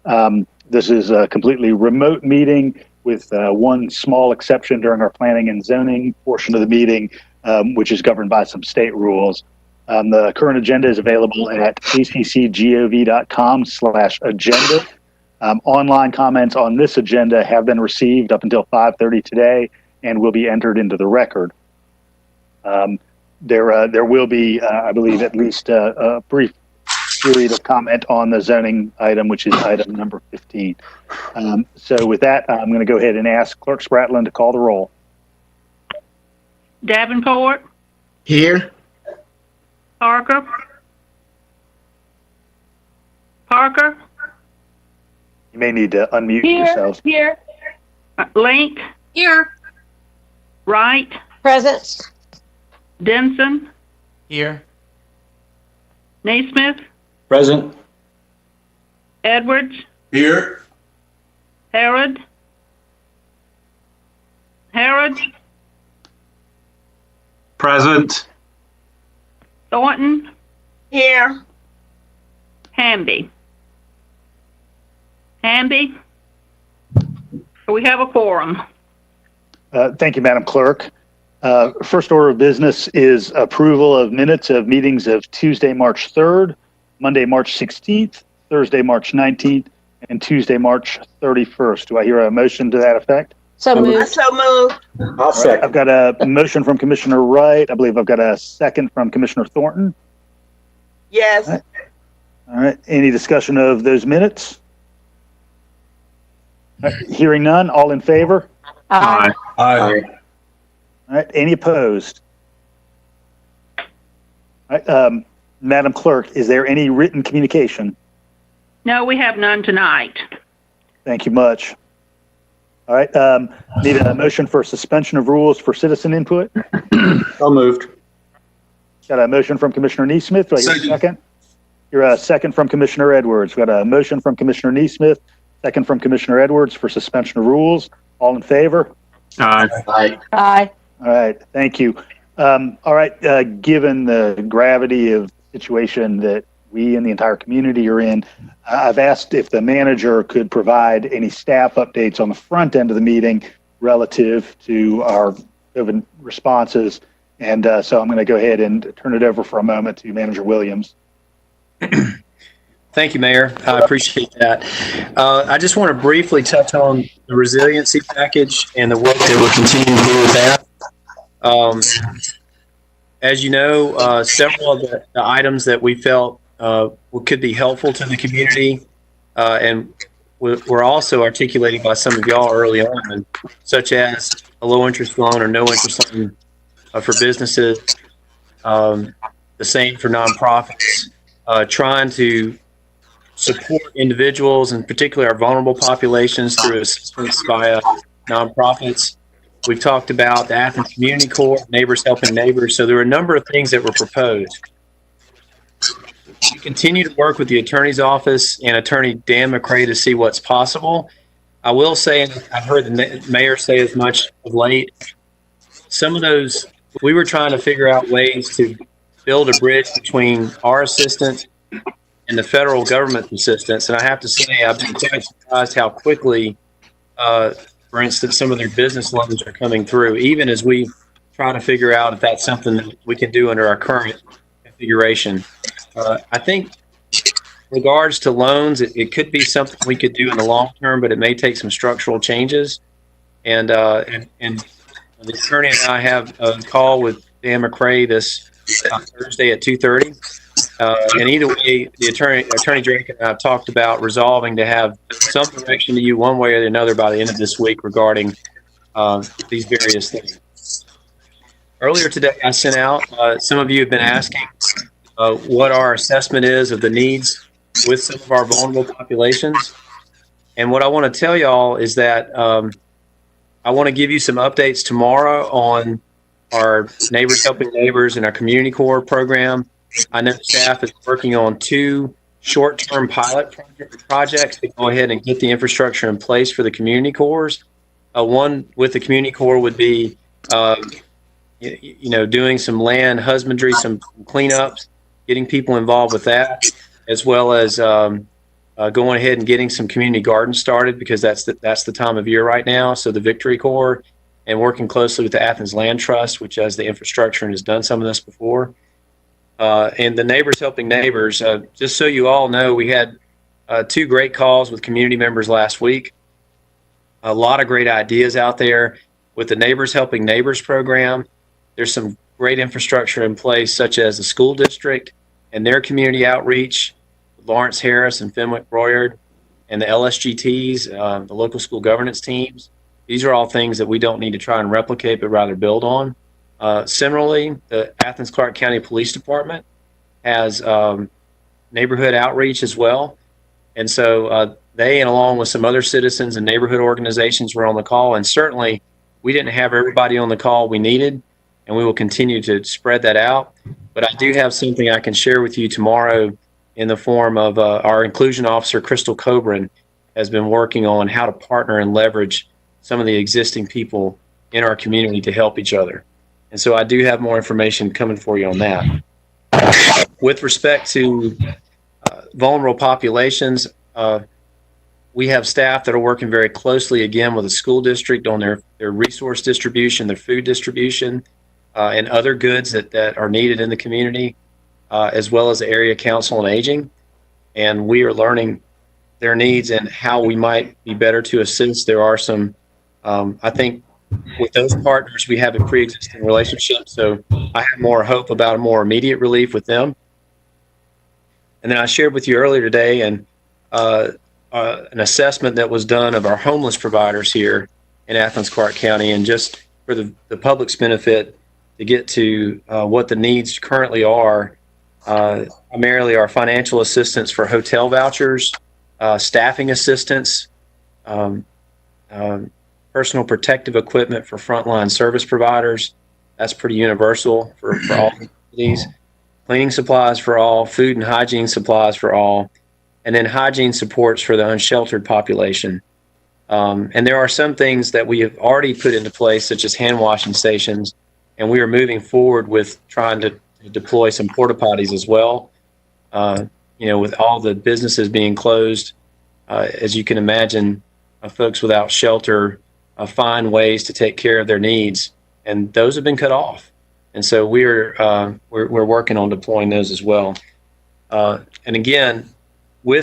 This is a completely remote meeting with one small exception during our planning and zoning portion of the meeting, which is governed by some state rules. The current agenda is available at accgov.com/agenda. Online comments on this agenda have been received up until 5:30 today and will be entered into the record. There will be, I believe, at least a brief period of comment on the zoning item, which is item number 15. So with that, I'm going to go ahead and ask Clerk Spratlin to call the roll. Davenport. Here. Parker. Parker. You may need to unmute yourselves. Here. Link. Here. Wright. Present. Denson. Here. NeSmith. Present. Edwards. Here. Harrod. Present. Thornton. Here. Hamby. We have a quorum. Thank you, Madam Clerk. First order of business is approval of minutes of meetings of Tuesday, March 3rd, Monday, March 16th, Thursday, March 19th, and Tuesday, March 31st. Do I hear a motion to that effect? So moved. I'll second. I've got a motion from Commissioner Wright. I believe I've got a second from Commissioner Thornton. Yes. All right. Any discussion of those minutes? All right. Hearing none. All in favor? Aye. Aye. All right. Any opposed? All right. Madam Clerk, is there any written communication? No, we have none tonight. Thank you much. All right. Need a motion for suspension of rules for citizen input. So moved. Got a motion from Commissioner NeSmith. Do I hear a second? You're a second from Commissioner Edwards. Got a motion from Commissioner NeSmith, second from Commissioner Edwards for suspension of rules. All in favor? Aye. Aye. Aye. All right. Thank you. All right. Given the gravity of the situation that we and the entire community are in, I've asked if the manager could provide any staff updates on the front end of the meeting relative to our COVID responses. And so I'm going to go ahead and turn it over for a moment to Manager Williams. Thank you, Mayor. I appreciate that. I just want to briefly touch on the resiliency package and the work that we're continuing to do with that. As you know, several of the items that we felt could be helpful to the community and were also articulated by some of y'all early on, such as a low interest loan or no interest loan for businesses, the same for nonprofits, trying to support individuals and particularly our vulnerable populations through assistance via nonprofits. We've talked about the Athens Community Corps, Neighbors Helping Neighbors. So there were a number of things that were proposed. We continue to work with the Attorney's Office and Attorney Dan McCray to see what's possible. I will say, and I've heard the Mayor say as much of late, some of those, we were trying to figure out ways to build a bridge between our assistance and the federal government assistance. And I have to say, I've been quite surprised how quickly, for instance, some of their business loans are coming through, even as we try to figure out if that's something that we can do under our current configuration. I think regards to loans, it could be something we could do in the long term, but it may take some structural changes. And the attorney and I have a call with Dan McCray this Thursday at 2:30. And either way, the Attorney Drake and I have talked about resolving to have some direction to you one way or another by the end of this week regarding these various things. Earlier today, I sent out, some of you have been asking what our assessment is of the needs with some of our vulnerable populations. And what I want to tell y'all is that I want to give you some updates tomorrow on our Neighbors Helping Neighbors and our Community Corps program. I know staff is working on 2 short-term pilot projects to go ahead and get the infrastructure in place for the community corps. One with the community corps would be, doing some land husbandry, some cleanups, getting people involved with that, as well as going ahead and getting some community gardens started because that's the time of year right now. So the Victory Corps and working closely with the Athens Land Trust, which has the infrastructure and has done some of this before. And the Neighbors Helping Neighbors, just so you all know, we had 2 great calls with community members last week. A lot of great ideas out there with the Neighbors Helping Neighbors program. There's some great infrastructure in place, such as the school district and their community outreach, Lawrence Harris and Fenwick Royard, and the LSGTs, the local school governance teams. These are all things that we don't need to try and replicate, but rather build on. Similarly, the Athens-Clarke County Police Department has neighborhood outreach as well. And so they, and along with some other citizens and neighborhood organizations, were on the call. And certainly we didn't have everybody on the call we needed, and we will continue to spread that out. But I do have something I can share with you tomorrow in the form of our inclusion officer, Crystal Cobran, has been working on how to partner and leverage some of the existing people in our community to help each other. And so I do have more information coming for you on that. With respect to vulnerable populations, we have staff that are working very closely, again, with the school district on their resource distribution, their food distribution, and other goods that are needed in the community, as well as the area council on aging. And we are learning their needs and how we might be better to assist. There are some, I think, with those partners, we have a pre-existing relationship. So I have more hope about a more immediate relief with them. And then I shared with you earlier today an assessment that was done of our homeless providers here in Athens-Clarke County, and just for the public's benefit to get to what the needs currently are. Primarily our financial assistance for hotel vouchers, staffing assistance, personal protective equipment for frontline service providers. That's pretty universal for all of these. Cleaning supplies for all, food and hygiene supplies for all, and then hygiene supports for the unsheltered population. And there are some things that we have already put into place, such as hand washing stations, and we are moving forward with trying to deploy some porta potties as well. With all the businesses being closed, as you can imagine, folks without shelter find ways to take care of their needs, and those have been cut off. And so we're working on deploying those as well. And again, we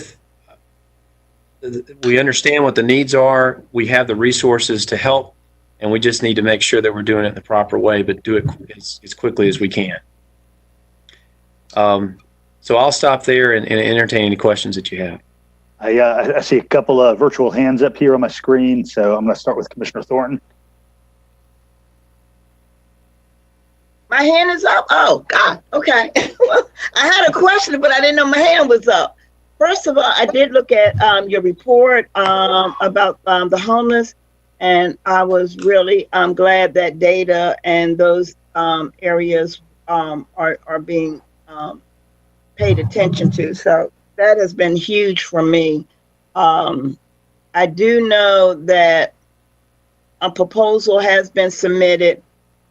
understand what the needs are. We have the resources to help, and we just need to make sure that we're doing it in the proper way, but do it as quickly as we can. So I'll stop there and entertain any questions that you have. I see a couple of virtual hands up here on my screen, so I'm going to start with Commissioner Thornton. My hand is up. Oh, God. Okay. Well, I had a question, but I didn't know my hand was up. First of all, I did look at your report about the homeless, and I was really glad that data and those areas are being paid attention to. So that has been huge for me. I do know that a proposal has been submitted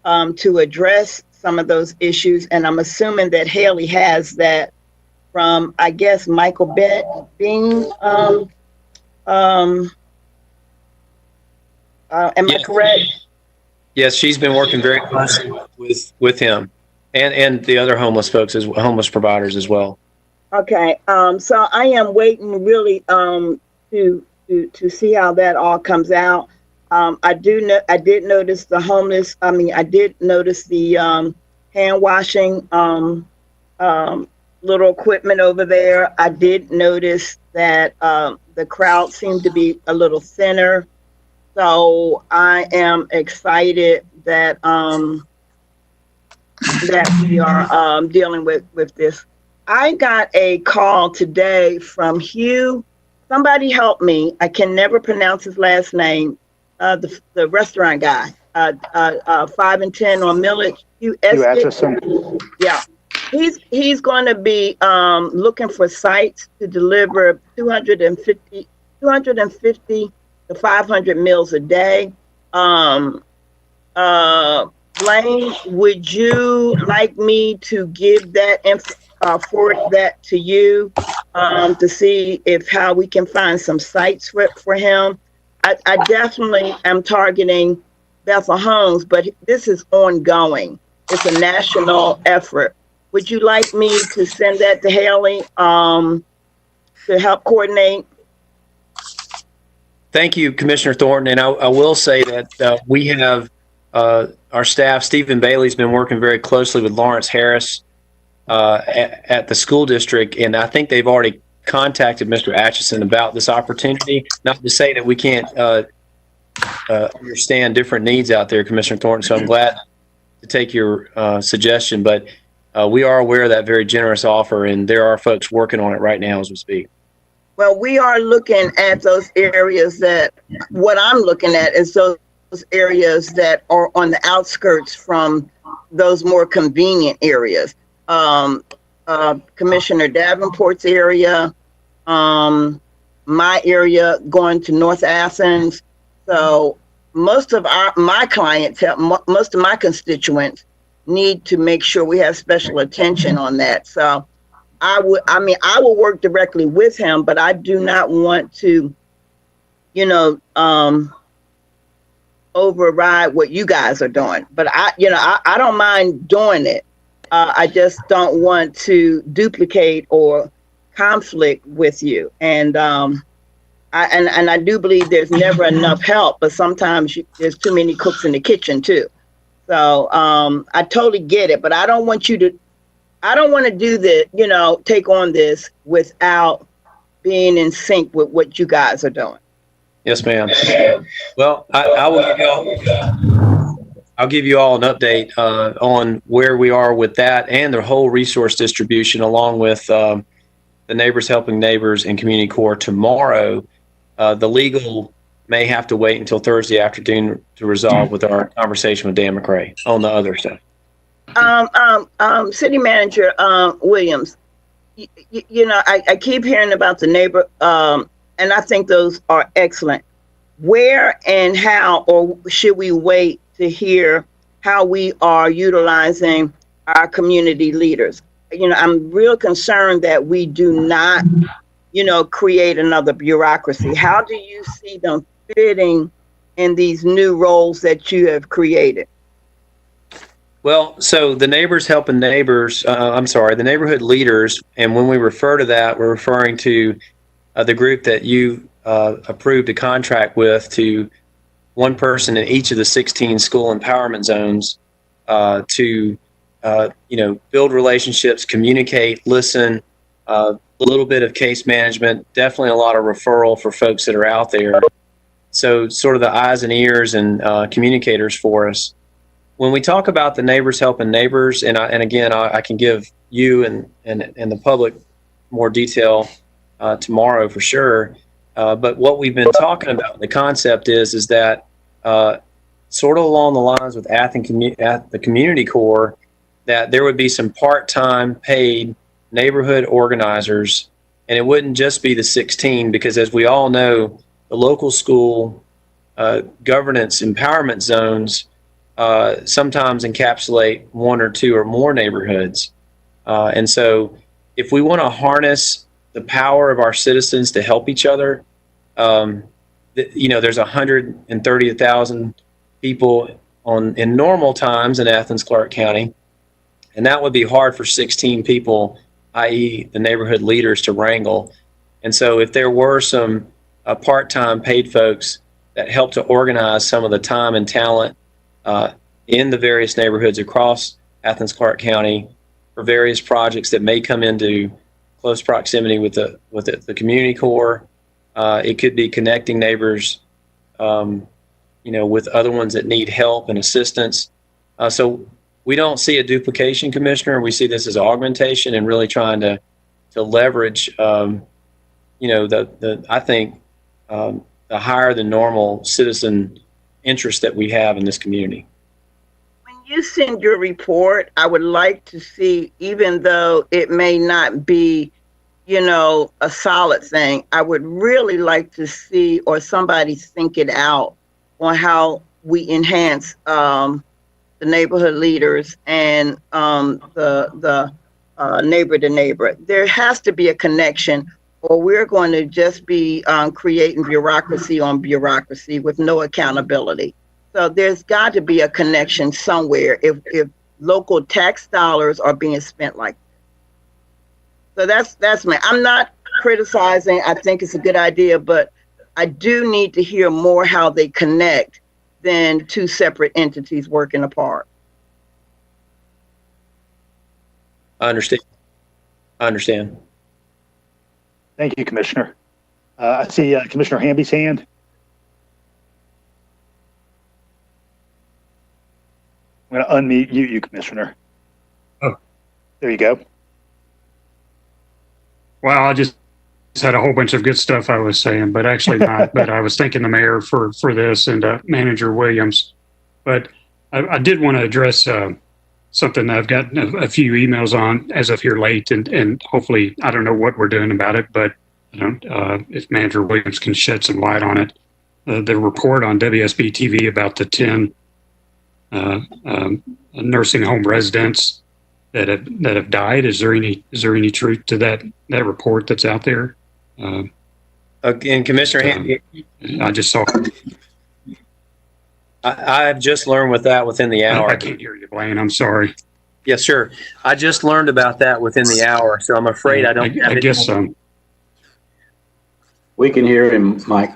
to address some of those issues, and I'm assuming that Haley has that from, I guess, Michael Bean. Am I correct? Yes, she's been working very closely with him and the other homeless folks, homeless providers as well. Okay, so I am waiting really to see how that all comes out. I did notice the homeless. I did notice the hand washing little equipment over there. I did notice that the crowd seemed to be a little thinner. So I am excited that that we are dealing with this. I got a call today from Hugh. Somebody help me. I can never pronounce his last name. The restaurant guy, 5 and 10 on Milledge. Hugh Atchison. Yeah, he's going to be looking for sites to deliver 250 to 500 meals a day. Blaine, would you like me to give that forward that to you to see if how we can find some sites for him. I definitely am targeting Bethel Homes, but this is ongoing. It's a national effort. Would you like me to send that to Haley to help coordinate? Thank you, Commissioner Thornton. And I will say that we have our staff, Stephen Bailey's been working very closely with Lawrence Harris at the school district. And I think they've already contacted Mr. Atchison about this opportunity. Not to say that we can't understand different needs out there, Commissioner Thornton. So I'm glad to take your suggestion. But we are aware of that very generous offer, and there are folks working on it right now as we speak. Well, we are looking at those areas that, what I'm looking at is those areas that are on the outskirts from those more convenient areas. Commissioner Davenport's area, my area going to North Athens. So most of my clientele, most of my constituents need to make sure we have special attention on that. So I will work directly with him, but I do not want to, override what you guys are doing. But I don't mind doing it. I just don't want to duplicate or conflict with you. And I do believe there's never enough help, but sometimes there's too many cooks in the kitchen too. So I totally get it, but I don't want to do this, take on this without being in sync with what you guys are doing. Yes, ma'am. Well, I'll give you all an update on where we are with that and the whole resource distribution, along with the Neighbors Helping Neighbors and Community Corps tomorrow. The legal may have to wait until Thursday afternoon to resolve with our conversation with Dan McRae on the other stuff. City Manager Williams, I keep hearing about the neighbor, and I think those are excellent. Where and how, or should we wait to hear how we are utilizing our community leaders? I'm real concerned that we do not, create another bureaucracy. How do you see them fitting in these new roles that you have created? Well, so the Neighbors Helping Neighbors, the neighborhood leaders, and when we refer to that, we're referring to the group that you approved a contract with, to one person in each of the 16 school empowerment zones to build relationships, communicate, listen, a little bit of case management, definitely a lot of referral for folks that are out there. So sort of the eyes and ears and communicators for us. When we talk about the Neighbors Helping Neighbors, and again, I can give you and the public more detail tomorrow for sure. But what we've been talking about, the concept is that sort of along the lines with the Community Corps, that there would be some part-time paid neighborhood organizers, and it wouldn't just be the 16, because as we all know, the local school governance empowerment zones sometimes encapsulate one or two or more neighborhoods. And so if we want to harness the power of our citizens to help each other, there's 130,000 people in normal times in Athens-Clarke County, and that would be hard for 16 people, i.e. the neighborhood leaders, to wrangle. And so if there were some part-time paid folks that help to organize some of the time and talent in the various neighborhoods across Athens-Clarke County for various projects that may come into close proximity with the Community Corps. It could be connecting neighbors, with other ones that need help and assistance. So we don't see a duplication, Commissioner. We see this as augmentation and really trying to leverage, I think the higher than normal citizen interest that we have in this community. When you send your report, I would like to see, even though it may not be, a solid thing, I would really like to see, or somebody think it out on how we enhance the neighborhood leaders and the neighbor to neighbor. There has to be a connection, or we're going to just be creating bureaucracy on bureaucracy with no accountability. So there's got to be a connection somewhere if local tax dollars are being spent like that. So that's me. I'm not criticizing. I think it's a good idea, but I do need to hear more how they connect than two separate entities working apart. I understand. Thank you, Commissioner. I see Commissioner Hamby's hand. I'm going to unmute you, Commissioner. Oh. There you go. Well, I just had a whole bunch of good stuff I was saying, but actually not. But I was thanking the mayor for this and Manager Williams. But I did want to address something that I've gotten a few emails on as of here late, and hopefully I don't know what we're doing about it, but if Manager Williams can shed some light on it. The report on WSB TV about the 10 nursing home residents that have died. Is there any truth to that report that's out there? And Commissioner Hamby, I just saw. I've just learned with that within the hour. I can't hear you, Blaine. I'm sorry. Yes, sure. I just learned about that within the hour, so I'm afraid I don't. I guess so. We can hear him, Mike.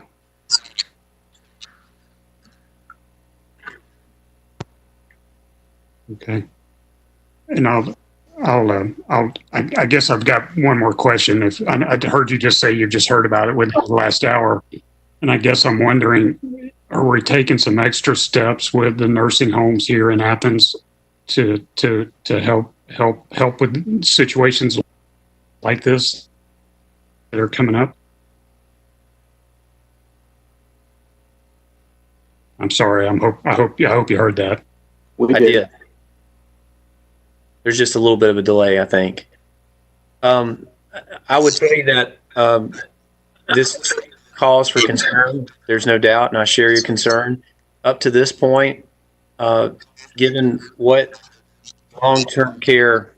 Okay. And I guess I've got one more question. If I heard you just say you just heard about it within the last hour, and I guess I'm wondering, are we taking some extra steps with the nursing homes here in Athens to help with situations like this that are coming up? I'm sorry. I hope you heard that. We I did. There's just a little bit of a delay, I think. I would say that this cause for concern. There's no doubt, and I share your concern. Up to this point, given what long-term care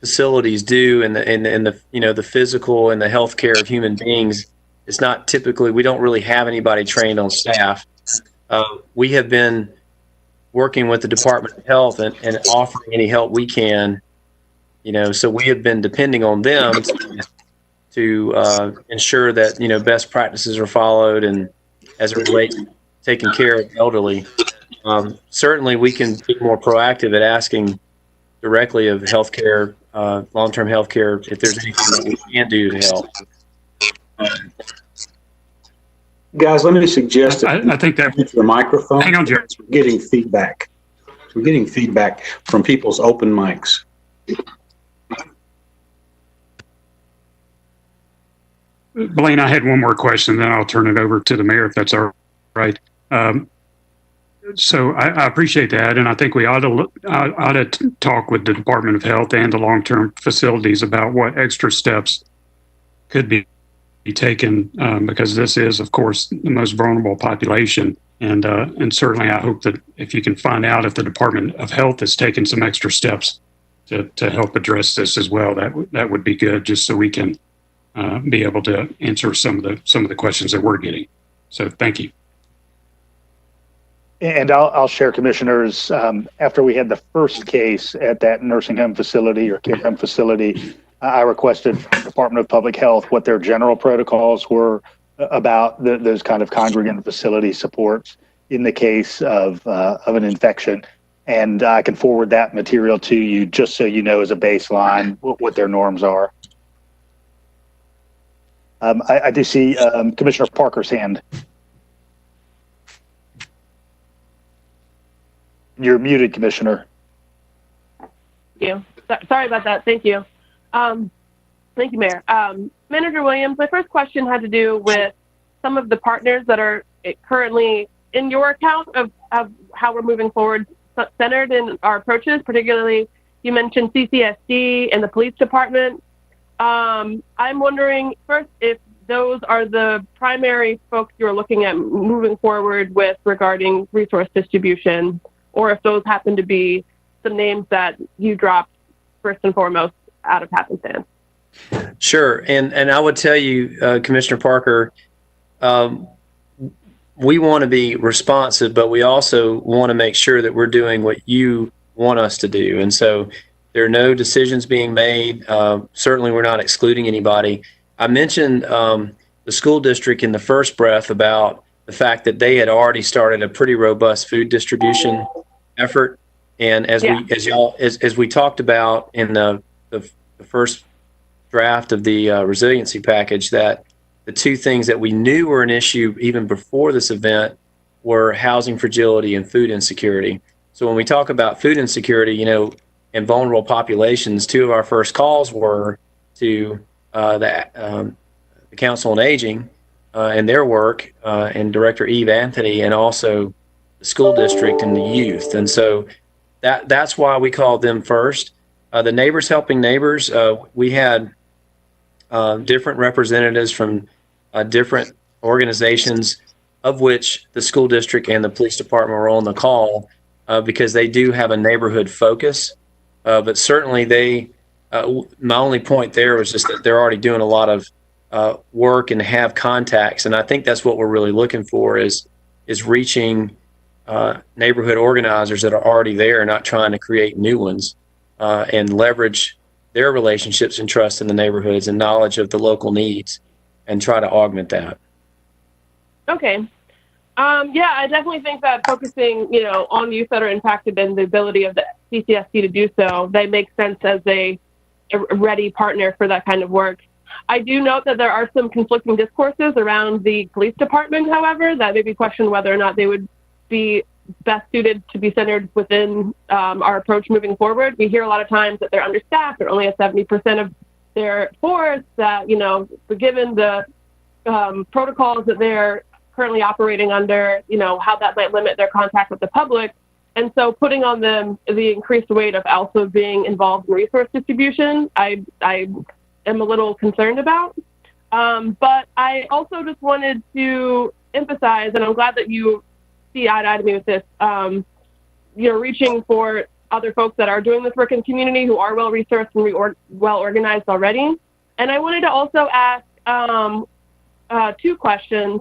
facilities do, and the physical and the health care of human beings, it's not typically, we don't really have anybody trained on staff. We have been working with the Department of Health and offering any help we can, so we have been depending on them to ensure that, best practices are followed, and as it relates to taking care of elderly. Certainly we can be more proactive at asking directly of healthcare, long-term healthcare, if there's anything that we can do to help. Guys, let me suggest I think that the microphone. Hang on, Judd. We're getting feedback. We're getting feedback from people's open mics. Blaine, I had one more question, then I'll turn it over to the mayor if that's all right. So I appreciate that, and I think we ought to talk with the Department of Health and the long-term facilities about what extra steps could be taken, because this is, of course, the most vulnerable population, and certainly I hope that if you can find out if the Department of Health is taking some extra steps to help address this as well, that would be good, just so we can be able to answer some of the questions that we're getting. So thank you. And I'll share, commissioners, after we had the first case at that nursing home facility or care home facility, I requested from the Department of Public Health what their general protocols were about those kind of congregant facility supports in the case of an infection. And I can forward that material to you just so you know as a baseline what their norms are. I do see Commissioner Parker's hand. You're muted, Commissioner. Thank you. Sorry about that. Thank you. Thank you, Mayor. Manager Williams, my first question had to do with some of the partners that are currently in your account of how we're moving forward, centered in our approaches. Particularly, you mentioned CCSD and the police department. I'm wondering first if those are the primary folks you're looking at moving forward with regarding resource distribution, or if those happen to be some names that you dropped first and foremost out of happenstance. Sure. And I would tell you, Commissioner Parker, we want to be responsive, but we also want to make sure that we're doing what you want us to do. And so there are no decisions being made. Certainly, we're not excluding anybody. I mentioned the school district in the first breath about the fact that they had already started a pretty robust food distribution effort. And as we talked about in the first draft of the resiliency package, that the two things that we knew were an issue even before this event were housing fragility and food insecurity. So when we talk about food insecurity, and vulnerable populations, two of our first calls were to the Council on Aging and their work, and Director Eve Anthony, and also the school district and the youth. And so that's why we called them first. The Neighbors Helping Neighbors, we had different representatives from different organizations, of which the school district and the police department were on the call because they do have a neighborhood focus. But certainly my only point there was just that they're already doing a lot of work and have contacts. And I think that's what we're really looking for is reaching neighborhood organizers that are already there, not trying to create new ones, and leverage their relationships and trust in the neighborhoods and knowledge of the local needs and try to augment that. Okay. Yeah, I definitely think that focusing, on youth that are impacted and the ability of the CCSD to do so, they make sense as a ready partner for that kind of work. I do note that there are some conflicting discourses around the police department, however, that maybe question whether or not they would be best suited to be centered within our approach moving forward. We hear a lot of times that they're understaffed, they're only at 70% of their force, that, given the protocols that they're currently operating under, how that might limit their contact with the public. And so putting on them the increased weight of also being involved in resource distribution, I am a little concerned about. But I also just wanted to emphasize, and I'm glad that you see eye to eye to me with this, reaching for other folks that are doing this work in the community who are well-resourced and well-organized already. And I wanted to also ask two questions.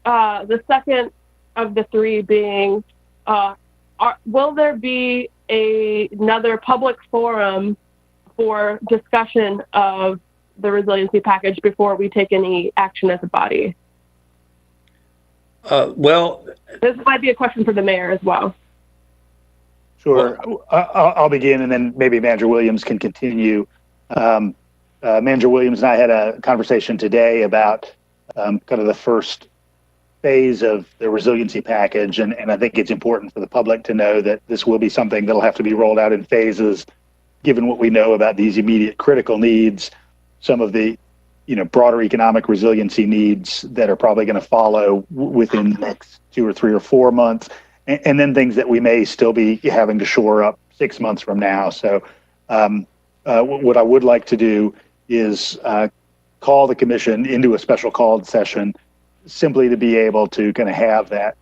The second of the three being, will there be another public forum for discussion of the resiliency package before we take any action as a body? Well, this might be a question for the mayor as well. Sure. I'll begin, and then maybe Manager Williams can continue. Manager Williams and I had a conversation today about kind of the first phase of the resiliency package, and I think it's important for the public to know that this will be something that'll have to be rolled out in phases, given what we know about these immediate critical needs, some of the broader economic resiliency needs that are probably going to follow within the next 2 or 3 or 4 months, and then things that we may still be having to shore up 6 months from now. So what I would like to do is call the commission into a special called session simply to be able to kind of have that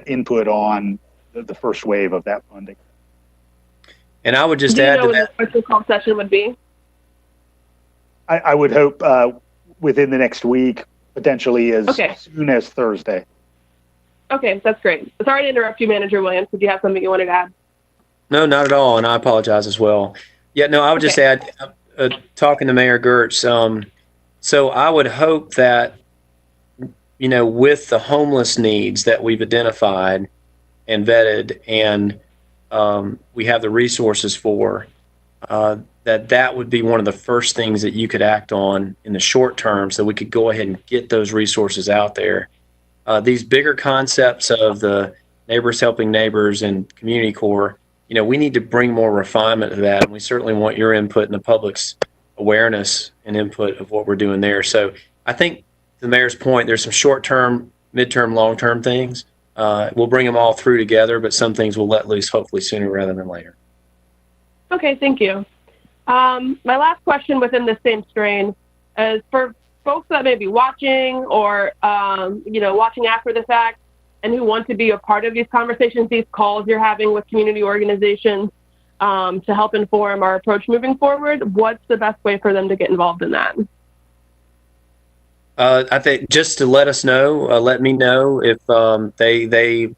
input on the first wave of that funding. And I would just Do you add know to when that. the special call session would be? I would hope within the next week, potentially as soon as Thursday. Okay, that's great. Sorry to interrupt you, Manager Williams. Did you have something you wanted to add? No, not at all, and I apologize as well. Yeah, no, I would just add, talking to Mayor Girtz, so I would hope that, with the homeless needs that we've identified and vetted and we have the resources for, that would be one of the first things that you could act on in the short term, so we could go ahead and get those resources out there. These bigger concepts of the Neighbors Helping Neighbors and Community Corps, we need to bring more refinement to that, and we certainly want your input and the public's awareness and input of what we're doing there. So I think, to the mayor's point, there's some short-term, mid-term, long-term things. We'll bring them all through together, but some things we'll let loose hopefully sooner rather than later. Okay, thank you. My last question within the same strain is for folks that may be watching or, watching after the fact and who want to be a part of these conversations, these calls you're having with community organizations to help inform our approach moving forward, what's the best way for them to get involved in that? I think just to let us know, let me know if they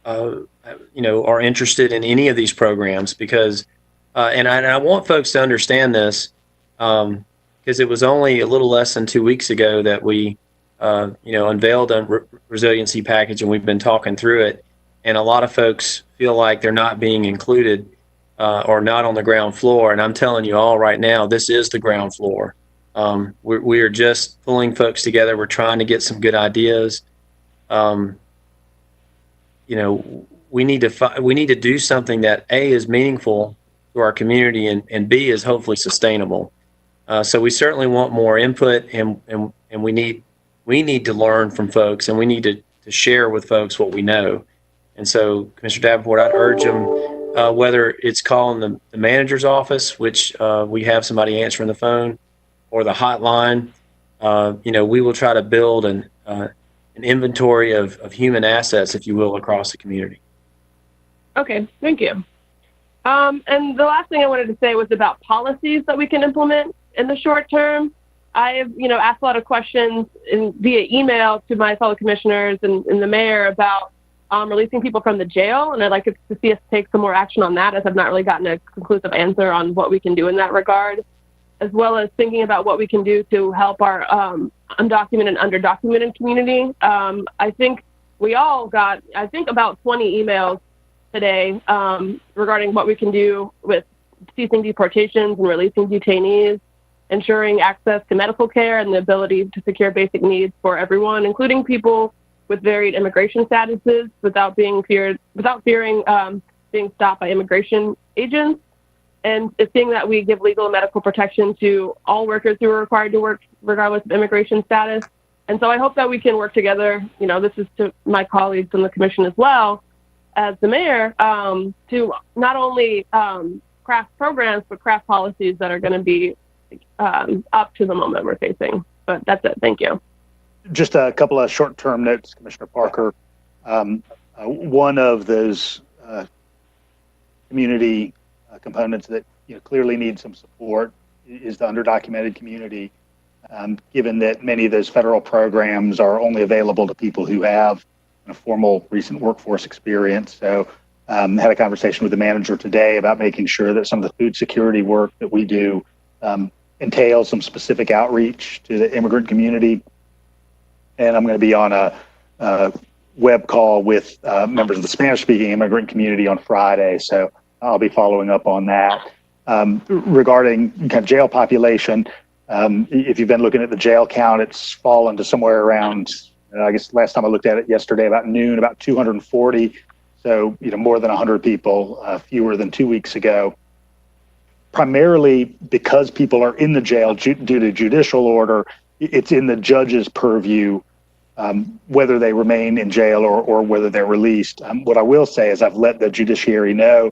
are interested in any of these programs, because and I want folks to understand this, because it was only a little less than 2 weeks ago that we unveiled a resiliency package, and we've been talking through it, and a lot of folks feel like they're not being included or not on the ground floor, and I'm telling you all right now, this is the ground floor. We are just pulling folks together. We're trying to get some good ideas. We need to do something that A, is meaningful to our community, and B, is hopefully sustainable. So we certainly want more input, and we need to learn from folks, and we need to share with folks what we know. And so, Commissioner Davenport, I'd urge them, whether it's calling the manager's office, which we have somebody answering the phone, or the hotline, we will try to build an inventory of human assets, if you will, across the community. Okay, thank you. And the last thing I wanted to say was about policies that we can implement in the short term. I've, asked a lot of questions via email to my fellow commissioners and the mayor about releasing people from the jail, and I'd like to see us take some more action on that, as I've not really gotten a conclusive answer on what we can do in that regard, as well as thinking about what we can do to help our undocumented and underdocumented community. I think we all got, about 20 emails today regarding what we can do with ceasing deportations and releasing detainees, ensuring access to medical care and the ability to secure basic needs for everyone, including people with varied immigration statuses, without fearing being stopped by immigration agents. And it's seeing that we give legal and medical protection to all workers who are required to work regardless of immigration status. And so I hope that we can work together, this is to my colleagues on the commission as well as the mayor, to not only craft programs, but craft policies that are going to be up to the moment we're facing. But that's it. Thank you. Just a couple of short-term notes, Commissioner Parker. One of those community components that clearly need some support is the underdocumented community, given that many of those federal programs are only available to people who have a formal recent workforce experience. So had a conversation with the manager today about making sure that some of the food security work that we do entails some specific outreach to the immigrant community. And I'm going to be on a web call with members of the Spanish-speaking immigrant community on Friday. So I'll be following up on that. Regarding kind of jail population, if you've been looking at the jail count, it's fallen to somewhere around, I guess last time I looked at it yesterday, about noon, about 240. So, more than 100 people, fewer than 2 weeks ago. Primarily because people are in the jail due to judicial order, it's in the judge's purview whether they remain in jail or whether they're released. What I will say is I've let the judiciary know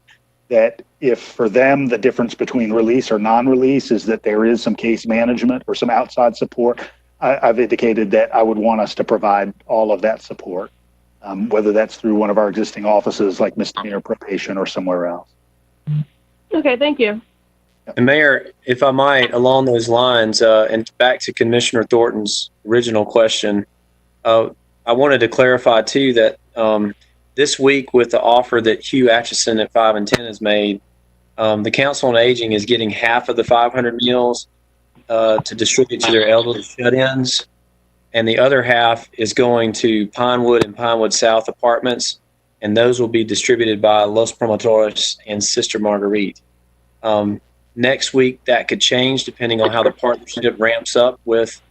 that if for them the difference between release or non-release is that there is some case management or some outside support, I've indicated that I would want us to provide all of that support, whether that's through one of our existing offices like misdemeanor probation or somewhere else. Okay, thank you. And Mayor, if I might, along those lines, and back to Commissioner Thornton's original question, I wanted to clarify too that this week, with the offer that Hugh Atchison at 5 and 10 has made, the Council on Aging is getting half of the 500 meals to distribute to their elderly shut-ins, and the other half is going to Pinewood and Pinewood South apartments, and those will be distributed by Los Promotores and Sister Marguerite. Next week, that could change depending on how the partnership ramps up with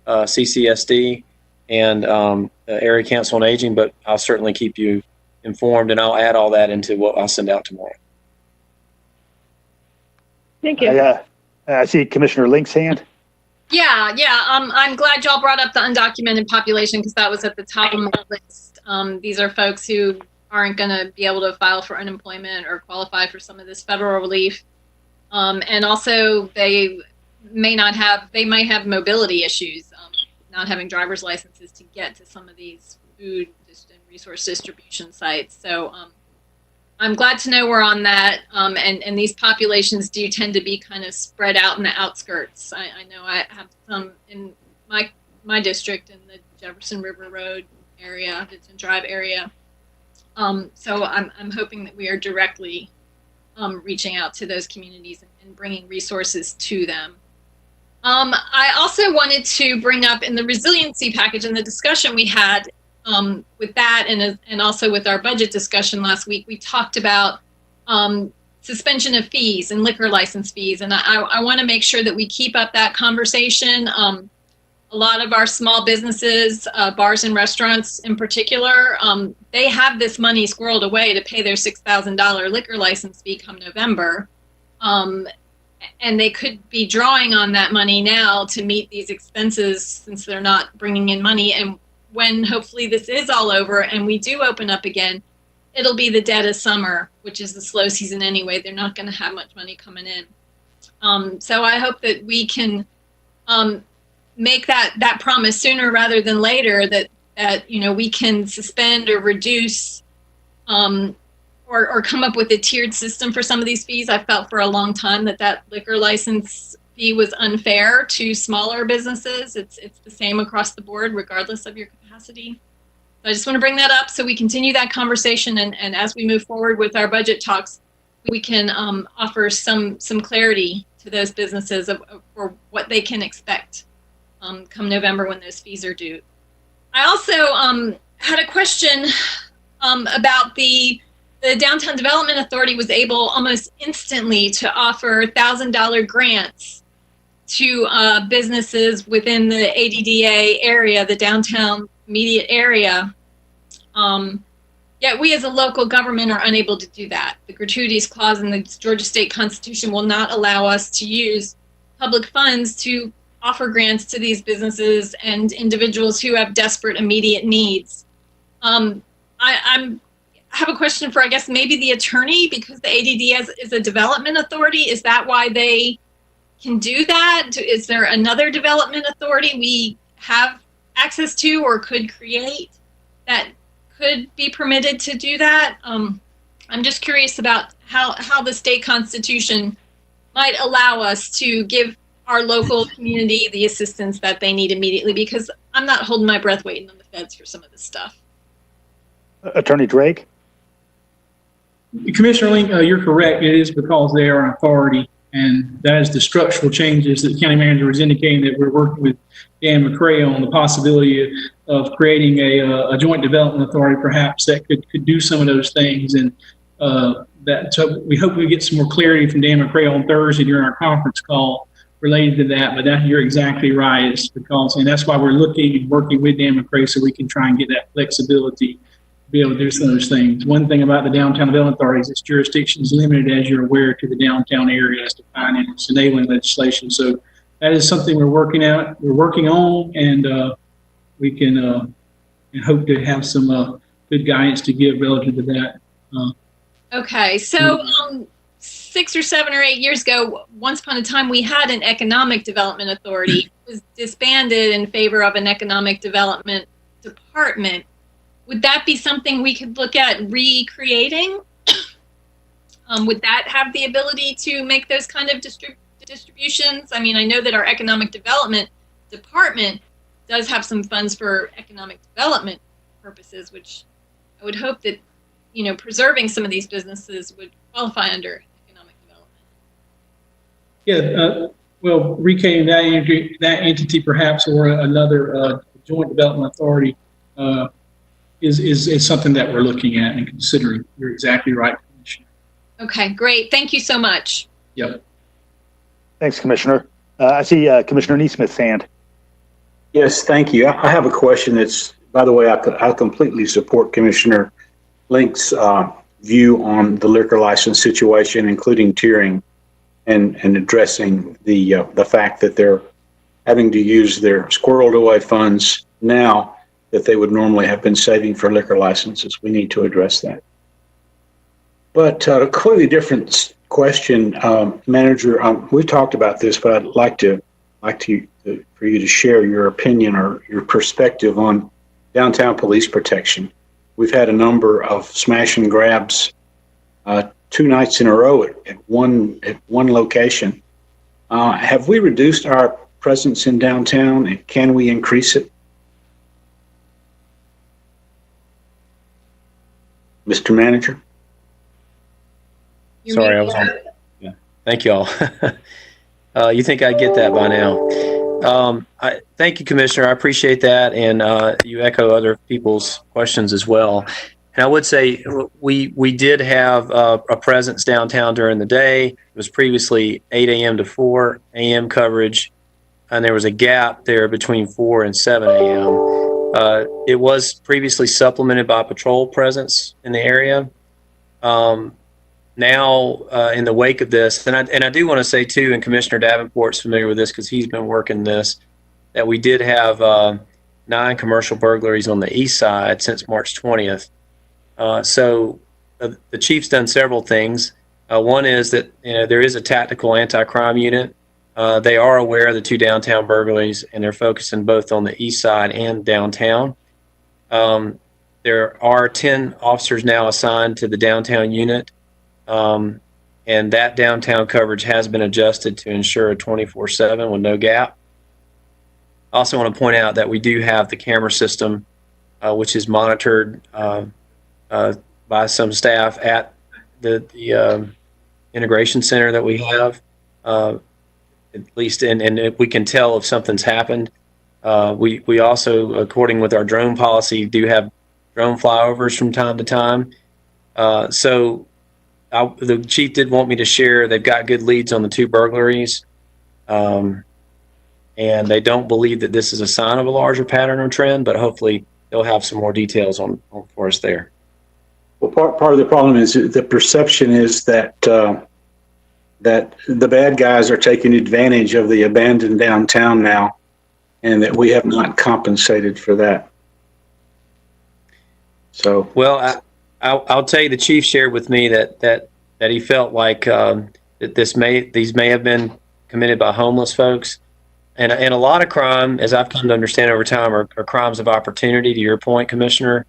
CCSD and the Area Council on Aging, but I'll certainly keep you informed, and I'll add all that into what I'll send out tomorrow. Thank you. I see Commissioner Link's hand. Yeah. I'm glad y'all brought up the undocumented population, because that was at the top of my list. These are folks who aren't going to be able to file for unemployment or qualify for some of this federal relief. And also they might have mobility issues, not having driver's licenses to get to some of these food and resource distribution sites. So I'm glad to know we're on that. And these populations do tend to be kind of spread out in the outskirts. I know I have some in my district in the Jefferson River Road area, Denson Drive area. So I'm hoping that we are directly reaching out to those communities and bringing resources to them. I also wanted to bring up in the resiliency package and the discussion we had with that and also with our budget discussion last week, we talked about suspension of fees and liquor license fees. And I want to make sure that we keep up that conversation. A lot of our small businesses, bars and restaurants in particular, they have this money squirreled away to pay their $6,000 liquor license fee come November. And they could be drawing on that money now to meet these expenses since they're not bringing in money. And when hopefully this is all over and we do open up again, it'll be the dead of summer, which is the slow season anyway. They're not going to have much money coming in. So I hope that we can make that promise sooner rather than later, that we can suspend or reduce or come up with a tiered system for some of these fees. I felt for a long time that liquor license fee was unfair to smaller businesses. It's the same across the board, regardless of your capacity. So I just want to bring that up so we continue that conversation, and as we move forward with our budget talks, we can offer some clarity to those businesses for what they can expect come November when those fees are due. I also had a question about the Downtown Development Authority was able almost instantly to offer $1,000 grants to businesses within the ADDA area, the downtown immediate area. Yet we as a local government are unable to do that. The gratuities clause in the Georgia State Constitution will not allow us to use public funds to offer grants to these businesses and individuals who have desperate immediate needs. I have a question for, I guess, maybe the attorney, because the ADD is a development authority. Is that why they can do that? Is there another development authority we have access to or could create that could be permitted to do that? I'm just curious about how the state constitution might allow us to give our local community the assistance that they need immediately, because I'm not holding my breath waiting on the feds for some of this stuff. Attorney Drake? Commissioner Link, you're correct. It is because they are an authority, and that is the structural changes that the county manager was indicating that we're working with Dan McCray on the possibility of creating a joint development authority, perhaps that could do some of those things. And so we hope we get some more clarity from Dan McCray on Thursday during our conference call related to that. But you're exactly right. It's because, and that's why we're looking and working with Dan McCray so we can try and get that flexibility, be able to do some of those things. One thing about the Downtown Development Authority is its jurisdiction is limited, as you're aware, to the downtown area as defined in its enabling legislation. So that is something we're working on, and we can and hope to have some good guidance to give relative to that. Okay, so 6 or 7 or 8 years ago, once upon a time, we had an economic development authority. It was disbanded in favor of an economic development department. Would that be something we could look at recreating? Would that have the ability to make those kind of distributions? I mean, I know that our economic development department does have some funds for economic development purposes, which I would hope that, preserving some of these businesses would qualify under economic development. Yeah, well, recreating that entity perhaps, or another joint development authority is something that we're looking at and considering. You're exactly right, Commissioner. Okay, great. Thank you so much. Yep. Thanks, Commissioner. I see Commissioner NeSmith's hand. Yes, thank you. I have a question that's, by the way, I completely support Commissioner Link's view on the liquor license situation, including tiering and addressing the fact that they're having to use their squirreled away funds now that they would normally have been saving for liquor licenses. We need to address that. But a completely different question, Manager. We've talked about this, but I'd like for you to share your opinion or your perspective on downtown police protection. We've had a number of smash and grabs 2 nights in a row at one location. Have we reduced our presence in downtown, and can we increase it? Mr. Manager? Sorry, I was on. Yeah. Thank you all. You think I'd get that by now. Thank you, Commissioner. I appreciate that. And you echo other people's questions as well. And I would say we did have a presence downtown during the day. It was previously 8 a.m. to 4 a.m. coverage. And there was a gap there between 4 and 7 a.m. It was previously supplemented by patrol presence in the area. Now, in the wake of this, and I do want to say too, and Commissioner Davenport's familiar with this because he's been working this, that we did have 9 commercial burglaries on the east side since March 20th. So the chief's done several things. One is that there is a tactical anti-crime unit. They are aware of the 2 downtown burglaries, and they're focusing both on the east side and downtown. There are 10 officers now assigned to the downtown unit. And that downtown coverage has been adjusted to ensure a 24/7 with no gap. I also want to point out that we do have the camera system, which is monitored by some staff at the integration center that we have, at least, and we can tell if something's happened. We also, according with our drone policy, do have drone flyovers from time to time. So the chief did want me to share they've got good leads on the 2 burglaries, and they don't believe that this is a sign of a larger pattern or trend, but hopefully they'll have some more details on for us there. Well, part of the problem is the perception is that that the bad guys are taking advantage of the abandoned downtown now, and that we have not compensated for that. So, well, I'll tell you, the chief shared with me that he felt like that these may have been committed by homeless folks, and a lot of crime, as I've come to understand over time, are crimes of opportunity. To your point, Commissioner,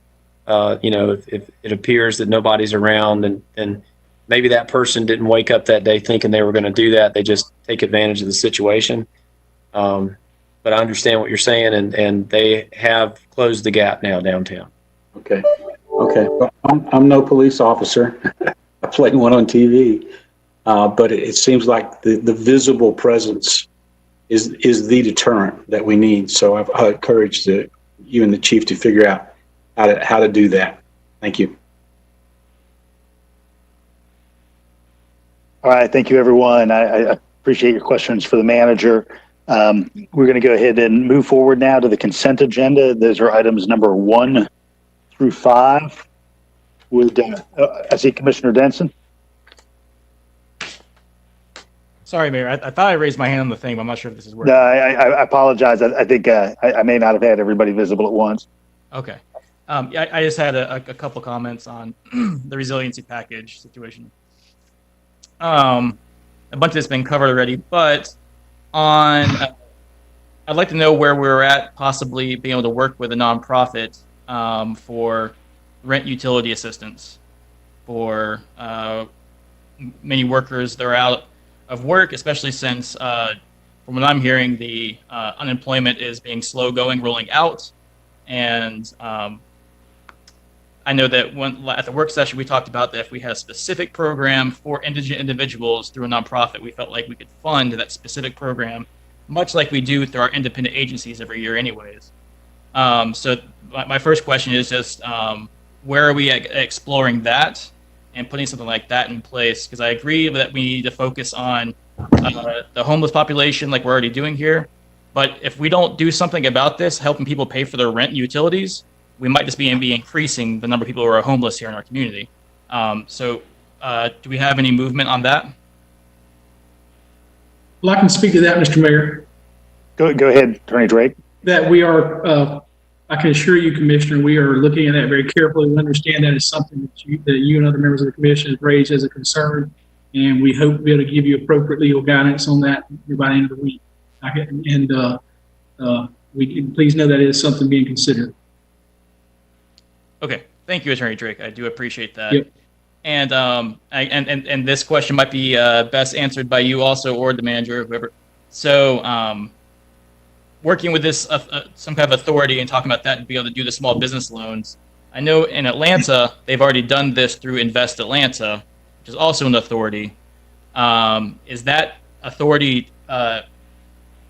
if it appears that nobody's around, then maybe that person didn't wake up that day thinking they were going to do that. They just take advantage of the situation. But I understand what you're saying, and they have closed the gap now downtown. Okay. Well, I'm no police officer. I played one on TV, but it seems like the visible presence is the deterrent that we need. So I encourage you and the chief to figure out how to do that. Thank you. All right. Thank you, everyone. I appreciate your questions for the manager. We're going to go ahead and move forward now to the consent agenda. Those are items number 1 through 5. I see Commissioner Denson. Sorry, Mayor. I thought I raised my hand on the thing, but I'm not sure if this is working. No, I apologize. I think I may not have had everybody visible at once. Okay. I just had a couple comments on the resiliency package situation. A bunch of it's been covered already, but I'd like to know where we're at possibly being able to work with a nonprofit for rent utility assistance for many workers that are out of work, especially since, from what I'm hearing, the unemployment is being slow going, rolling out. And I know that at the work session, we talked about that if we had a specific program for indigent individuals through a nonprofit, we felt like we could fund that specific program, much like we do through our independent agencies every year anyways. So my first question is just, where are we exploring that and putting something like that in place? Because I agree that we need to focus on the homeless population like we're already doing here. But if we don't do something about this, helping people pay for their rent and utilities, we might just be increasing the number of people who are homeless here in our community. So do we have any movement on that? Well, I can speak to that, Mr. Mayor. Go ahead, Attorney Drake. That we are, I can assure you, Commissioner, we are looking at that very carefully. We understand that is something that you and other members of the commission have raised as a concern, and we hope to be able to give you appropriate legal guidance on that by the end of the week. We please know that is something being considered. Okay. Thank you, Attorney Drake. I do appreciate that. Yep. And and this question might be best answered by you also, or the manager, whoever. So, working with this some kind of authority and talking about that and be able to do the small business loans. I know in Atlanta they've already done this through Invest Atlanta, which is also an authority. Is that authority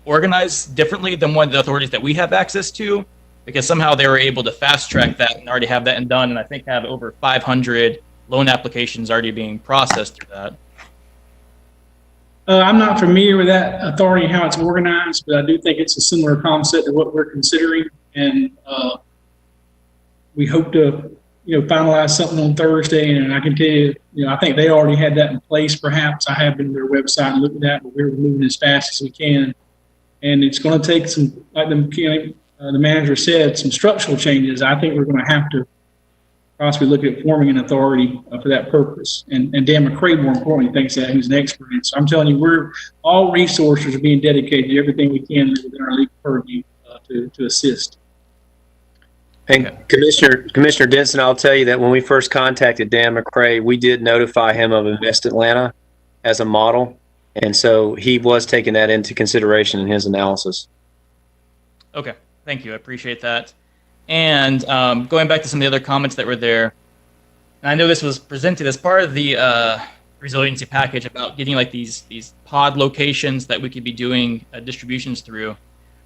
organized differently than one of the authorities that we have access to? Because somehow they were able to fast track that and already have that and done, and I think have over 500 loan applications already being processed through that. I'm not familiar with that authority and how it's organized, but I do think it's a similar concept to what we're considering, and we hope to, finalize something on Thursday. And I can tell you, I think they already had that in place. Perhaps I have been to their website and looked at that, but we're moving as fast as we can, and it's going to take some, like the manager said, some structural changes. I think we're going to have to possibly look at forming an authority for that purpose. And Dan McCray, more importantly, thinks that, who's an expert in it. So I'm telling you, all resources are being dedicated to everything we can within our legal purview to assist. And Commissioner Denson, I'll tell you that when we first contacted Dan McCray, we did notify him of Invest Atlanta as a model. And so he was taking that into consideration in his analysis. Okay. Thank you. I appreciate that. And going back to some of the other comments that were there, and I know this was presented as part of the resiliency package about getting like these pod locations that we could be doing distributions through.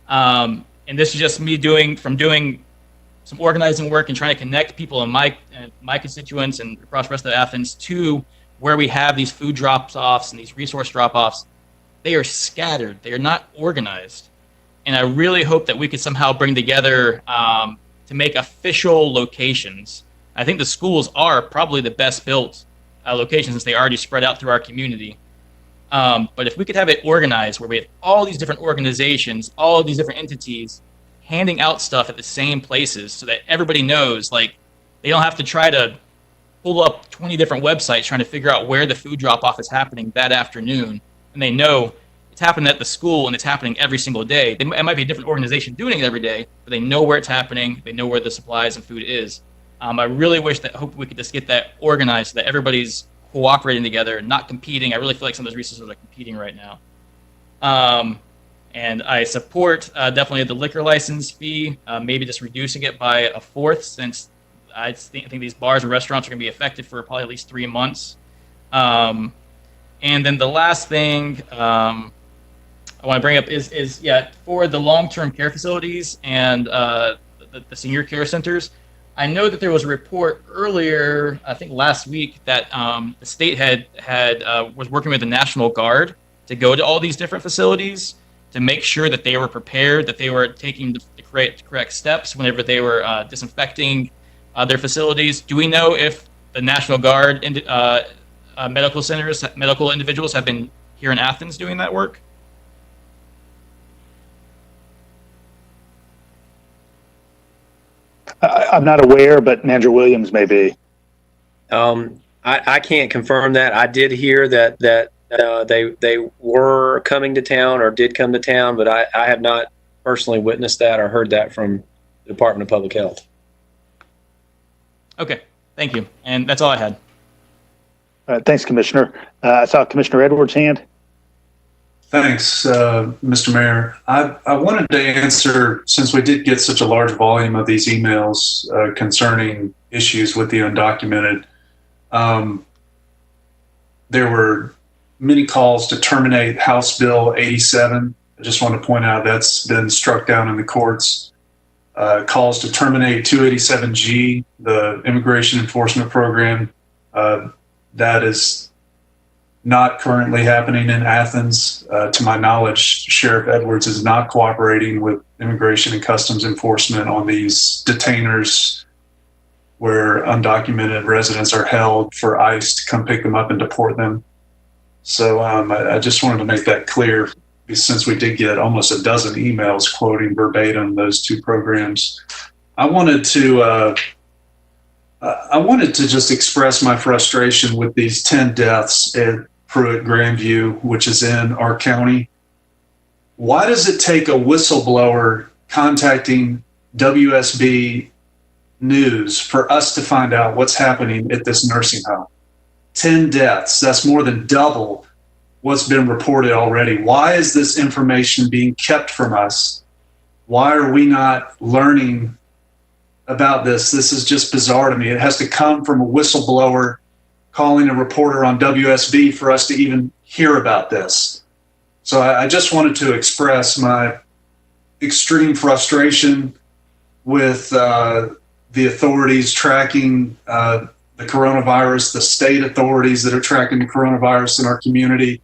And this is just me doing some organizing work and trying to connect people in my constituents and across the rest of Athens to where we have these food drop-offs and these resource drop-offs. They are scattered. They are not organized. And I really hope that we could somehow bring together to make official locations. I think the schools are probably the best built locations since they already spread out through our community. But if we could have it organized where we have all these different organizations, all of these different entities handing out stuff at the same places so that everybody knows, like, they don't have to try to pull up 20 different websites trying to figure out where the food drop-off is happening that afternoon. And they know it's happening at the school and it's happening every single day. It might be a different organization doing it every day, but they know where it's happening. They know where the supplies and food is. I really hope we could just get that organized so that everybody's cooperating together and not competing. I really feel like some of those resources are competing right now. And I support definitely the liquor license fee, maybe just reducing it by a fourth, since I think these bars and restaurants are going to be affected for probably at least 3 months. And then the last thing I want to bring up is for the long-term care facilities and the senior care centers. I know that there was a report earlier, I think last week, that the state was working with the National Guard to go to all these different facilities to make sure that they were prepared, that they were taking the correct steps whenever they were disinfecting their facilities. Do we know if the National Guard medical individuals have been here in Athens doing that work? I'm not aware, but Manager Williams may be. I can't confirm that. I did hear that they were coming to town or did come to town, but I have not personally witnessed that or heard that from the Department of Public Health. Okay, thank you. And that's all I had. All right, thanks, Commissioner. I saw Commissioner Edwards' hand. Thanks, Mr. Mayor. I wanted to answer, since we did get such a large volume of these emails concerning issues with the undocumented, there were many calls to terminate House Bill 87. I just want to point out that's been struck down in the courts. Calls to terminate 287G, the immigration enforcement program. That is not currently happening in Athens. To my knowledge, Sheriff Edwards is not cooperating with Immigration and Customs Enforcement on these detainers where undocumented residents are held for ICE to come pick them up and deport them. So I just wanted to make that clear, since we did get almost a dozen emails quoting verbatim those two programs. I wanted to just express my frustration with these 10 deaths at Pruitt Grandview, which is in our county. Why does it take a whistleblower contacting WSB news for us to find out what's happening at this nursing home. 10 deaths, that's more than double what's been reported already. Why is this information being kept from us? Why are we not learning about this? This is just bizarre to me. It has to come from a whistleblower calling a reporter on WSB for us to even hear about this. So I just wanted to express my extreme frustration with the authorities tracking the coronavirus, the state authorities that are tracking the coronavirus in our community.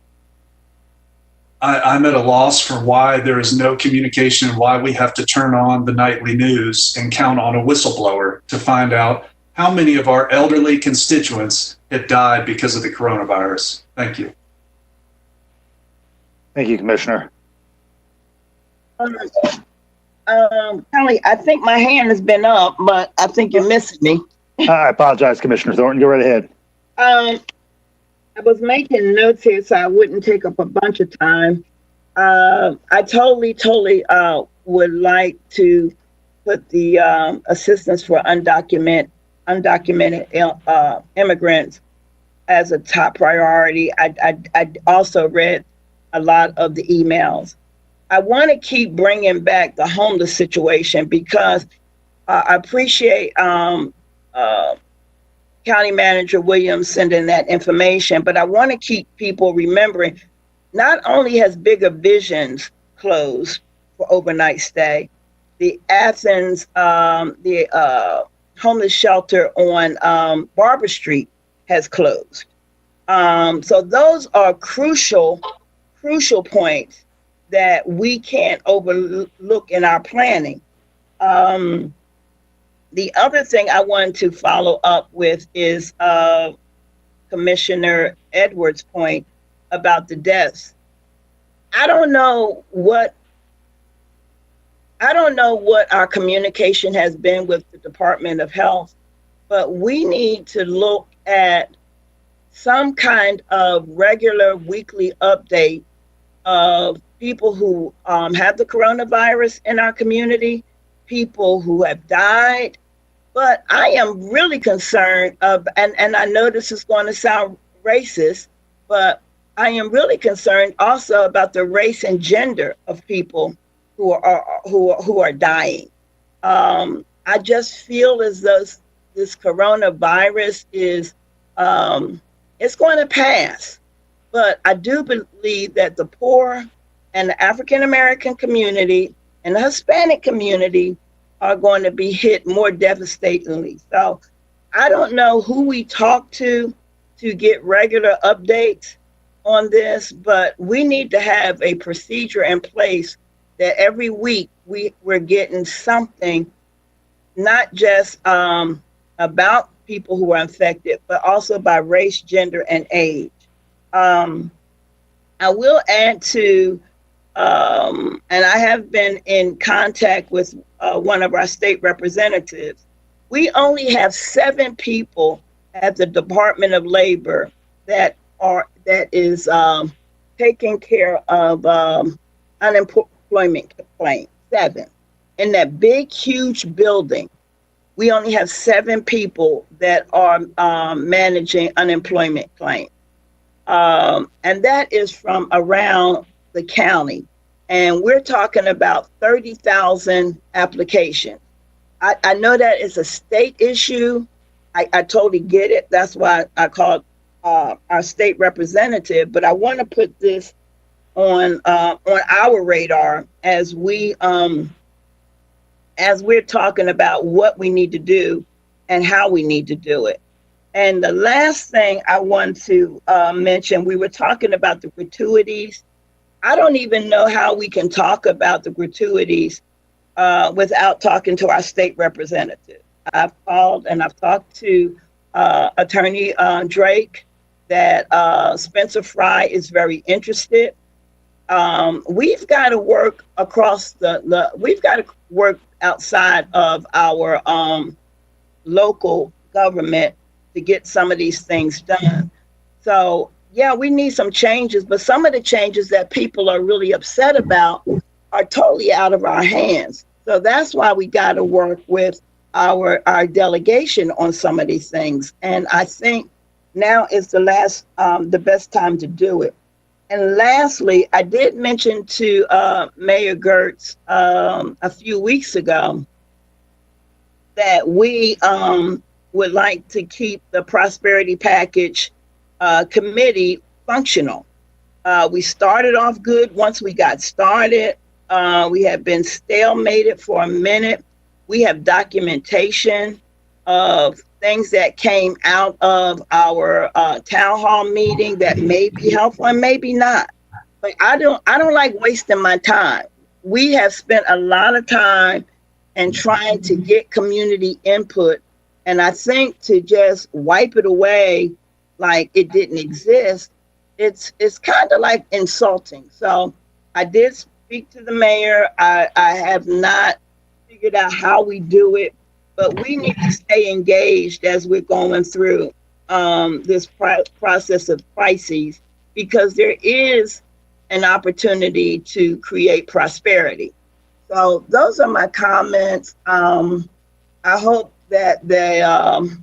I'm at a loss for why there is no communication and why we have to turn on the nightly news and count on a whistleblower to find out how many of our elderly constituents have died because of the coronavirus. Thank you. Thank you, Commissioner. Kelly, I think my hand has been up, but I think you're missing me. I apologize, Commissioner Thornton. Go right ahead. I was making notes here so I wouldn't take up a bunch of time. I totally would like to put the assistance for undocumented immigrants as a top priority. I also read a lot of the emails. I want to keep bringing back the homeless situation because I appreciate County Manager Williams sending that information, but I want to keep people remembering not only has Bigger Visions closed for overnight stay, the Athens, homeless shelter on Barber Street has closed. So those are crucial points that we can't overlook in our planning. The other thing I wanted to follow up with is Commissioner Edwards' point about the deaths. I don't know what our communication has been with the Department of Health, but we need to look at some kind of regular weekly update of people who have the coronavirus in our community, people who have died. But I am really concerned and I know this is going to sound racist, but I am really concerned also about the race and gender of people who are dying. I just feel as though this coronavirus is it's going to pass. But I do believe that the poor and the African American community and the Hispanic community are going to be hit more devastatingly. So I don't know who we talk to get regular updates on this, but we need to have a procedure in place that every week we're getting something, not just about people who are infected, but also by race, gender, and age. I will add to, and I have been in contact with one of our state representatives. We only have 7 people at the Department of Labor that is taking care of unemployment claims. 7 in that big, huge building. We only have 7 people that are managing unemployment claims, and that is from around the county. And we're talking about 30,000 applications. I know that is a state issue. I totally get it. That's why I called our state representative. But I want to put this on our radar as we're talking about what we need to do and how we need to do it. And the last thing I want to mention, we were talking about the gratuities. I don't even know how we can talk about the gratuities without talking to our state representative. I've called and I've talked to Attorney Drake that Spencer Fry is very interested. We've got to work across we've got to work outside of our local government to get some of these things done. So yeah, we need some changes, but some of the changes that people are really upset about are totally out of our hands. So that's why we got to work with our delegation on some of these things. And I think now is the best time to do it. And lastly, I did mention to Mayor Girtz a few weeks ago that we would like to keep the Prosperity Package Committee functional. We started off good once we got started. We have been stalemated for a minute. We have documentation of things that came out of our town hall meeting that may be helpful and maybe not. But I don't like wasting my time. We have spent a lot of time in trying to get community input, and I think to just wipe it away like it didn't exist, it's kind of like insulting. So I did speak to the mayor. I have not figured out how we do it, but we need to stay engaged as we're going through this process of crises, because there is an opportunity to create prosperity. So those are my comments. I hope that the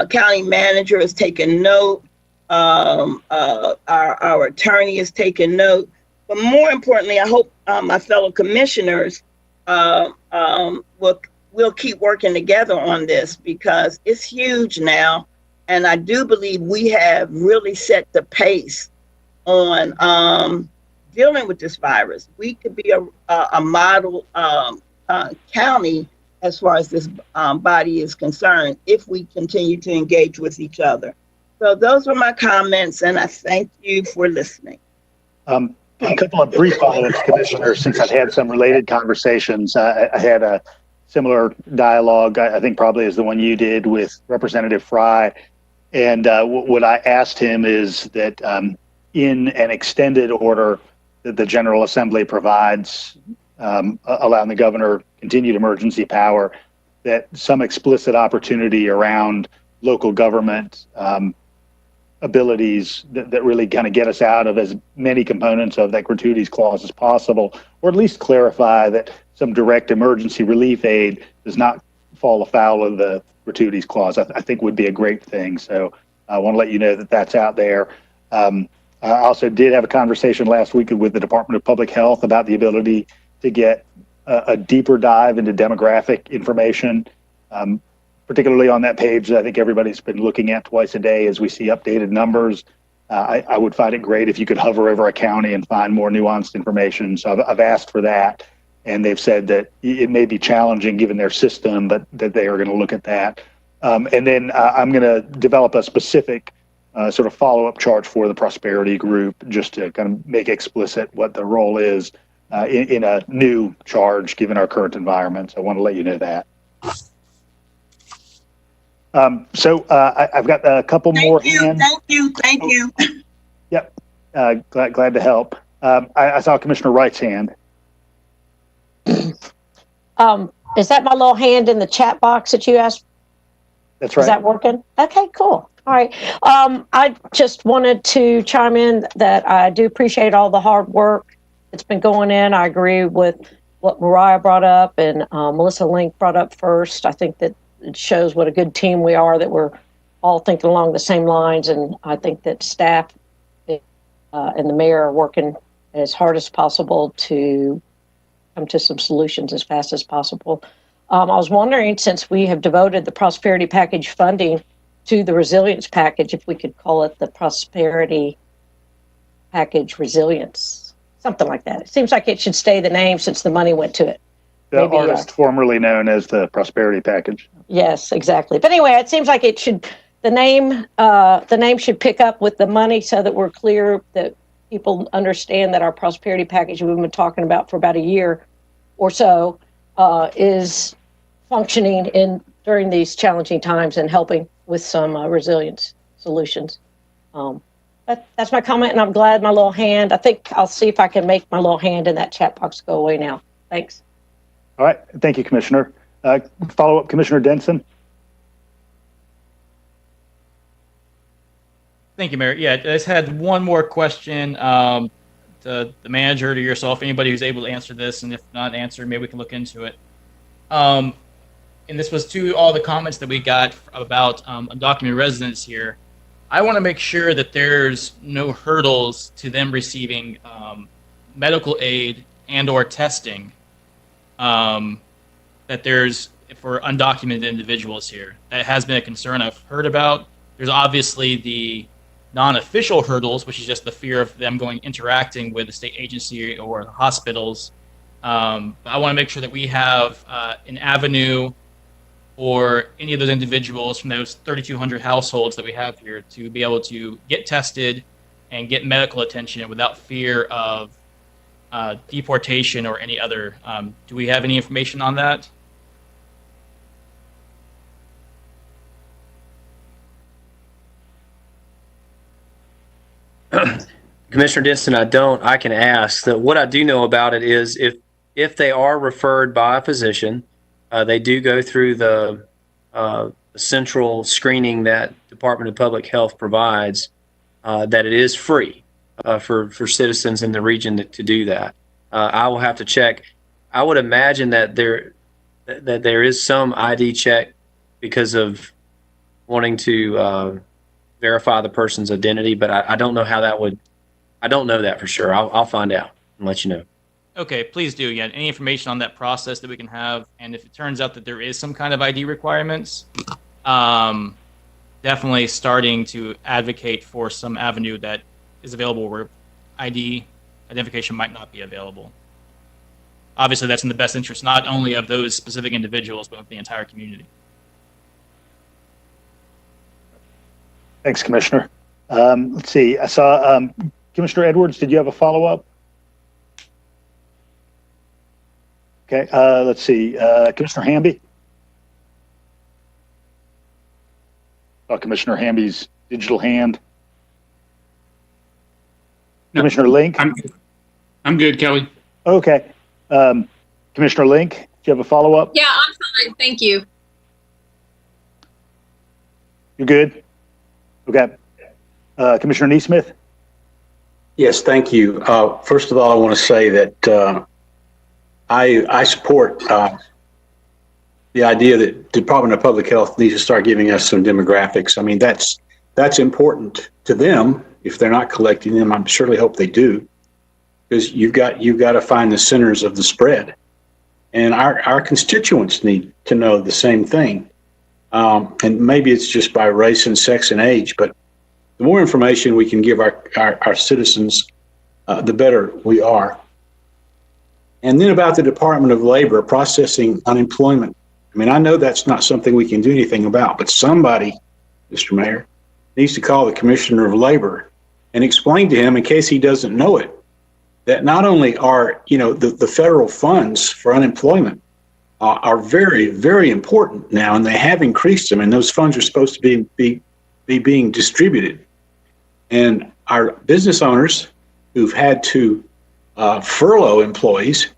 county manager has taken note. Our attorney has taken note. But more importantly, I hope my fellow commissioners we'll keep working together on this, because it's huge now. And I do believe we have really set the pace on dealing with this virus. We could be a model county as far as this body is concerned if we continue to engage with each other. So those were my comments, and I thank you for listening. A couple of brief follow-ups, Commissioner, since I've had some related conversations. I had a similar dialogue, I think probably as the one you did with Representative Fry. And what I asked him is that in an extended order that the General Assembly provides, allowing the governor continued emergency power, that some explicit opportunity around local government abilities that really kind of get us out of as many components of that gratuities clause as possible, or at least clarify that some direct emergency relief aid does not fall afoul of the gratuities clause, I think would be a great thing. So I want to let you know that that's out there. I also did have a conversation last week with the Department of Public Health about the ability to get a deeper dive into demographic information, particularly on that page that I think everybody's been looking at twice a day as we see updated numbers. I would find it great if you could hover over a county and find more nuanced information. So I've asked for that, and they've said that it may be challenging given their system, but that they are going to look at that. And then I'm going to develop a specific sort of follow-up charge for the Prosperity Group, just to kind of make explicit what the role is in a new charge given our current environment. So I want to let you know that. So I've got a couple more hands. Thank you. Yep. Glad to help. I saw Commissioner Wright's hand. Is that my little hand in the chat box that you asked? That's right. Is that working? Okay, cool. All right. I just wanted to chime in that I do appreciate all the hard work that's been going in. I agree with what Mariah brought up and Melissa Link brought up first. I think that it shows what a good team we are, that we're all thinking along the same lines. And I think that staff and the mayor are working as hard as possible to come to some solutions as fast as possible. I was wondering, since we have devoted the Prosperity Package funding to the Resilience Package, if we could call it the Prosperity Package Resilience, something like that. It seems like it should stay the name since the money went to it. The artist formerly known as the Prosperity Package. Yes, exactly. But anyway, it seems like it should, the name should pick up with the money so that we're clear that people understand that our Prosperity Package we've been talking about for about a year or so is functioning during these challenging times and helping with some resilience solutions. That's my comment, and I'm glad my little hand, I think I'll see if I can make my little hand in that chat box go away now. Thanks. All right. Thank you, Commissioner. Follow-up, Commissioner Denson. Thank you, Mayor. Yeah, I just had one more question to the manager, to yourself, anybody who's able to answer this, and if not answered, maybe we can look into it. and this was to all the comments that we got about undocumented residents here, I want to make sure that there's no hurdles to them receiving medical aid and or testing that there's for undocumented individuals here. That has been a concern I've heard about. There's obviously the non-official hurdles, which is just the fear of them interacting with the state agency or the hospitals. But I want to make sure that we have an avenue for any of those individuals from those 3,200 households that we have here to be able to get tested and get medical attention without fear of deportation or any other. Do we have any information on that? Commissioner Denson, I can ask. That what I do know about it is if they are referred by a physician, they do go through the central screening that Department of Public Health provides, that it is free for citizens in the region to do that. I will have to check. I would imagine that there is some ID check because of wanting to verify the person's identity, but I don't know how that would. I don't know that for sure. I'll find out and let you know. Okay, please do. Yeah, any information on that process that we can have, and if it turns out that there is some kind of ID requirements, definitely starting to advocate for some avenue that is available where identification might not be available. Obviously, that's in the best interest not only of those specific individuals, but of the entire community. Thanks, Commissioner. Let's see. I saw Commissioner Edwards. Did you have a follow-up? Okay. Let's see. Commissioner Hamby. Commissioner Hamby's digital hand. No, Commissioner Link. I'm good, Kelly. Okay. Commissioner Link, do you have a follow-up? Yeah, I'm fine. Thank you. You're good? Okay. Commissioner NeSmith? Yes, thank you. First of all, I want to say that I support the idea that Department of Public Health needs to start giving us some demographics. I mean, that's important to them. If they're not collecting them, I surely hope they do, because you've got to find the centers of the spread, and our constituents need to know the same thing. And maybe it's just by race and sex and age, but the more information we can give our citizens, the better we are. And then about the Department of Labor processing unemployment. I mean, I know that's not something we can do anything about, but somebody, Mr. Mayor, needs to call the Commissioner of Labor and explain to him, in case he doesn't know it, that not only are, the federal funds for unemployment are very, very important now, and they have increased them, and those funds are supposed to be being distributed. And our business owners who've had to furlough employees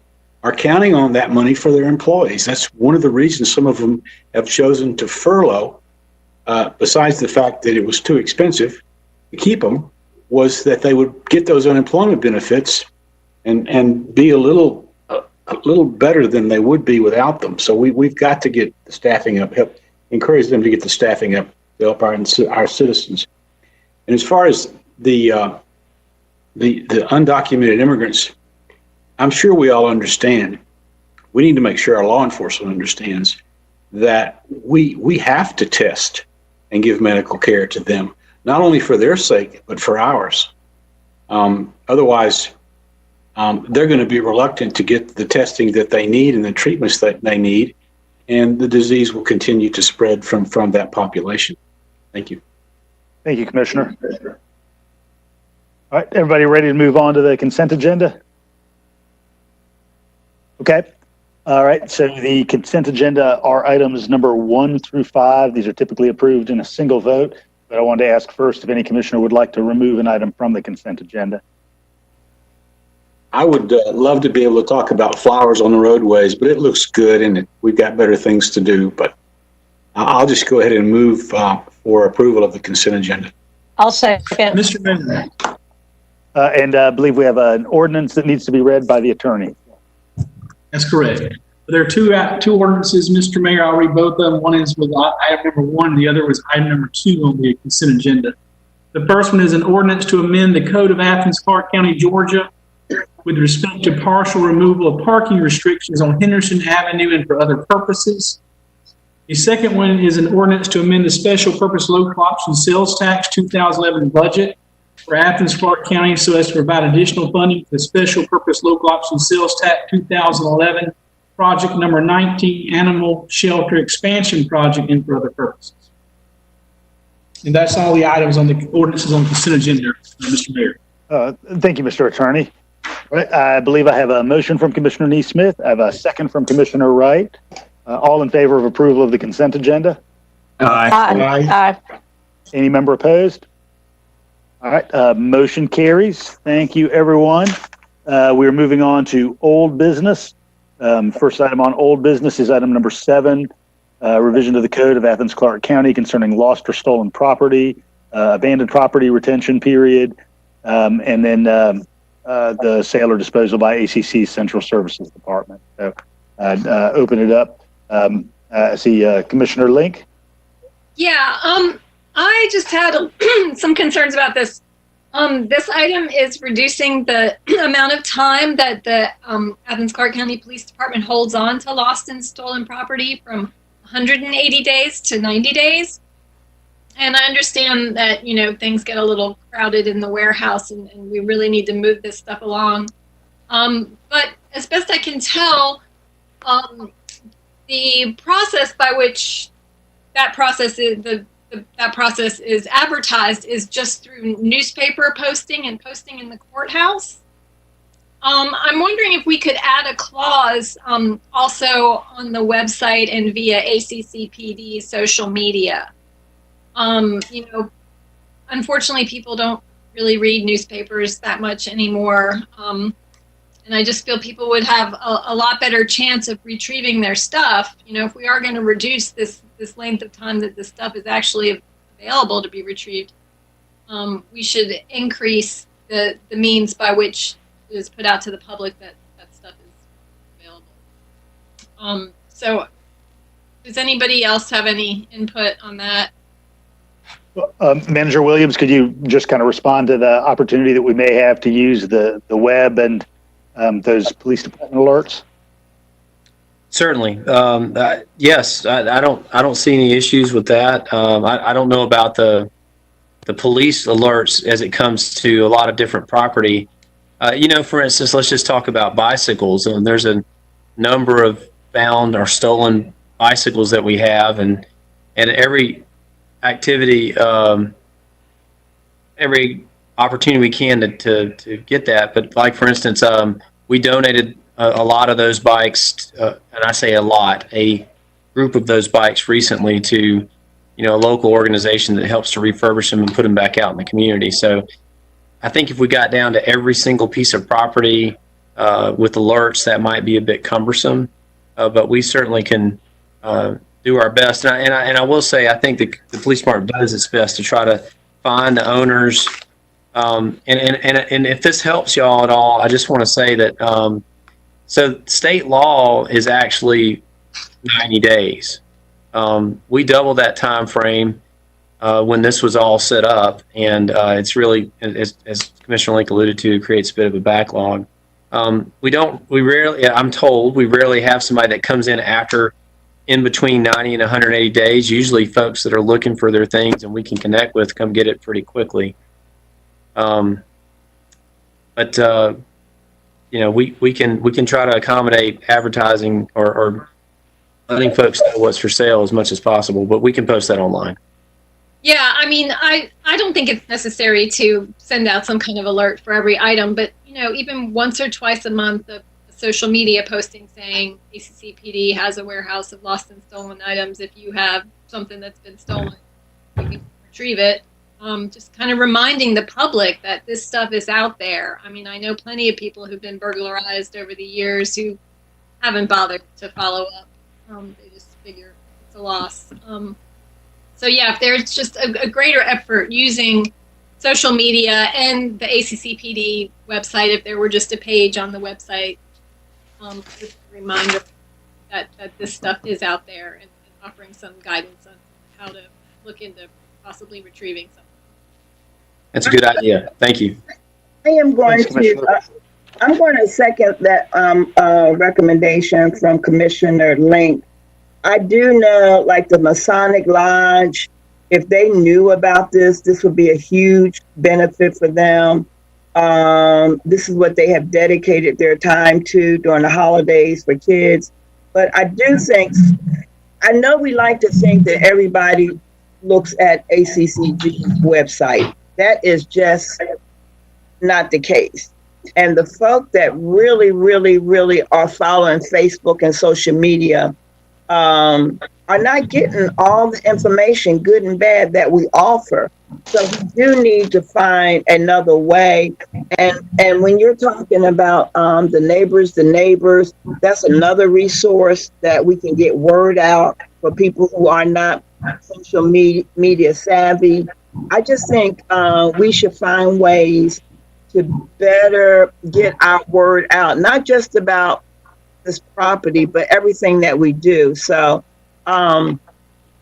are counting on that money for their employees. That's one of the reasons some of them have chosen to furlough, besides the fact that it was too expensive to keep them, was that they would get those unemployment benefits and be a little better than they would be without them. So we've got to get the staffing up, help encourage them to get the staffing up to help our citizens. And as far as the undocumented immigrants, I'm sure we all understand. We need to make sure our law enforcement understands that we have to test and give medical care to them, not only for their sake, but for ours. Otherwise, they're going to be reluctant to get the testing that they need and the treatments that they need, and the disease will continue to spread from that population. Thank you. Thank you, Commissioner. All right, everybody ready to move on to the consent agenda? Okay. All right, so the consent agenda are items number 1 through 5. These are typically approved in a single vote, but I wanted to ask first if any commissioner would like to remove an item from the consent agenda. I would love to be able to talk about flowers on the roadways, but it looks good and we've got better things to do. But I'll just go ahead and move for approval of the consent agenda. I'll second. Mr. Mayor. And I believe we have an ordinance that needs to be read by the attorney. That's correct. There are two ordinances, Mr. Mayor. I'll read both of them. One is with item number 1. The other was item number 2 on the consent agenda. The first one is an ordinance to amend the Code of Athens-Clarke County, Georgia, with respect to partial removal of parking restrictions on Henderson Avenue and for other purposes. The second one is an ordinance to amend the special purpose local option sales tax 2011 budget for Athens-Clarke County so as to provide additional funding for the special purpose local option sales tax 2011 project number 19 animal shelter expansion project and for other purposes. And that's all the items on the ordinances on the consent agenda, Mr. Mayor. Thank you, Mr. Attorney. All right, I believe I have a motion from Commissioner NeSmith. I have a second from Commissioner Wright. All in favor of approval of the consent agenda? Aye. Any member opposed? All right, motion carries. Thank you, everyone. We're moving on to old business. First item on old business is item number 7, revision to the code of Athens-Clarke County concerning lost or stolen property, abandoned property retention period, and then the sale or disposal by ACC Central Services Department. So I'd open it up. I see Commissioner Link. Yeah, I just had some concerns about this. This item is reducing the amount of time that the Athens-Clarke County Police Department holds on to lost and stolen property from 180 days to 90 days. And I understand that, you know, things get a little crowded in the warehouse and we really need to move this stuff along. But as best I can tell, the process by which that process is advertised is just through newspaper posting and posting in the courthouse. I'm wondering if we could add a clause also on the website and via ACCPD social media. You know, unfortunately, people don't really read newspapers that much anymore. And I just feel people would have a lot better chance of retrieving their stuff. You know, if we are going to reduce this length of time that this stuff is actually available to be retrieved, we should increase the means by which it is put out to the public that stuff is available. So does anybody else have any input on that? Manager Williams, could you just kind of respond to the opportunity that we may have to use the web and those police department alerts? Certainly. Yes, I don't see any issues with that. I don't know about the police alerts as it comes to a lot of different property. You know, for instance, let's just talk about bicycles. And there's a number of found or stolen bicycles that we have, and every activity, every opportunity we can to get that. But like, for instance, we donated a lot of those bikes, and I say a lot, a group of those bikes recently to, you know, a local organization that helps to refurbish them and put them back out in the community. So I think if we got down to every single piece of property with alerts, that might be a bit cumbersome, but we certainly can do our best. And I will say, I think the police department does its best to try to find the owners. And if this helps y'all at all, I just want to say that so state law is actually 90 days. We doubled that time frame when this was all set up, and it's really, as Commissioner Link alluded to, it creates a bit of a backlog. I'm told we rarely have somebody that comes in between 90 and 180 days. Usually folks that are looking for their things and we can connect with come get it pretty quickly. But you know, we can try to accommodate advertising or letting folks know what's for sale as much as possible, but we can post that online. Yeah, I mean, I don't think it's necessary to send out some kind of alert for every item, but, you know, even once or twice a month, a social media posting saying ACCPD has a warehouse of lost and stolen items. If you have something that's been stolen, you can retrieve it. Just kind of reminding the public that this stuff is out there. I mean, I know plenty of people who've been burglarized over the years who haven't bothered to follow up. They just figure it's a loss. So yeah, if there's just a greater effort using social media and the ACCPD website, if there were just a page on the website, just a reminder, that this stuff is out there and offering some guidance on how to look into possibly retrieving something. That's a good idea. Thank you. I am going to, I'm going to second that recommendation from Commissioner Link. I do know, like the Masonic Lodge, if they knew about this, this would be a huge benefit for them. This is what they have dedicated their time to during the holidays for kids. But I do think, I know we like to think that everybody looks at ACCG's website. That is just not the case. And the folk that really, really, really are following Facebook and social media are not getting all the information, good and bad, that we offer. So we do need to find another way. And when you're talking about the neighbors, that's another resource that we can get word out for people who are not social media savvy. I just think we should find ways to better get our word out, not just about this property, but everything that we do. So I'm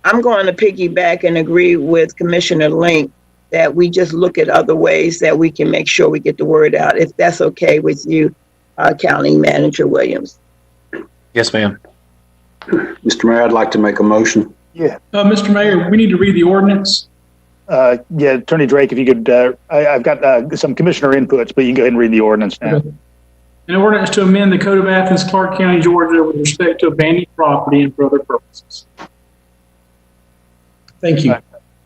going to piggyback and agree with Commissioner Link that we just look at other ways that we can make sure we get the word out, if that's okay with you, County Manager Williams. Yes, ma'am. Mr. Mayor, I'd like to make a motion. Yeah. Mr. Mayor, we need to read the ordinance. Yeah, Attorney Drake, if you could, I've got some commissioner inputs, but you can go ahead and read the ordinance now. Okay. An ordinance to amend the Code of Athens-Clarke County, Georgia with respect to abandoned property and for other purposes. Thank you.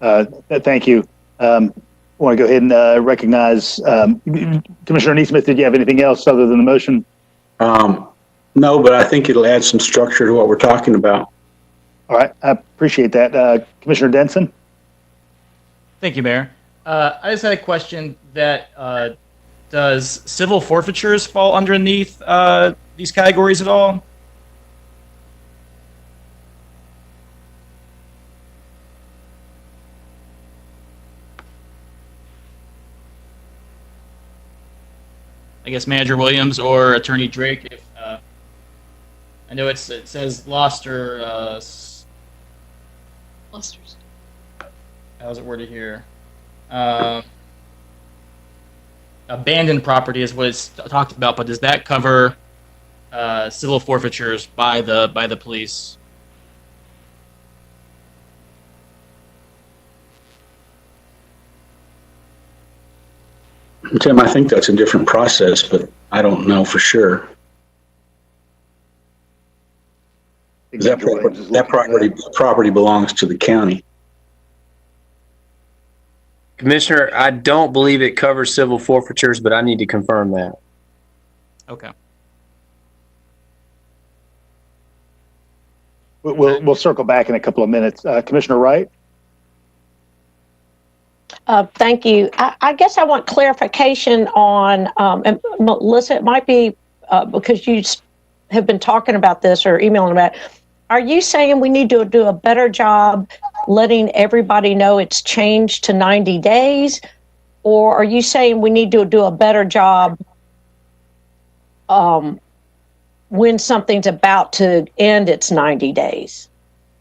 Thank you. I want to go ahead and recognize Commissioner NeSmith. Did you have anything else other than the motion? No, but I think it'll add some structure to what we're talking about. All right. I appreciate that. Commissioner Denson? Thank you, Mayor. I just had a question that does civil forfeitures fall underneath these categories at all? I guess Manager Williams or Attorney Drake. If I know it says lost or Clusters. how's it worded here? Abandoned property is what it's talked about, but does that cover civil forfeitures by the police? Tim, I think that's a different process, but I don't know for sure. That property belongs to the county. Commissioner, I don't believe it covers civil forfeitures, but I need to confirm that. Okay. We'll circle back in a couple of minutes. Commissioner Wright? Thank you. I guess I want clarification on, and Melissa, it might be because you have been talking about this or emailing about it. Are you saying we need to do a better job letting everybody know it's changed to 90 days? Or are you saying we need to do a better job when something's about to end its 90 days?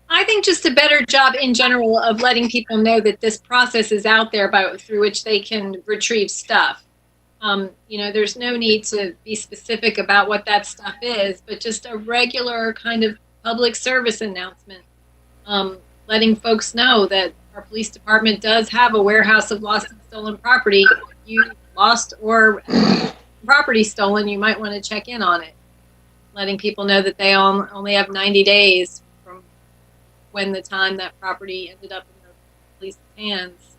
I think just a better job in general of letting people know that this process is out there through which they can retrieve stuff. There's no need to be specific about what that stuff is, but just a regular kind of public service announcement, letting folks know that our police department does have a warehouse of lost and stolen property. If you lost or property stolen, you might want to check in on it. Letting people know that they only have 90 days from when the time that property ended up in the police's hands.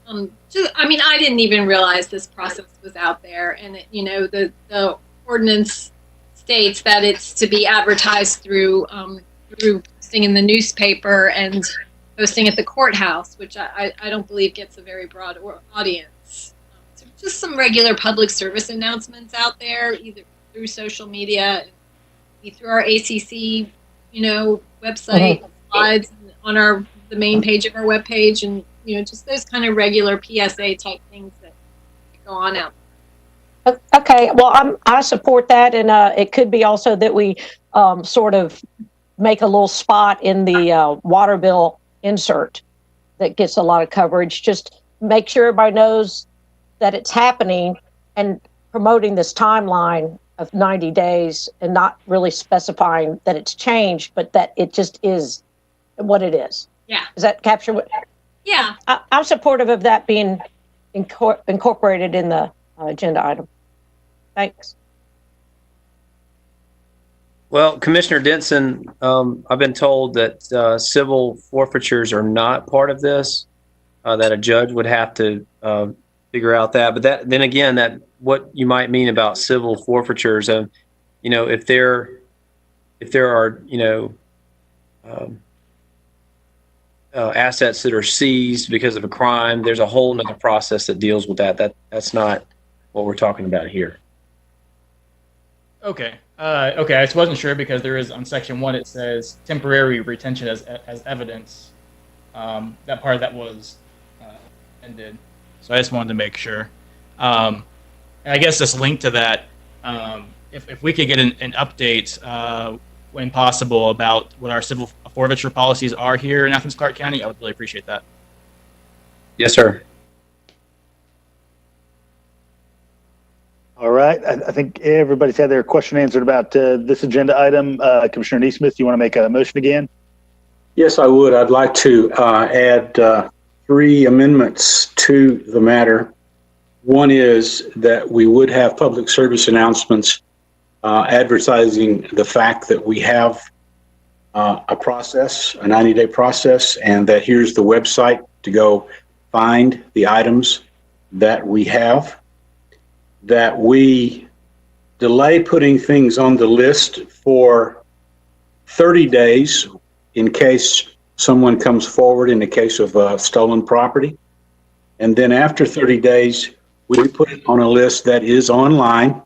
I didn't even realize this process was out there, and the ordinance states that it's to be advertised through posting in the newspaper and posting at the courthouse, which I don't believe gets a very broad audience. So just some regular public service announcements out there, either through social media, through our ACC, website, slides on the main page of our webpage, and just those kind of regular PSA type things that go on out. Okay, well, I support that, and it could be also that we sort of make a little spot in the water bill insert that gets a lot of coverage. Just make sure everybody knows that it's happening and promoting this timeline of 90 days and not really specifying that it's changed, but that it just is what it is. Yeah. Does that capture what? Yeah. I'm supportive of that being incorporated in the agenda item. Thanks. Well, Commissioner Denson, I've been told that civil forfeitures are not part of this, that a judge would have to figure out that. But that, then again, that what you might mean about civil forfeitures, you know, if there are, you know, assets that are seized because of a crime, there's a whole nother process that deals with that. That's not what we're talking about here. Okay. Okay. I just wasn't sure because there is on section 1 it says temporary retention as evidence. That part of that was ended, so I just wanted to make sure. And I guess just linked to that, if we could get an update when possible about what our civil forfeiture policies are here in Athens-Clarke County, I would really appreciate that. Yes, sir. All right. I think everybody's had their question answered about this agenda item. Commissioner NeSmith, you want to make a motion again? Yes, I would. I'd like to add 3 amendments to the matter. One is that we would have public service announcements advertising the fact that we have a process, a 90-day process, and that here's the website to go find the items that we have. That we delay putting things on the list for 30 days in case someone comes forward in the case of stolen property. And then after 30 days, we put it on a list that is online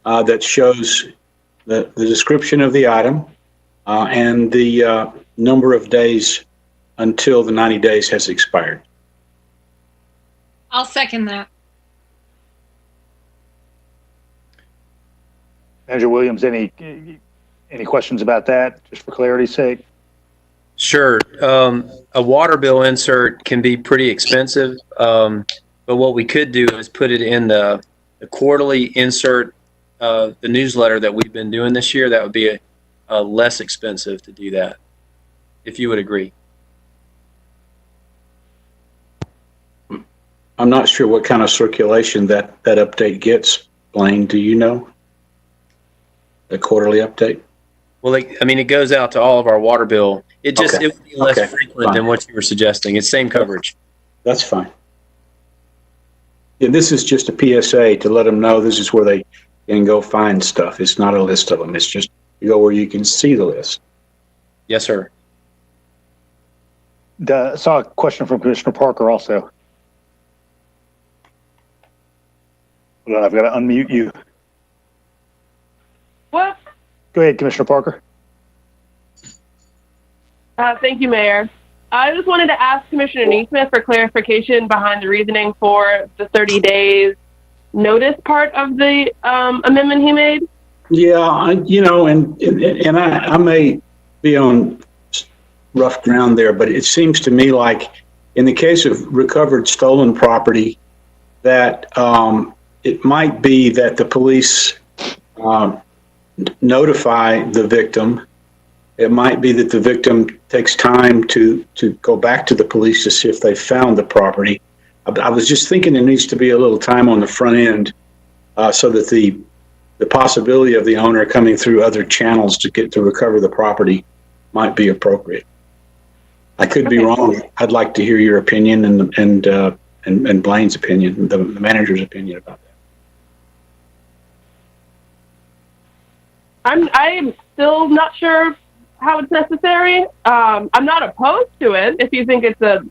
that shows the description of the item and the number of days until the 90 days has expired. I'll second that. Manager Williams, any questions about that, just for clarity's sake? Sure. A water bill insert can be pretty expensive, but what we could do is put it in the quarterly insert, the newsletter that we've been doing this year. That would be a less expensive to do that, if you would agree. I'm not sure what kind of circulation that update gets. Blaine, do you know? The quarterly update? Well, it goes out to all of our water bill. It just Okay. it would be less Okay. frequent Fine. than what you were suggesting. It's same coverage. That's fine. Yeah, this is just a PSA to let them know this is where they can go find stuff. It's not a list of them. It's just you go where you can see the list. Yes, sir. Saw a question from Commissioner Parker also. Hold on, I've got to unmute you. What? Go ahead, Commissioner Parker. Thank you, Mayor. I just wanted to ask Commissioner NeSmith for clarification behind the reasoning for the 30 days notice part of the amendment he made. Yeah, I may be on rough ground there, but it seems to me like in the case of recovered stolen property, that it might be that the police notify the victim. It might be that the victim takes time to go back to the police to see if they found the property. I was just thinking there needs to be a little time on the front end so that the possibility of the owner coming through other channels to recover the property might be appropriate. I could be wrong. I'd like to hear your opinion and Blaine's opinion, the manager's opinion about that. I'm still not sure how it's necessary. I'm not opposed to it if you think it's a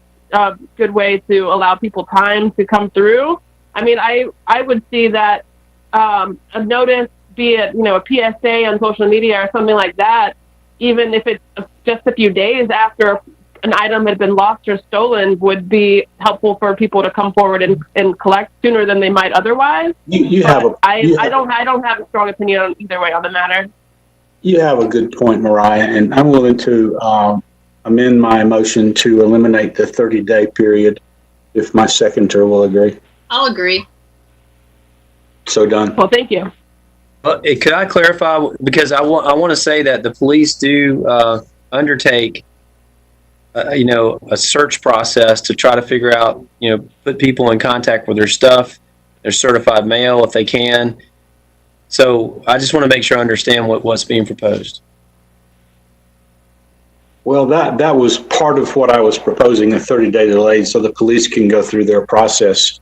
good way to allow people time to come through. I mean, I would see that a notice, be it a PSA on social media or something like that, even if it's just a few days after an item had been lost or stolen would be helpful for people to come forward and collect sooner than they might otherwise. I don't have a strong opinion on either way on the matter. You have a good point, Mariah, and I'm willing to amend my motion to eliminate the 30-day period if my seconder will agree. I'll agree. So done. Well, thank you. Could I clarify? Because I want to say that the police do undertake, a search process to try to figure out, put people in contact with their stuff, their certified mail if they can. So I just want to make sure I understand what's being proposed. Well, that was part of what I was proposing, a 30-day delay, so the police can go through their process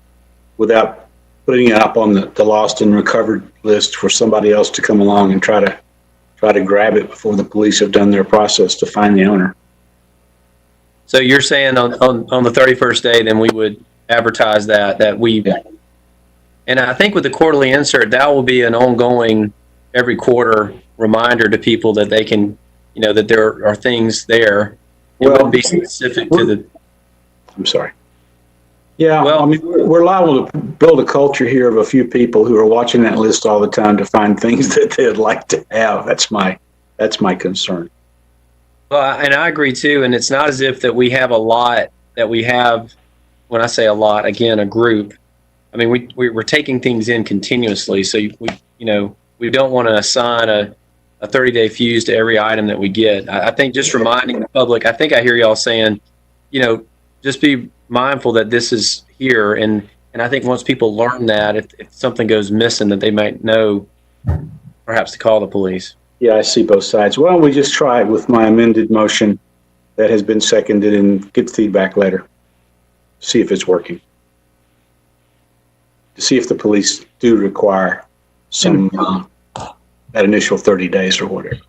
without putting it up on the lost and recovered list for somebody else to come along and try to grab it before the police have done their process to find the owner. So you're saying on the 31st day, then we would advertise that we, and I think with the quarterly insert, that will be an ongoing, every quarter reminder to people that they can, that there are things there. It wouldn't be specific to the. I'm sorry. Yeah, well, I mean, we're liable to build a culture here of a few people who are watching that list all the time to find things that they'd like to have. That's my concern. Well, and I agree too. And it's not as if that we have a lot that we have. When I say a lot, again, a group. I mean, we're taking things in continuously. So we don't want to assign a 30-day fuse to every item that we get. I think just reminding the public. I think I hear y'all saying, just be mindful that this is here, and I think once people learn that, if something goes missing, that they might know perhaps to call the police. Yeah, I see both sides. Why don't we just try it with my amended motion that has been seconded and get feedback later. See if it's working. To see if the police do require some that initial 30 days or whatever.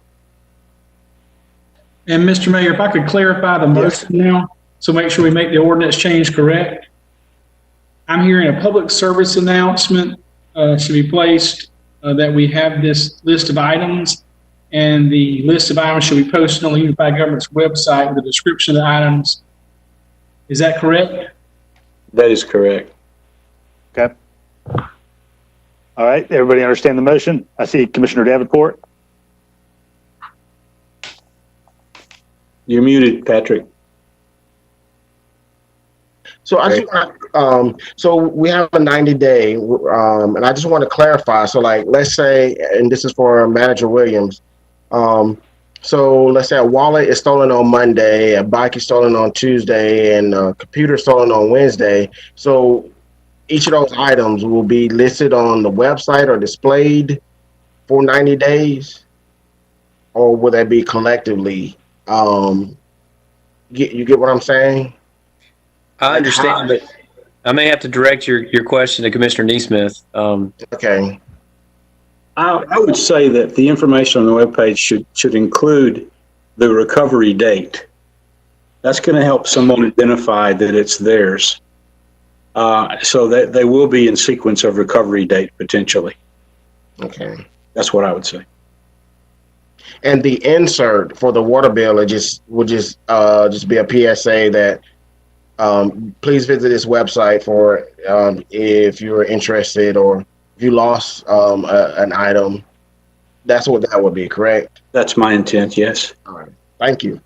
And Mr. Mayor, if I could clarify the motion now, so make sure we make the ordinance change correct. I'm hearing a public service announcement should be placed that we have this list of items, and the list of items should be posted on the Unified Government's website with a description of the items. Is that correct? That is correct. Okay. All right, everybody understand the motion? I see Commissioner Davenport. You're muted, Patrick. So I just want, so we have a 90-day, and I just want to clarify. So like, let's say, and this is for Manager Williams. So let's say a wallet is stolen on Monday, a bike is stolen on Tuesday, and a computer stolen on Wednesday. So each of those items will be listed on the website or displayed for 90 days, or will that be collectively? You get what I'm saying? I understand, but I may have to direct your question to Commissioner NeSmith. Okay. I would say that the information on the webpage should include the recovery date. That's going to help someone identify that it's theirs. So that they will be in sequence of recovery date potentially. Okay. That's what I would say. And the insert for the water bill, would just be a PSA that please visit this website for if you're interested, or if you lost an item. That's what that would be, correct? That's my intent, yes. All right. Thank you.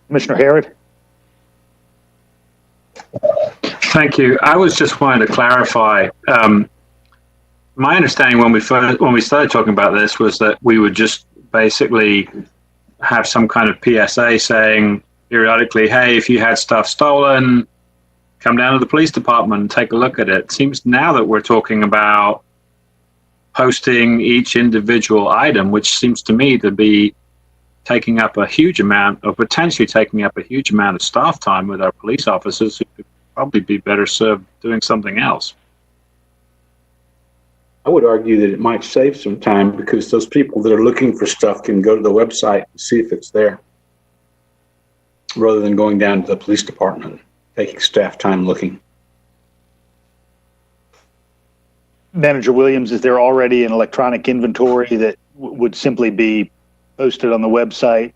Commissioner Harrod. Thank you. I was just wanting to clarify. My understanding when we started talking about this was that we would just basically have some kind of PSA saying periodically, hey, if you had stuff stolen, come down to the police department and take a look at it. It seems now that we're talking about posting each individual item, which seems to me to be taking up a huge amount, or potentially taking up a huge amount of staff time with our police officers who could probably be better served doing something else. I would argue that it might save some time, because those people that are looking for stuff can go to the website and see if it's there, rather than going down to the police department, taking staff time looking. Manager Williams, is there already an electronic inventory that would simply be posted on the website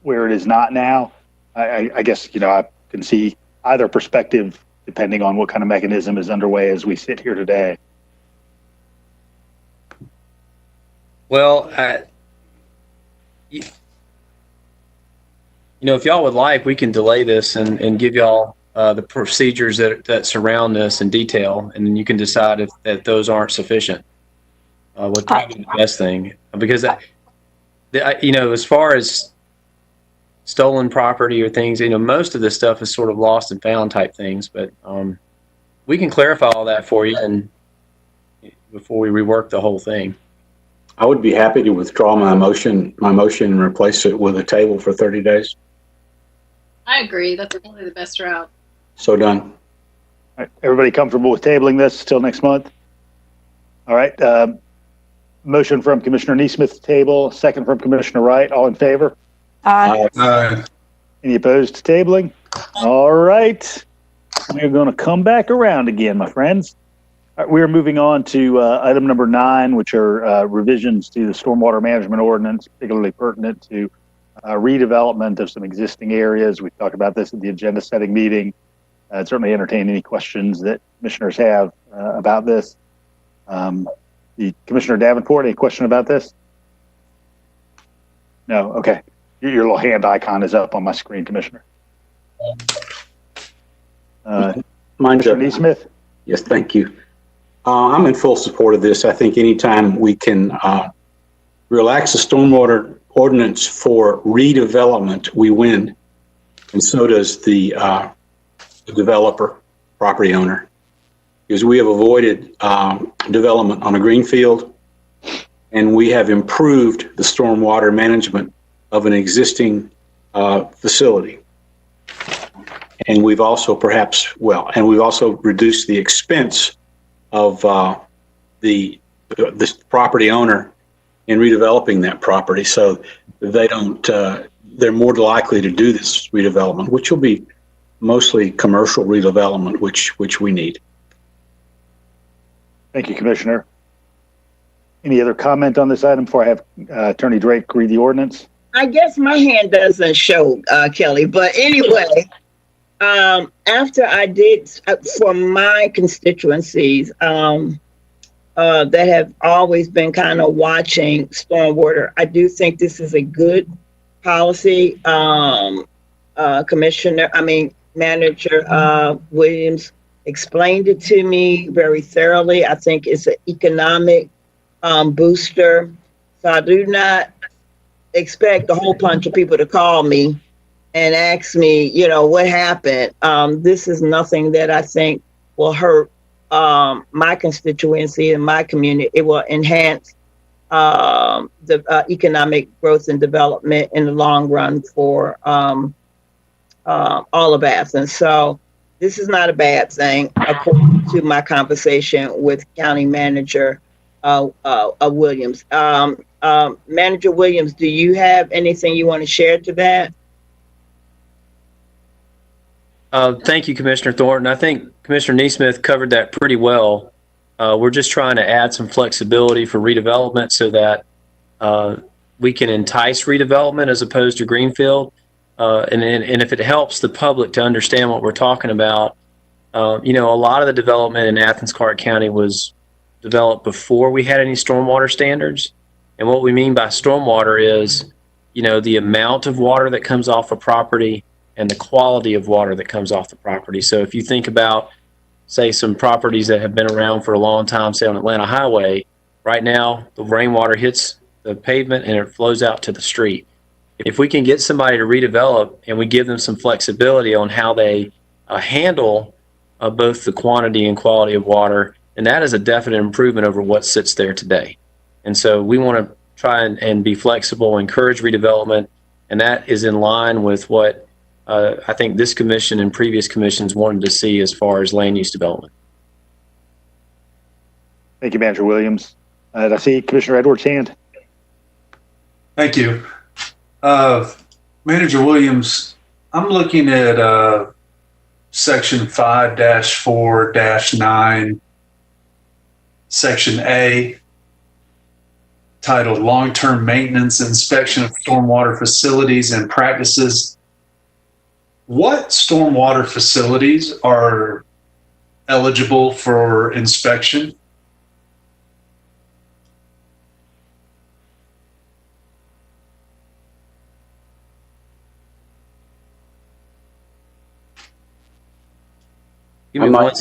where it is not now? I guess, I can see either perspective depending on what kind of mechanism is underway as we sit here today. Well, if y'all would like, we can delay this and give y'all the procedures that surround this in detail, and then you can decide if those aren't sufficient. What would be the best thing? Because, as far as stolen property or things, most of this stuff is sort of lost and found type things, but we can clarify all that for you and before we rework the whole thing. I would be happy to withdraw my motion and replace it with a table for 30 days. I agree. That's probably the best route. So done. All right. Everybody comfortable with tabling this till next month? All right. Motion from Commissioner NeSmith to table, second from Commissioner Wright. All in favor? Aye. Any opposed to tabling? All right. We're going to come back around again, my friends. All right, we are moving on to item number 9, which are revisions to the stormwater management ordinance, particularly pertinent to redevelopment of some existing areas. We talked about this at the agenda setting meeting. I'd certainly entertain any questions that commissioners have about this. The Commissioner Davenport, any question about this? No? Okay. Your little hand icon is up on my screen, Commissioner. Mine's up. NeSmith? Yes, thank you. I'm in full support of this. I think anytime we can relax the stormwater ordinance for redevelopment, we win. And so does the developer, property owner. Because we have avoided development on a greenfield, and we have improved the stormwater management of an existing facility. And we've also we've also reduced the expense of the property owner in redeveloping that property, so they don't. They're more likely to do this redevelopment, which will be mostly commercial redevelopment, which we need. Thank you, Commissioner. Any other comment on this item before I have Attorney Drake read the ordinance? I guess my hand doesn't show, Kelly, but anyway, after I did for my constituencies that have always been kind of watching stormwater, I do think this is a good policy. Manager Williams explained it to me very thoroughly. I think it's an economic booster. So I do not expect a whole bunch of people to call me and ask me, what happened. This is nothing that I think will hurt my constituency and my community. It will enhance the economic growth and development in the long run for all of Athens. So this is not a bad thing, according to my conversation with County Manager Williams. Manager Williams, do you have anything you want to share to that? Thank you, Commissioner Thornton. I think Commissioner NeSmith covered that pretty well. We're just trying to add some flexibility for redevelopment so that we can entice redevelopment as opposed to greenfield. And if it helps the public to understand what we're talking about, a lot of the development in Athens-Clarke County was developed before we had any stormwater standards. And what we mean by stormwater is, the amount of water that comes off a property and the quality of water that comes off the property. So if you think about, say, some properties that have been around for a long time, say on Atlanta Highway, right now the rainwater hits the pavement and it flows out to the street. If we can get somebody to redevelop and we give them some flexibility on how they handle both the quantity and quality of water, and that is a definite improvement over what sits there today. And so we want to try and be flexible, encourage redevelopment, and that is in line with what I think this commission and previous commissions wanted to see as far as land use development. Thank you, Manager Williams. I see Commissioner Edwards' hand. Thank you. Manager Williams, I'm looking at section 5-4-9, section A, titled Long-Term Maintenance Inspection of Stormwater Facilities and Practices. what stormwater facilities are eligible for inspection? Give me one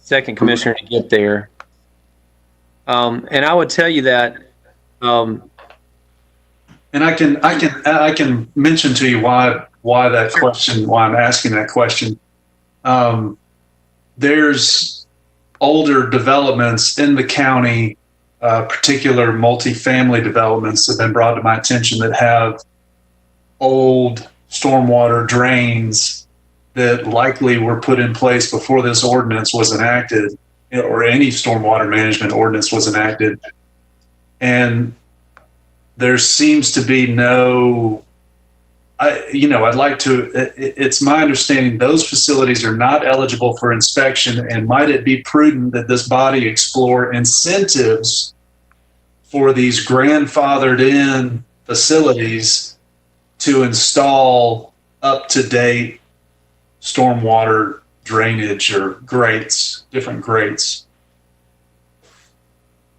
second, Commissioner, to get there. And I would tell you that, and I can mention to you why that question, why I'm asking that question. There's older developments in the county, particular multifamily developments that have been brought to my attention that have old stormwater drains that likely were put in place before this ordinance was enacted, or any stormwater management ordinance was enacted. And there seems to be no, it's my understanding those facilities are not eligible for inspection. And might it be prudent that this body explore incentives for these grandfathered in facilities to install up-to-date stormwater drainage or grates, different grates?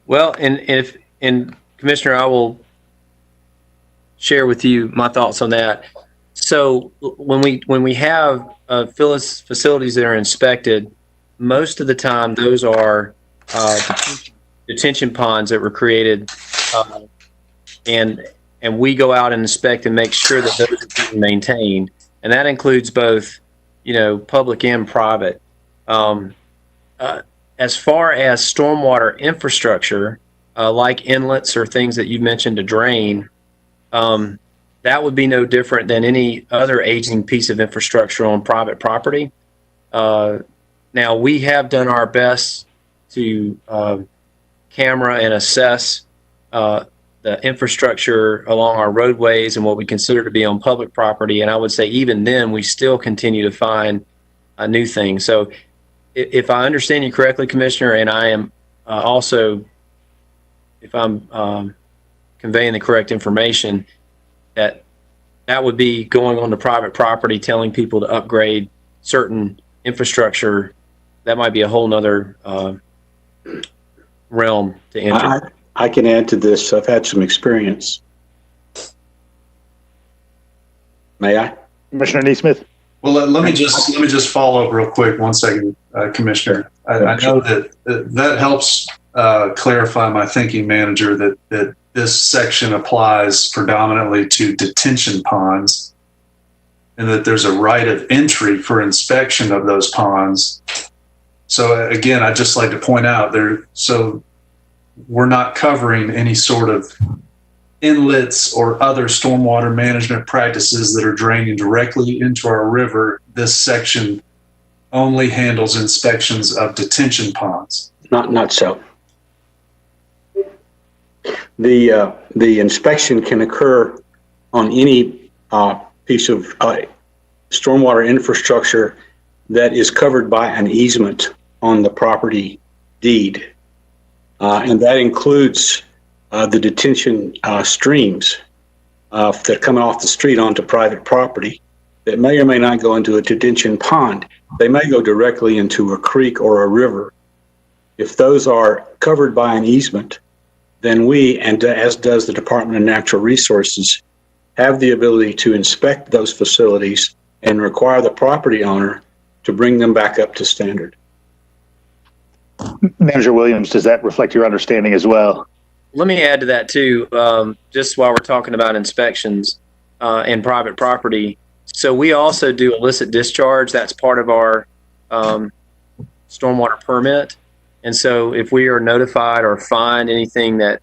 well, and Commissioner, I will share with you my thoughts on that. So when we have facilities that are inspected, most of the time those are detention ponds that were created, and we go out and inspect and make sure that those are being maintained, and that includes both, public and private. As far as stormwater infrastructure, like inlets or things that you mentioned to drain, that would be no different than any other aging piece of infrastructure on private property. Now, we have done our best to camera and assess the infrastructure along our roadways and what we consider to be on public property. And I would say even then, we still continue to find new things. So if I understand you correctly, Commissioner, and I am also, if I'm conveying the correct information, that would be going on to private property, telling people to upgrade certain infrastructure. That might be a whole nother realm to enter. I can add to this. I've had some experience. May I? Commissioner NeSmith? Well, let me just follow up real quick. 1 second, Commissioner. I know that helps clarify my thinking, Manager, that this section applies predominantly to detention ponds, and that there's a right of entry for inspection of those ponds. So again, I'd just like to point out so we're not covering any sort of inlets or other stormwater management practices that are draining directly into our river. This section only handles inspections of detention ponds. Not so. The inspection can occur on any piece of stormwater infrastructure that is covered by an easement on the property deed. And that includes the detention streams that are coming off the street onto private property that may or may not go into a detention pond. They may go directly into a creek or a river. If those are covered by an easement, then we, and as does the Department of Natural Resources, have the ability to inspect those facilities and require the property owner to bring them back up to standard. Manager Williams, does that reflect your understanding as well? Let me add to that too, just while we're talking about inspections and private property. So we also do illicit discharge. That's part of our stormwater permit. And so if we are notified or find anything that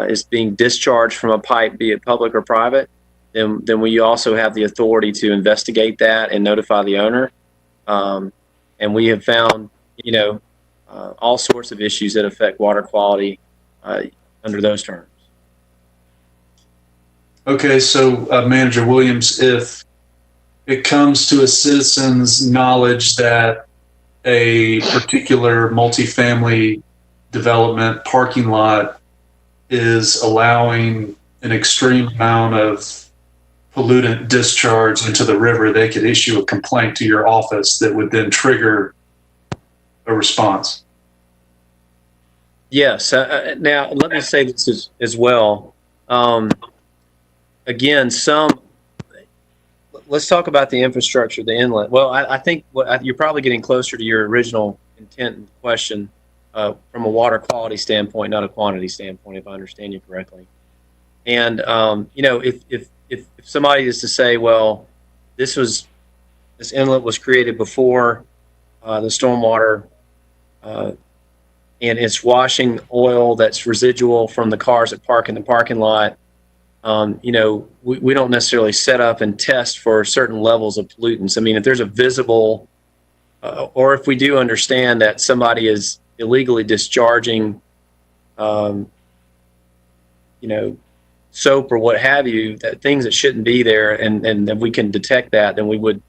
is being discharged from a pipe, be it public or private, then we also have the authority to investigate that and notify the owner. And we have found, all sorts of issues that affect water quality under those terms. Okay, so Manager Williams, if it comes to a citizen's knowledge that a particular multifamily development parking lot is allowing an extreme amount of pollutant discharge into the river, they could issue a complaint to your office that would then trigger a response. Yes. Now, let me say this as well. Again, let's talk about the infrastructure, the inlet. Well, I think you're probably getting closer to your original intent and question from a water quality standpoint, not a quantity standpoint, if I understand you correctly. And, if somebody is to say, well, this inlet was created before the stormwater and it's washing oil that's residual from the cars that park in the parking lot, we don't necessarily set up and test for certain levels of pollutants. I mean, if there's a visible, or if we do understand that somebody is illegally discharging, soap or what have you, that things that shouldn't be there, and if we can detect that, then we would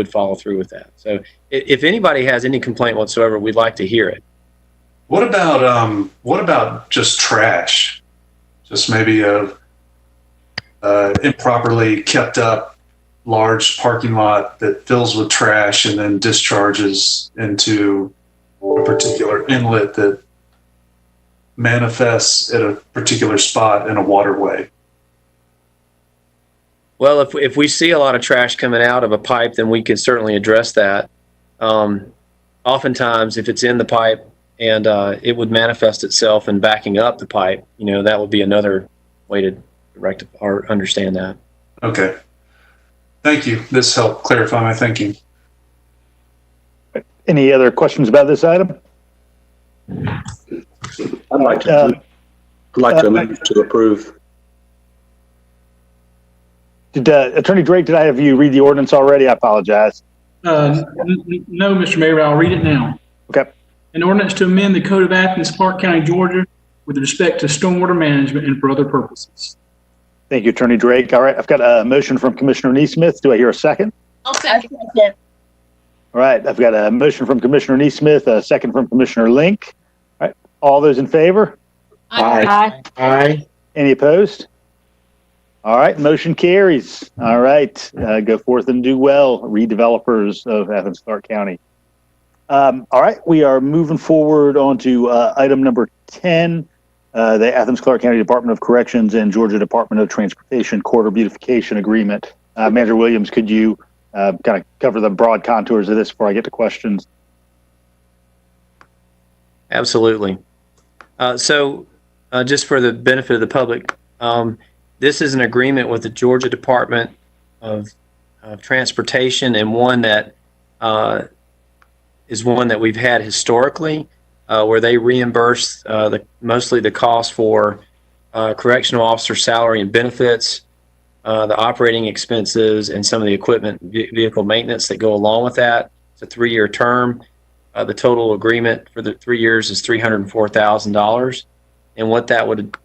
follow through with that. So if anybody has any complaint whatsoever, we'd like to hear it. What about just trash? Just maybe a improperly kept up large parking lot that fills with trash and then discharges into a particular inlet that manifests at a particular spot in a waterway. Well, if we see a lot of trash coming out of a pipe, then we can certainly address that. Oftentimes, if it's in the pipe and it would manifest itself in backing up the pipe, that would be another way to rectify or understand that. Okay. Thank you. This helped clarify my thinking. Any other questions about this item? I'd like to move to approve. Did Attorney Drake, did I have you read the ordinance already? I apologize. No, Mr. Mayor, but I'll read it now. Okay. An ordinance to amend the Code of Athens-Clarke County, Georgia, with respect to stormwater management and for other purposes. Thank you, Attorney Drake. All right, I've got a motion from Commissioner NeSmith. Do I hear a second? I'll second. All right, I've got a motion from Commissioner NeSmith, a second from Commissioner Link. All right, all those in favor? Aye. Aye. Any opposed? All right, motion carries. All right, go forth and do well, redevelopers of Athens-Clarke County. All right, we are moving forward on to item number 10, the Athens-Clarke County Department of Corrections and Georgia Department of Transportation Corridor Beautification Agreement. Manager Williams, could you kind of cover the broad contours of this before I get to questions? Absolutely. So just for the benefit of the public, this is an agreement with the Georgia Department of Transportation, and one that is one that we've had historically, where they reimburse mostly the cost for correctional officer salary and benefits, the operating expenses, and some of the equipment vehicle maintenance that go along with that. It's a 3-year term. The total agreement for the 3 years is $304,000, and what that would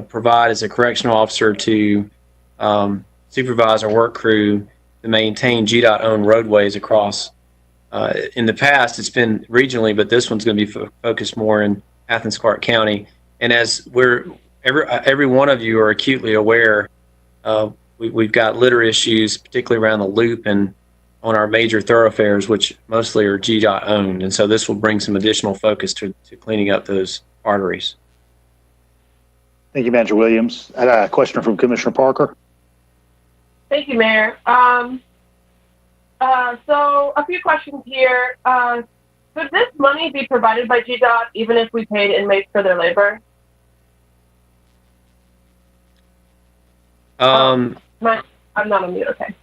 provide is a correctional officer to supervise our work crew to maintain GDOT-owned roadways across. In the past, it's been regionally, but this one's going to be focused more in Athens-Clarke County. And as every one of you are acutely aware, we've got litter issues, particularly around the loop and on our major thoroughfares, which mostly are GDOT-owned. And so this will bring some additional focus to cleaning up those arteries. Thank you, Manager Williams. I had a question from Commissioner Parker. Thank you, Mayor. So a few questions here. Could this money be provided by GDOT even if we paid inmates for their labor? I'm not on mute, okay.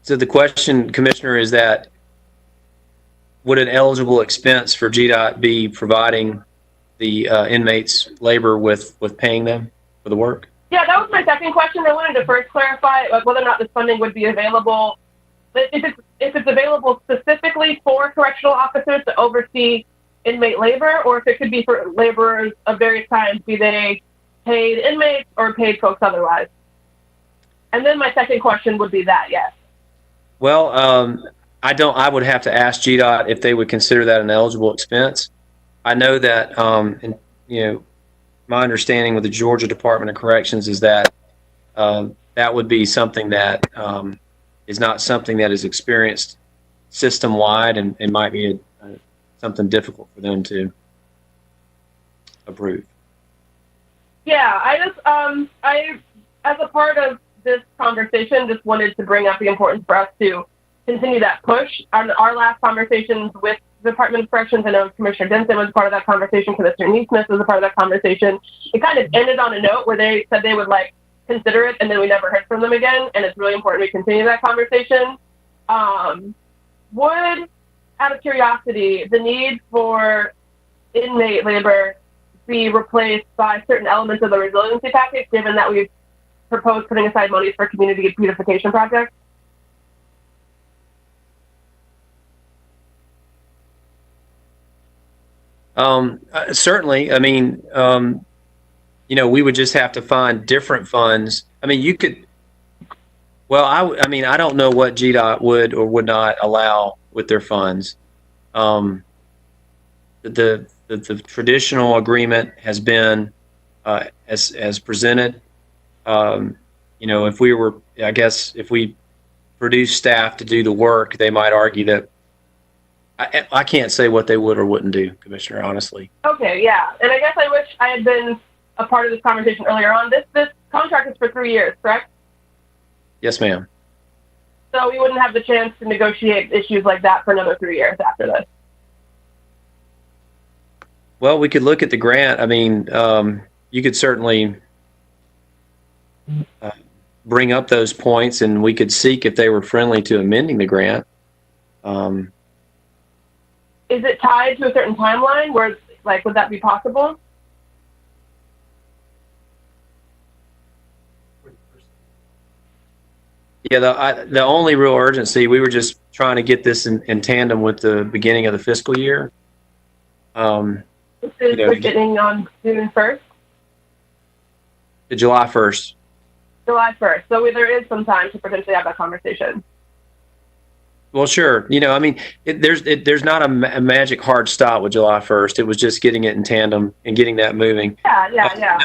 So the question, Commissioner, is that would an eligible expense for GDOT be providing the inmates labor with paying them for the work? Yeah, that was my second question. I wanted to first clarify whether or not this funding would be available. If it's available specifically for correctional officers to oversee inmate labor, or if it could be for laborers of various kinds, be they paid inmates or paid folks otherwise. And then my second question would be that, yes. Well, I would have to ask GDOT if they would consider that an eligible expense. I know that, my understanding with the Georgia Department of Corrections is that that would be something that is not something that is experienced system-wide and might be something difficult for them to approve. Yeah, I just, as a part of this conversation, just wanted to bring up the importance for us to continue that push. On our last conversations with the Department of Corrections, I know Commissioner Denson was part of that conversation, Commissioner NeSmith was a part of that conversation. It kind of ended on a note where they said they would like consider it, and then we never heard from them again, and it's really important we continue that conversation. Would, out of curiosity, the need for inmate labor be replaced by certain elements of the resiliency package, given that we've proposed putting aside monies for community beautification projects? Certainly. I mean, we would just have to find different funds. I mean, you could, well, I mean, I don't know what GDOT would or would not allow with their funds. The traditional agreement has been as presented. If we were, I guess, if we produce staff to do the work, they might argue that I can't say what they would or wouldn't do, Commissioner, honestly. Okay, yeah. And I guess I wish I had been a part of this conversation earlier on. This contract is for 3 years, correct? Yes, ma'am. So we wouldn't have the chance to negotiate issues like that for another 3 years after this. Well, we could look at the grant. I mean, you could certainly bring up those points, and we could seek if they were friendly to amending the grant. Is it tied to a certain timeline where, like, would that be possible? Yeah, the only real urgency, we were just trying to get this in tandem with the beginning of the fiscal year. This is beginning on June 1st? July 1st. July 1st. So there is some time to potentially have that conversation. Well, sure. I mean, there's not a magic hard stop with July 1st. It was just getting it in tandem and getting that moving. Yeah.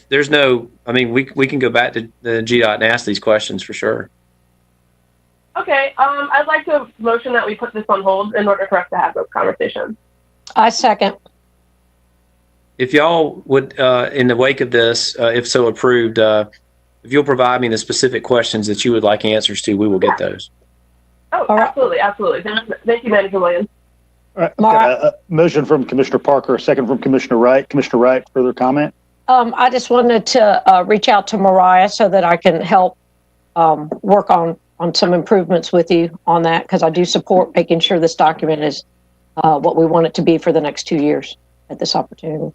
There's no, I mean, we can go back to the GDOT and ask these questions for sure. Okay. I'd like to motion that we put this on hold in order for us to have those conversations. I second. If y'all would, in the wake of this, if so approved, if you'll provide me the specific questions that you would like answers to, we will get those. Oh, absolutely. Thank you, Manager Williams. All right. Got a motion from Commissioner Parker, a second from Commissioner Wright. Commissioner Wright, further comment? I just wanted to reach out to Mariah so that I can help work on some improvements with you on that, because I do support making sure this document is what we want it to be for the next 2 years at this opportunity.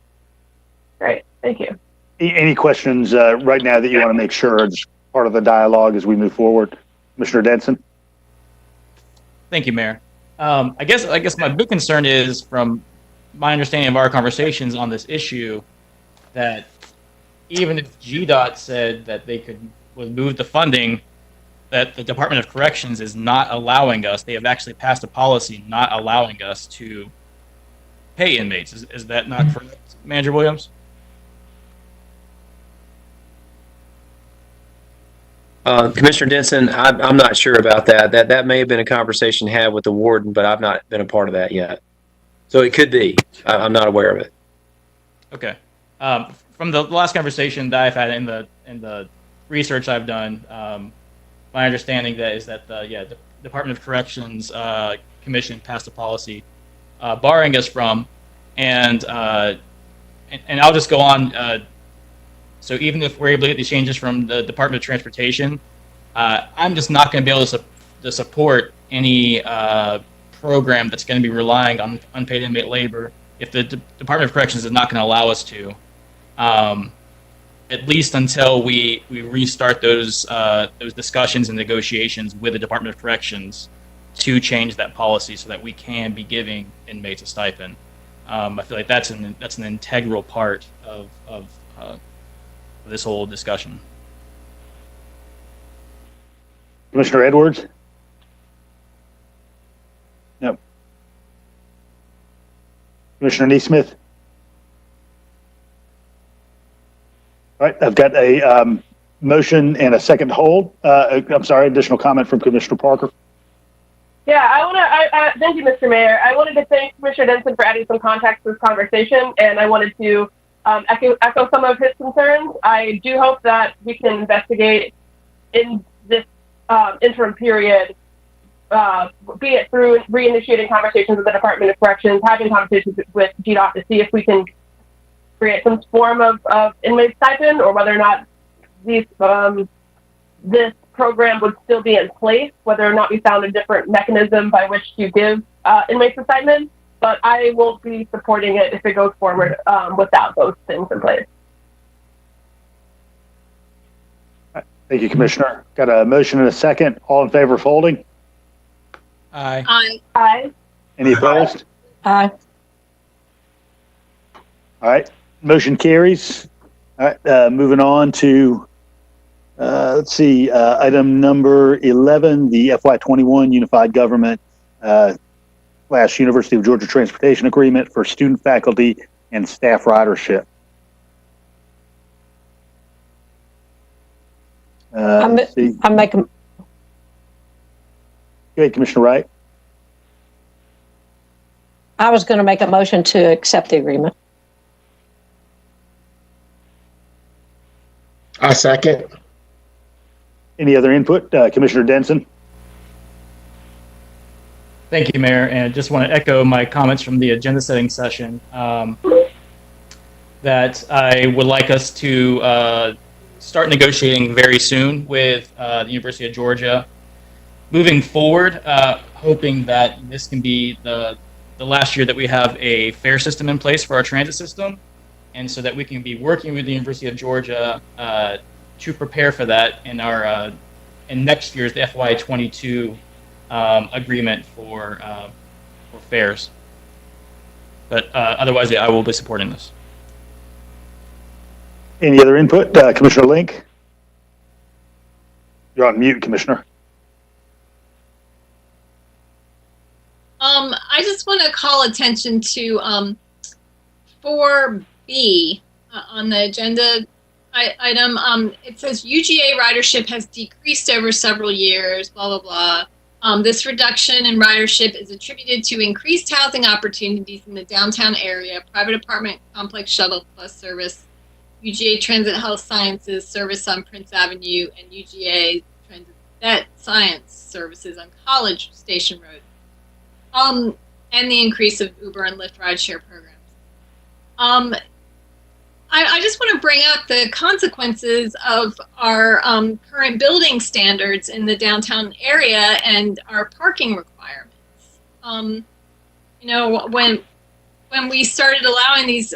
Great. Thank you. Any questions right now that you want to make sure is part of the dialogue as we move forward? Commissioner Denson? Thank you, Mayor. I guess my big concern is, from my understanding of our conversations on this issue, that even if GDOT said that they would move the funding, that the Department of Corrections is not allowing us. They have actually passed a policy not allowing us to pay inmates. Is that not correct, Manager Williams? Commissioner Denson, I'm not sure about that. That may have been a conversation had with the warden, but I've not been a part of that yet. So it could be. I'm not aware of it. Okay. From the last conversation that I've had in the research I've done, my understanding is that the Department of Corrections Commission passed a policy barring us from, and I'll just go on. So even if we're able to get these changes from the Department of Transportation, I'm just not going to be able to support any program that's going to be relying on unpaid inmate labor if the Department of Corrections is not going to allow us to, at least until we restart those discussions and negotiations with the Department of Corrections to change that policy so that we can be giving inmates a stipend. I feel like that's an integral part of this whole discussion. Commissioner Edwards? No. Commissioner NeSmith? All right, I've got a motion and a second to hold. I'm sorry, additional comment from Commissioner Parker. Yeah, I thank you, Mr. Mayor. I wanted to thank Commissioner Denson for adding some context to this conversation, and I wanted to echo some of his concerns. I do hope that we can investigate in this interim period, be it through reinitiating conversations with the Department of Corrections, having conversations with GDOT to see if we can create some form of inmate stipend, or whether or not these this program would still be in place, whether or not we found a different mechanism by which to give inmates a stipend. But I will be supporting it if it goes forward without those things in place. Thank you, Commissioner. Got a motion and a second. All in favor of holding? Aye. Aye. Aye. Any opposed? Aye. All right, motion carries. All right, moving on to, let's see, item number 11, the FY21 Unified Government / University of Georgia Transportation Agreement for student, faculty, and staff ridership. Let's see. I'm making. Go ahead, Commissioner Wright. I was going to make a motion to accept the agreement. I second. Any other input? Commissioner Denson? Thank you, Mayor. And I just want to echo my comments from the agenda setting session that I would like us to start negotiating very soon with the University of Georgia. Moving forward, hoping that this can be the last year that we have a fare system in place for our transit system, and so that we can be working with the University of Georgia to prepare for that in our in next year's the FY22 agreement for fares. But otherwise, yeah, I will be supporting this. Any other input? Commissioner Link? You're on mute, Commissioner. I just want to call attention to 4B on the agenda item. It says UGA ridership has decreased over several years, blah, blah, blah. This reduction in ridership is attributed to increased housing opportunities in the downtown area, private apartment complex shuttle plus service, UGA Transit Health Sciences service on Prince Avenue, and UGA Transit Vet Science services on College Station Road. And the increase of Uber and Lyft rideshare programs. I just want to bring up the consequences of our current building standards in the downtown area and our parking requirements. You know, when we started allowing these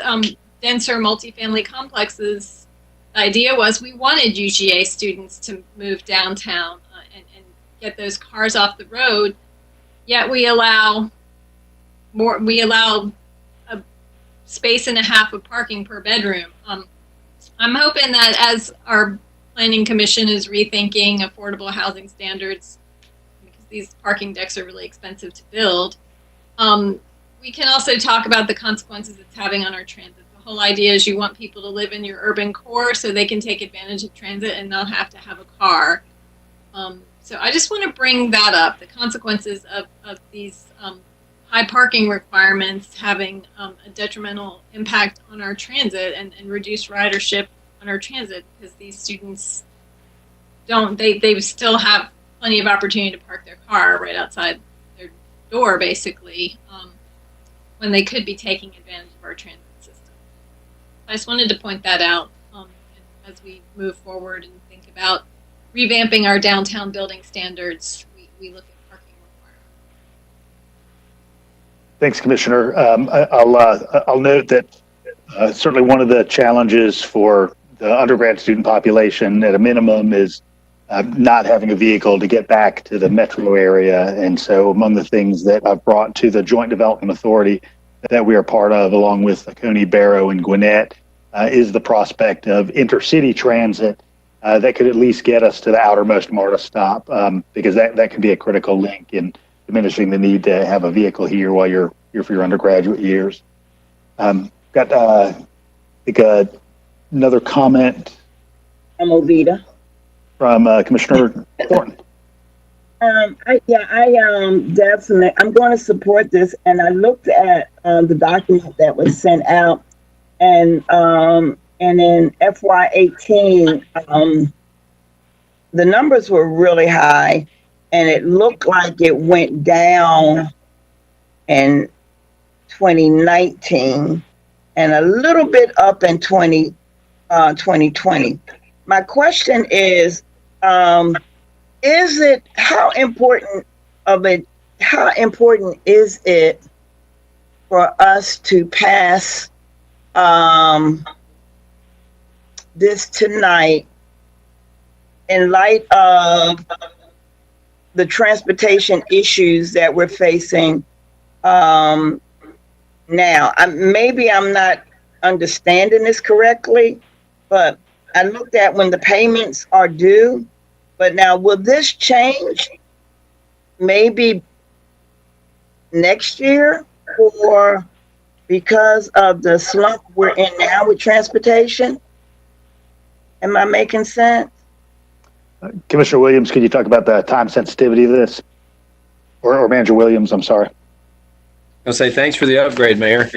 denser multifamily complexes, the idea was we wanted UGA students to move downtown and get those cars off the road. Yet we allow a space and a half of parking per bedroom. I'm hoping that as our planning commission is rethinking affordable housing standards, because these parking decks are really expensive to build, we can also talk about the consequences it's having on our transit. The whole idea is you want people to live in your urban core so they can take advantage of transit and not have to have a car. So I just want to bring that up, the consequences of these high parking requirements having a detrimental impact on our transit and reduced ridership on our transit, because these students they still have plenty of opportunity to park their car right outside their door, basically, when they could be taking advantage of our transit system. I just wanted to point that out as we move forward and think about revamping our downtown building standards. We look at parking requirements. Thanks, Commissioner. I'll note that certainly one of the challenges for the undergrad student population at a minimum is not having a vehicle to get back to the metro area. And so among the things that I've brought to the Joint Development Authority that we are part of, along with Coney Barrow and Gwinnett, is the prospect of intercity transit that could at least get us to the outermost MARTA stop, because that can be a critical link in diminishing the need to have a vehicle here while you're here for your undergraduate years. Got I think Another comment I'm Ovita. from Commissioner Thornton. Definitely, I'm going to support this. And I looked at the document that was sent out, and in FY18, the numbers were really high, and it looked like it went down in 2019 and a little bit up in 2020. My question is it how important is it for us to pass this tonight in light of the transportation issues that we're facing now? Maybe I'm not understanding this correctly, but I looked at when the payments are due. But now, will this change maybe next year, or because of the slump we're in now with transportation? Am I making sense? Commissioner Williams, could you talk about the time sensitivity of this? Or Manager Williams, I'm sorry. I'll say thanks for the upgrade, Mayor.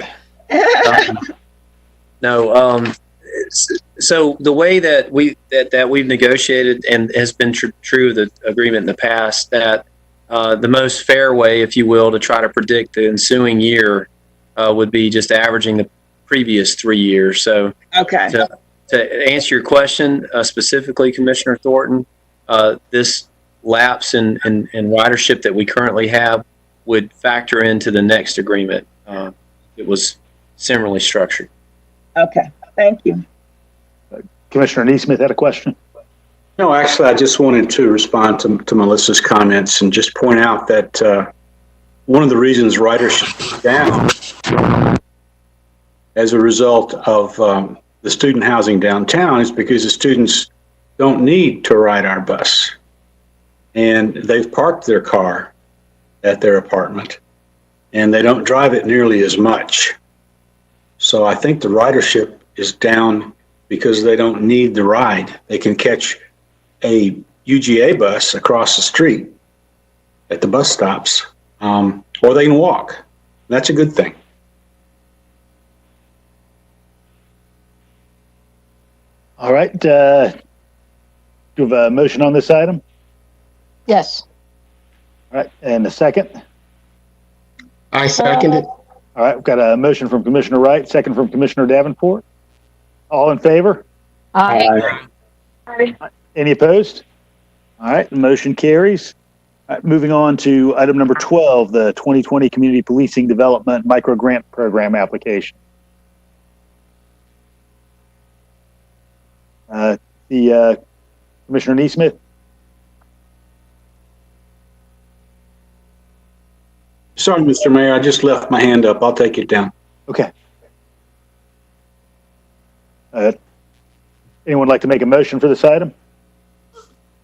So the way that we've negotiated, and has been true of the agreement in the past, that the most fair way, if you will, to try to predict the ensuing year would be just averaging the previous 3 years. So okay. To answer your question specifically, Commissioner Thornton, this lapse in ridership that we currently have would factor into the next agreement. It was similarly structured. Okay, thank you. Commissioner NeSmith had a question. No, actually, I just wanted to respond to Melissa's comments and just point out that one of the reasons ridership is down as a result of the student housing downtown is because the students don't need to ride our bus. And they've parked their car at their apartment, and they don't drive it nearly as much. So I think the ridership is down because they don't need the ride. They can catch a UGA bus across the street at the bus stops, or they can walk. That's a good thing. All right. Do you have a motion on this item? Yes. All right. And a second? I second it. All right. We've got a motion from Commissioner Wright, second from Commissioner Davenport. All in favor? Aye. Any opposed? All right. The motion carries. All right, moving on to item number 12, the 2020 Community Policing Development Micro Grant Program application. Commissioner NeSmith. Sorry, Mr. Mayor, I just left my hand up. I'll take it down. Okay. Anyone like to make a motion for this item?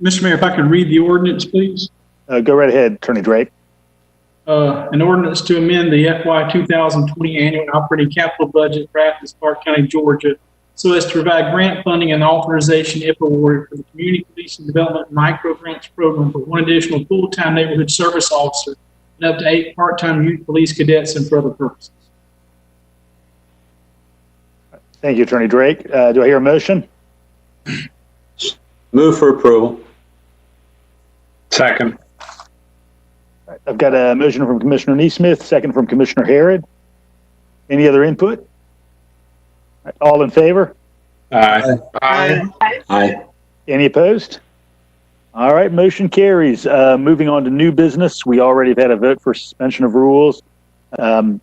Mr. Mayor, if I could read the ordinance, please. Go right ahead, Attorney Drake. An ordinance to amend the FY 2020 annual operating capital budget for Athens-Clarke County, Georgia, so as to provide grant funding and authorization, if awarded, for the Community Policing Development Micro Grants Program for one additional full-time neighborhood service officer and up to 8 part-time youth police cadets and for other purposes. Thank you, Attorney Drake. Do I hear a motion? Move for approval. Second. I've got a motion from Commissioner NeSmith, second from Commissioner Harrod. Any other input? All in favor? Aye. Aye. Aye. Any opposed? All right, motion carries. Moving on to new business. We already have had a vote for suspension of rules. Item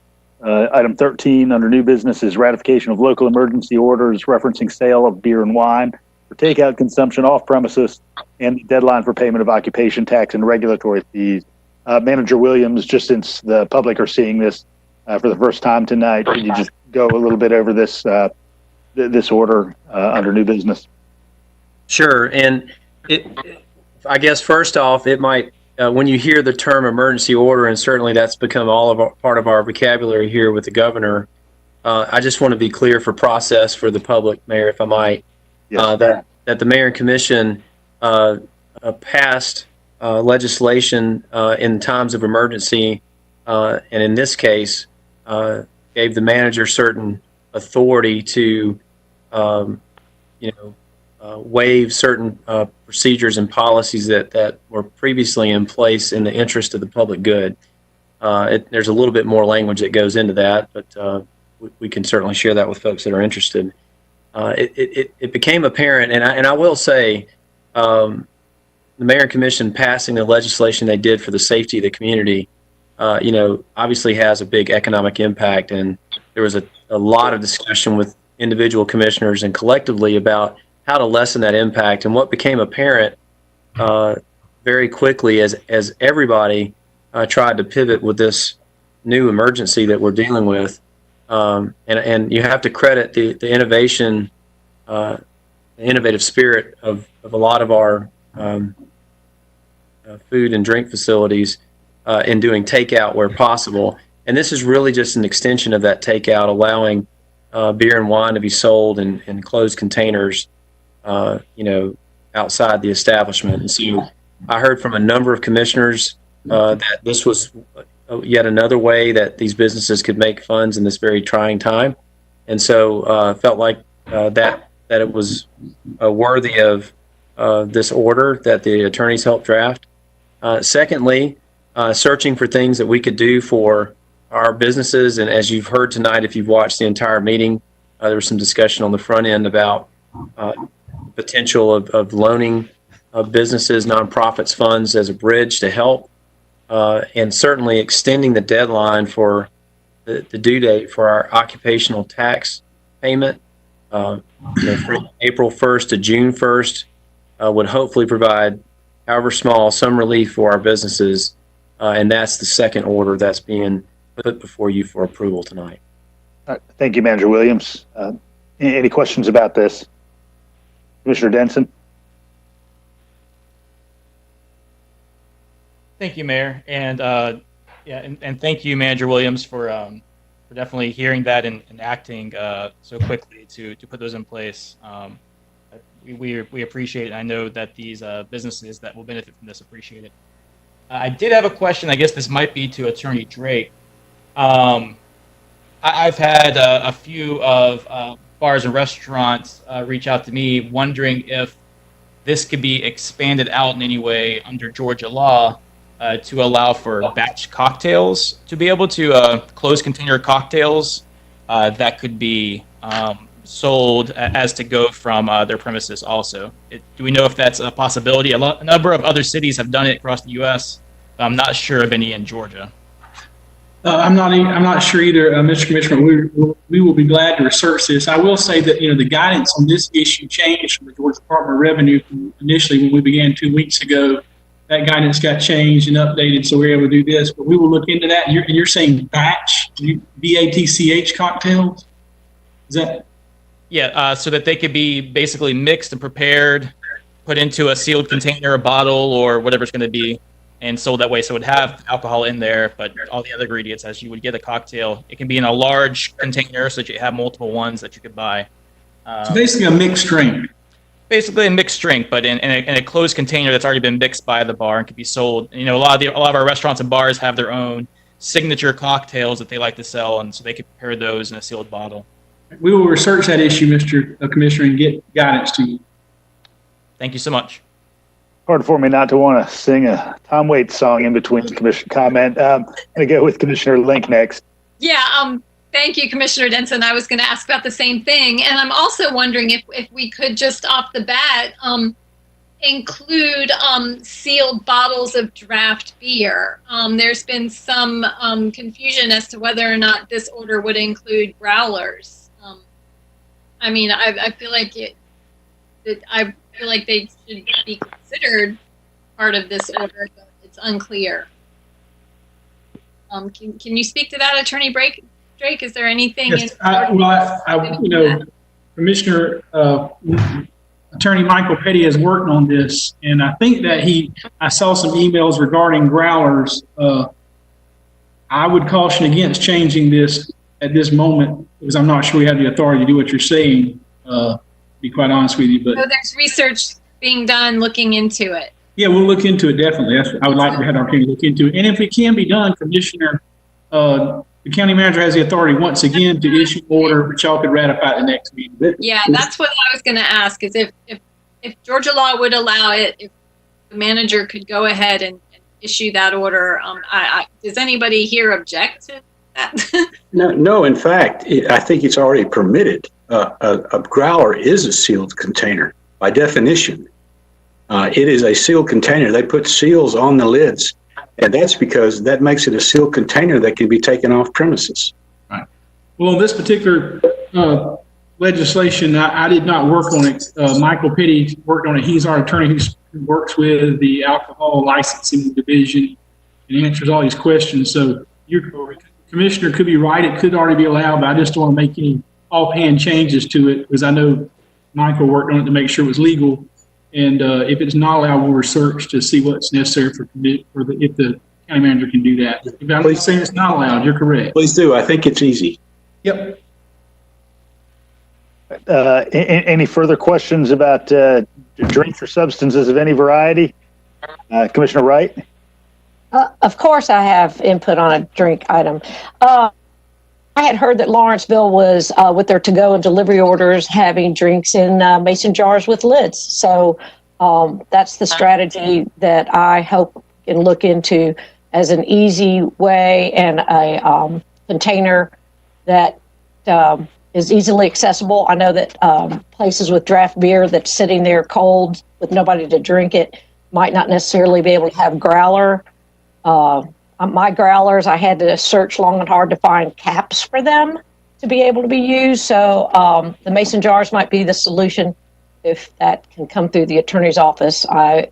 13 under new business is ratification of local emergency orders referencing sale of beer and wine for takeout consumption off premises and the deadline for payment of occupation tax and regulatory fees. Manager Williams, just since the public are seeing this for the first time tonight, could you just go a little bit over this this order under new business? Sure. And I guess first off, it might, when you hear the term emergency order, and certainly that's become part of our vocabulary here with the governor, I just want to be clear for process for the public, Mayor, if I might, that the Mayor and Commission passed legislation in times of emergency, and in this case, gave the manager certain authority to, waive certain procedures and policies that were previously in place in the interest of the public good. There's a little bit more language that goes into that, but we can certainly share that with folks that are interested. It became apparent, and I will say, the Mayor and Commission passing the legislation they did for the safety of the community, obviously has a big economic impact, and there was a lot of discussion with individual commissioners and collectively about how to lessen that impact. And what became apparent very quickly as everybody tried to pivot with this new emergency that we're dealing with, and you have to credit the innovation, the innovative spirit of a lot of our food and drink facilities in doing takeout where possible. And this is really just an extension of that takeout, allowing beer and wine to be sold in closed containers, outside the establishment. And so I heard from a number of commissioners that this was yet another way that these businesses could make funds in this very trying time. And so felt like that it was worthy of this order that the attorneys helped draft. Secondly, searching for things that we could do for our businesses. And as you've heard tonight, if you've watched the entire meeting, there was some discussion on the front end about potential of loaning businesses, nonprofits, funds as a bridge to help, and certainly extending the deadline for the due date for our occupational tax payment from April 1st to June 1st would hopefully provide, however small, some relief for our businesses. And that's the second order that's being put before you for approval tonight. All right. Thank you, Manager Williams. Any questions about this? Commissioner Denson? Thank you, Mayor, and and thank you, Manager Williams, for definitely hearing that and acting so quickly to put those in place. We appreciate it. I know that these businesses that will benefit from this appreciate it. I did have a question. I guess this might be to Attorney Drake. I've had a few of bars and restaurants reach out to me wondering if this could be expanded out in any way under Georgia law to allow for batch cocktails, to be able to close container cocktails that could be sold as to go from their premises also. Do we know if that's a possibility? A number of other cities have done it across the U.S., but I'm not sure of any in Georgia. I'm not sure either, Mr. Commissioner. We will be glad to research this. I will say that the guidance on this issue changed from the Georgia Department of Revenue initially when we began 2 weeks ago. That guidance got changed and updated, so we're able to do this. But we will look into that. And you're saying batch, BATCH cocktails? Is that? Yeah, so that they could be basically mixed and prepared, put into a sealed container, a bottle, or whatever it's going to be, and sold that way. So it would have alcohol in there, but all the other ingredients, as you would get a cocktail, it can be in a large container so that you have multiple ones that you could buy. So basically a mixed drink. Basically a mixed drink, but in a closed container that's already been mixed by the bar and could be sold. A lot of our restaurants and bars have their own signature cocktails that they like to sell, and so they can prepare those in a sealed bottle. We will research that issue, Mr. Commissioner, and get guidance to you. Thank you so much. Hard for me not to want to sing a Tom Waits song in between commission comment. I'm going to go with Commissioner Link next. Yeah, thank you, Commissioner Denson. I was going to ask about the same thing. And I'm also wondering if we could just off the bat include sealed bottles of draft beer. There's been some confusion as to whether or not this order would include growlers. I feel like they should be considered part of this order, but it's unclear. Can you speak to that, Attorney Drake? Is there anything? Yes, Commissioner Attorney Michael Petty has worked on this, and I think that I saw some emails regarding growlers. I would caution against changing this at this moment because I'm not sure we have the authority to do what you're saying, to be quite honest with you. But So there's research being done looking into it. yeah, we'll look into it definitely. I would like to have the opportunity to look into it. And if it can be done, Commissioner, the county manager has the authority once again to issue order, which y'all could ratify at the next meeting. Yeah, that's what I was going to ask, is if Georgia law would allow it, if the manager could go ahead and issue that order. Does anybody here object to that? No. In fact, I think it's already permitted. A growler is a sealed container by definition. It is a sealed container. They put seals on the lids, and that's because that makes it a sealed container that can be taken off premises. Right. Well, this particular legislation, I did not work on it. Michael Petty worked on it. He's our attorney who works with the alcohol licensing division and answers all these questions. So your commissioner could be right. It could already be allowed, but I just don't want to make any offhand changes to it because I know Michael worked on it to make sure it was legal. And if it's not allowed, we'll research to see what's necessary if the county manager can do that. If I'm not saying it's not allowed, you're correct. Please do. I think it's easy. Yep. Any further questions about drinks or substances of any variety? Commissioner Wright? Of course, I have input on a drink item. I had heard that Lawrenceville was, with their to-go and delivery orders, having drinks in mason jars with lids. So that's the strategy that I hope can look into as an easy way and a container that is easily accessible. I know that places with draft beer that's sitting there cold with nobody to drink it might not necessarily be able to have growler. My growlers, I had to search long and hard to find caps for them to be able to be used. So the mason jars might be the solution if that can come through the attorney's office. I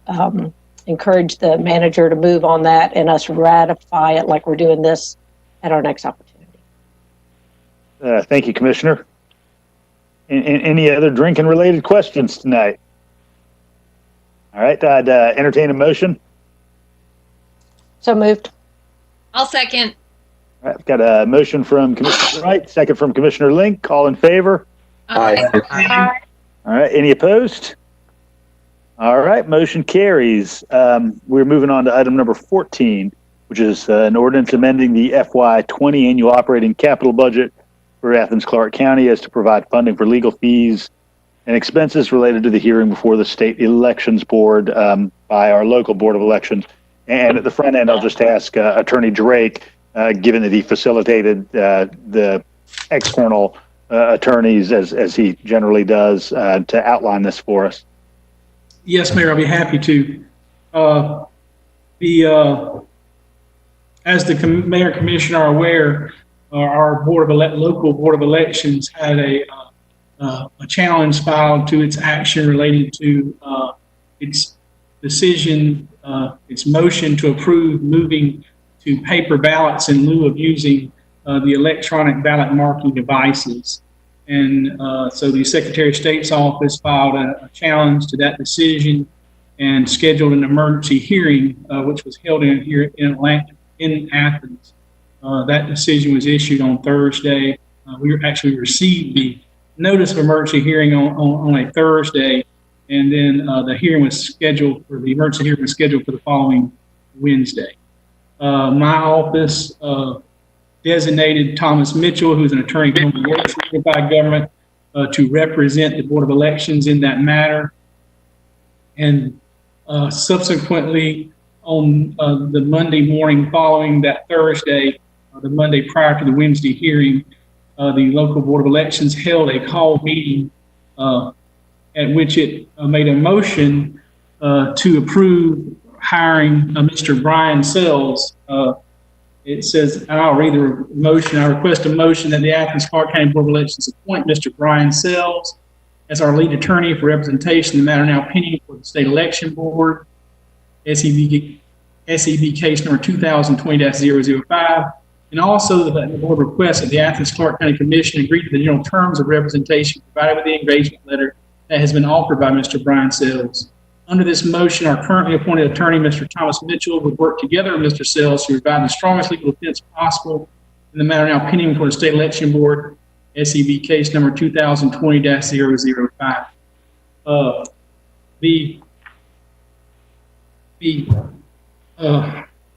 encourage the manager to move on that and us ratify it like we're doing this at our next opportunity. Thank you, Commissioner. Any other drinking related questions tonight? All right, I'd entertain a motion. So moved. I'll second. All right, I've got a motion from Commissioner Wright, second from Commissioner Link. All in favor? Aye. All right, any opposed? All right, motion carries. We're moving on to item number 14, which is an ordinance amending the FY20 annual operating capital budget for Athens-Clarke County as to provide funding for legal fees and expenses related to the hearing before the State Elections Board by our local Board of Elections. And at the front end, I'll just ask Attorney Drake, given that he facilitated the external attorneys as he generally does, to outline this for us. Yes, Mayor, I'll be happy to. As the Mayor and Commissioner are aware, our local Board of Elections had a challenge filed to its action relating to its decision, its motion to approve moving to paper ballots in lieu of using the electronic ballot marking devices. And so the Secretary of State's office filed a challenge to that decision and scheduled an emergency hearing, which was held here in Athens. That decision was issued on Thursday. We received the notice of emergency hearing on a Thursday, and then the emergency hearing was scheduled for the following Wednesday. My office designated Thomas Mitchell, who's an attorney who works for the unified government, to represent the Board of Elections in that matter. And subsequently, on the Monday morning following that Thursday, the Monday prior to the Wednesday hearing, the local Board of Elections held a call meeting at which it made a motion to approve hiring Mr. Brian Sells. It says, and I'll read the motion. I request a motion that the Athens-Clarke County Board of Elections appoint Mr. Brian Sells as our lead attorney for representation in the matter now pending for the State Election Board, SEB case number 2020-005. And also that the board requests that the Athens-Clarke County Commission agree to the general terms of representation provided with the engagement letter that has been offered by Mr. Brian Sells. Under this motion, our currently appointed attorney, Mr. Thomas Mitchell, would work together with Mr. Sells to provide the strongest legal defense possible in the matter now pending before the State Election Board, SEB case number 2020-005. The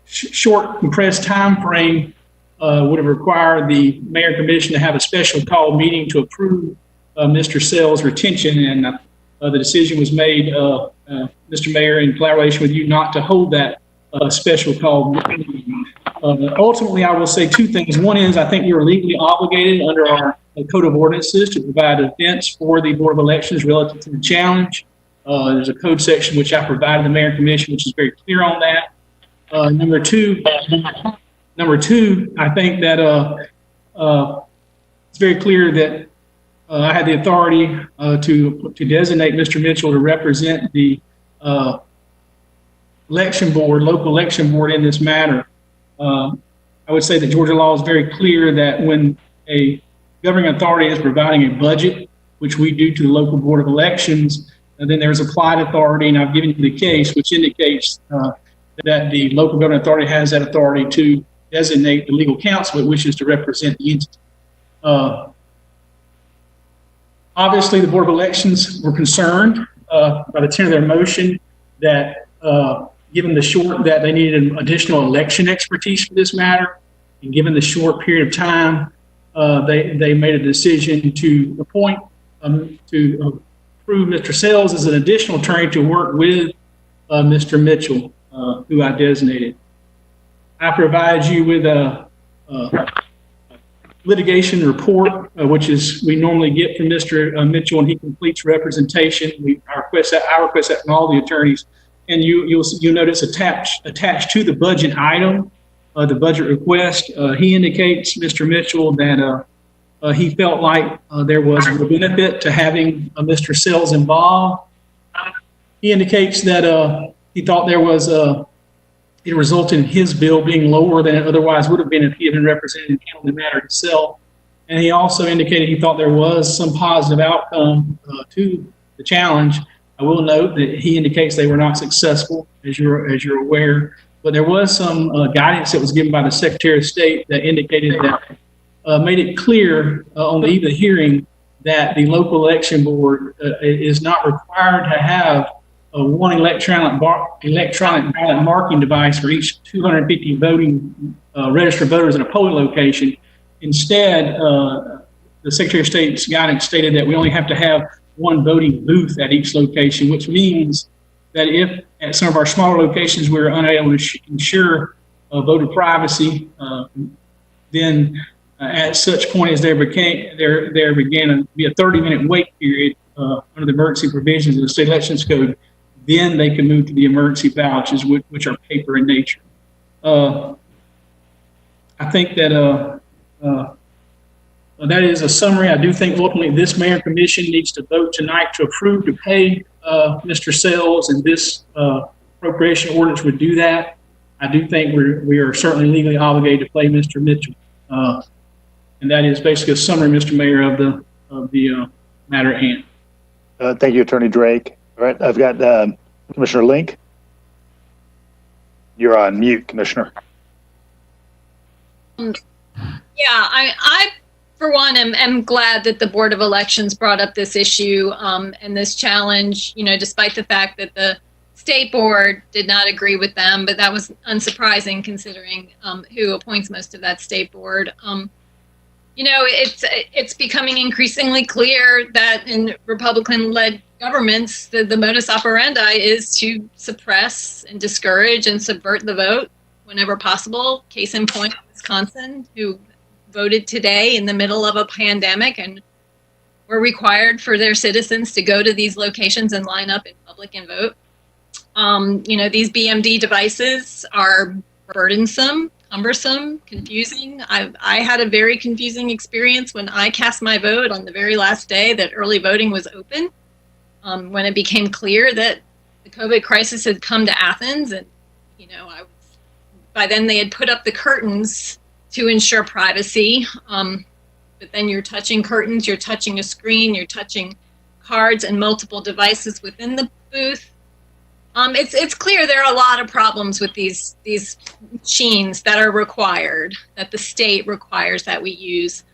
short compressed time frame would have required the mayor and commission to have a special call meeting to approve Mr. Sell's retention, and the decision was made, Mr. Mayor, in collaboration with you, not to hold that special call meeting. Ultimately, I will say two things. One is I think we are legally obligated under our code of ordinances to provide a defense for the Board of Elections relative to the challenge. There's a code section which I provided the mayor and commission, which is very clear on that. Number two, I think that it's very clear that I had the authority to designate Mr. Mitchell to represent the election board, local election board in this matter. I would say that Georgia law is very clear that when a governing authority is providing a budget, which we do to the local board of elections, and then there's applied authority, and I've given you the case, which indicates that the local governing authority has that authority to designate the legal counsel it wishes to represent the entity. Obviously, the Board of Elections were concerned by the tenor of their motion that given the short, that they needed additional election expertise for this matter, and given the short period of time, they made a decision to appoint, to approve Mr. Sells as an additional attorney to work with Mr. Mitchell, who I designated. I provided you with a litigation report, which is we normally get from Mr. Mitchell when he completes representation. I request that from all the attorneys, and you'll notice attached to the budget item, the budget request. He indicates, Mr. Mitchell, that he felt like there was a benefit to having Mr. Sells involved. He indicates that he thought there was it resulted in his bill being lower than it otherwise would have been if he had been represented and handled the matter himself. And he also indicated he thought there was some positive outcome to the challenge. I will note that he indicates they were not successful, as you're aware, but there was some guidance that was given by the Secretary of State that indicated that made it clear on the eve of the hearing that the local election board is not required to have one electronic ballot marking device for each 250 voting registered voters in a polling location. Instead, the Secretary of State's guidance stated that we only have to have one voting booth at each location, which means that if at some of our smaller locations we're unable to ensure voter privacy, then at such point as there began to be a 30-minute wait period under the emergency provisions of the state elections code, then they can move to the emergency vouchers, which are paper in nature. I think that that is a summary. I do think ultimately this mayor and commission needs to vote tonight to approve to pay Mr. Sells, and this appropriation ordinance would do that. I do think we are certainly legally obligated to pay Mr. Mitchell. And that is basically a summary, Mr. Mayor, of the matter at hand. Thank you, Attorney Drake. All right, I've got Commissioner Link. You're on mute, Commissioner. Yeah, I for one, am glad that the Board of Elections brought up this issue and this challenge, despite the fact that the State Board did not agree with them, but that was unsurprising considering who appoints most of that State Board. It's becoming increasingly clear that in Republican-led governments, the modus operandi is to suppress and discourage and subvert the vote whenever possible. Case in point, Wisconsin, who voted today in the middle of a pandemic and were required for their citizens to go to these locations and line up in public and vote. These BMD devices are burdensome, cumbersome, confusing. I had a very confusing experience when I cast my vote on the very last day that early voting was open, when it became clear that the COVID crisis had come to Athens, and by then they had put up the curtains to ensure privacy. But then you're touching curtains, you're touching a screen, you're touching cards and multiple devices within the booth. It's clear there are a lot of problems with these machines that are required, that the state requires that we use.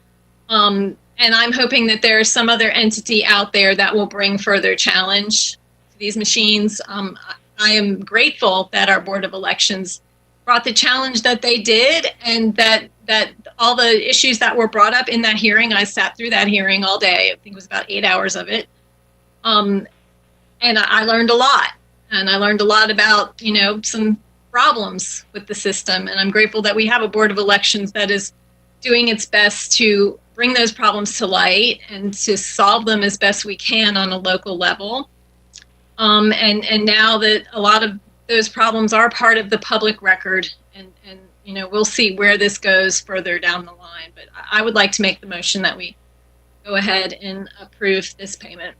And And I'm hoping that there's some other entity out there that will bring further challenge to these machines. I am grateful that our Board of Elections brought the challenge that they did, and that all the issues that were brought up in that hearing, I sat through that hearing all day. I think it was about 8 hours of it. And I learned a lot. And I learned a lot about, some problems with the system. And I'm grateful that we have a Board of Elections that is doing its best to bring those problems to light and to solve them as best we can on a local level. And now that a lot of those problems are part of the public record, and we'll see where this goes further down the line. But I would like to make the motion that we go ahead and approve this payment.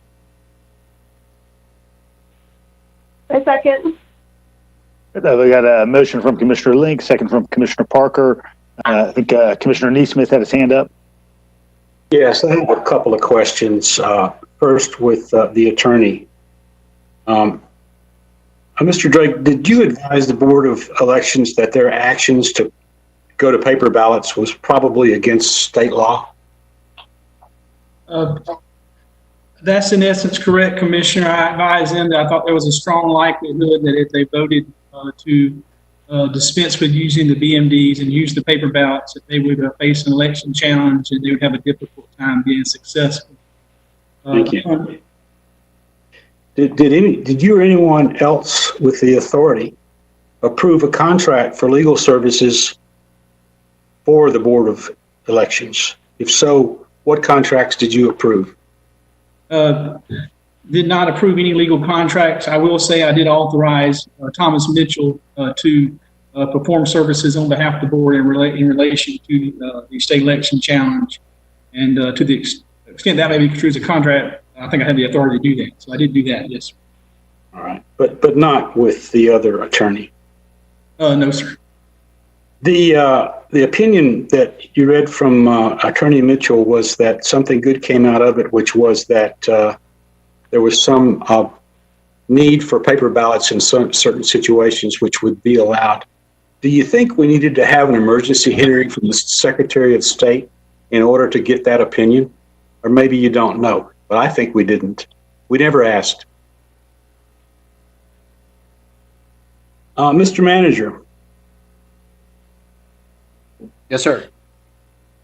A second. We got a motion from Commissioner Link, second from Commissioner Parker. I think Commissioner NeSmith had his hand up. Yes, I have a couple of questions. First, with the attorney. Mr. Drake, did you advise the Board of Elections that their actions to go to paper ballots was probably against state law? That's in essence correct, Commissioner. I advised them that I thought there was a strong likelihood that if they voted to dispense with using the BMDs and use the paper ballots, that they would face an election challenge and they would have a difficult time being successful. Thank you. Did you or anyone else with the authority approve a contract for legal services for the Board of Elections? If so, what contracts did you approve? Did not approve any legal contracts. I will say I did authorize Thomas Mitchell to perform services on behalf of the board in relation to the state election challenge. And to the extent that may be construed as a contract, I think I had the authority to do that. So I did do that, yes. All right, but not with the other attorney? No, sir. The opinion that you read from Attorney Mitchell was that something good came out of it, which was that there was some need for paper ballots in certain situations which would be allowed. Do you think we needed to have an emergency hearing from the Secretary of State in order to get that opinion? Or maybe you don't know, but I think we didn't. We never asked. Mr. Manager. Yes, sir.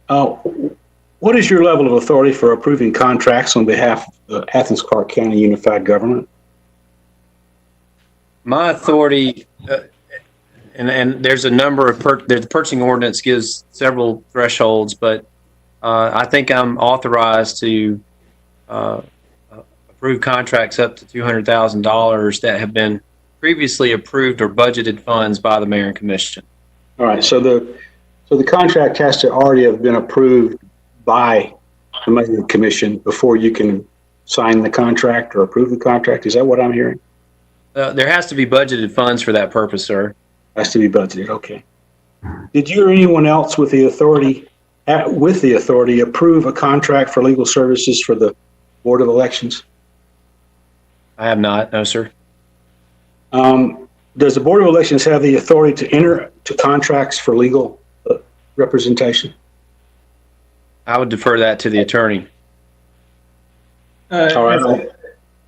What is your level of authority for approving contracts on behalf of the Athens-Clarke County Unified Government? My authority, and there's a number of, the purchasing ordinance gives several thresholds, but I think I'm authorized to approve contracts up to $200,000 that have been previously approved or budgeted funds by the Mayor and Commission. All right, so the contract has to already have been approved by the Mayor and Commission before you can sign the contract or approve the contract. Is that what I'm hearing? There has to be budgeted funds for that purpose, sir. Has to be budgeted. Okay. Did you or anyone else with the authority approve a contract for legal services for the Board of Elections? I have not. No, sir. Does the Board of Elections have the authority to enter to contracts for legal representation? I would defer that to the attorney. All right.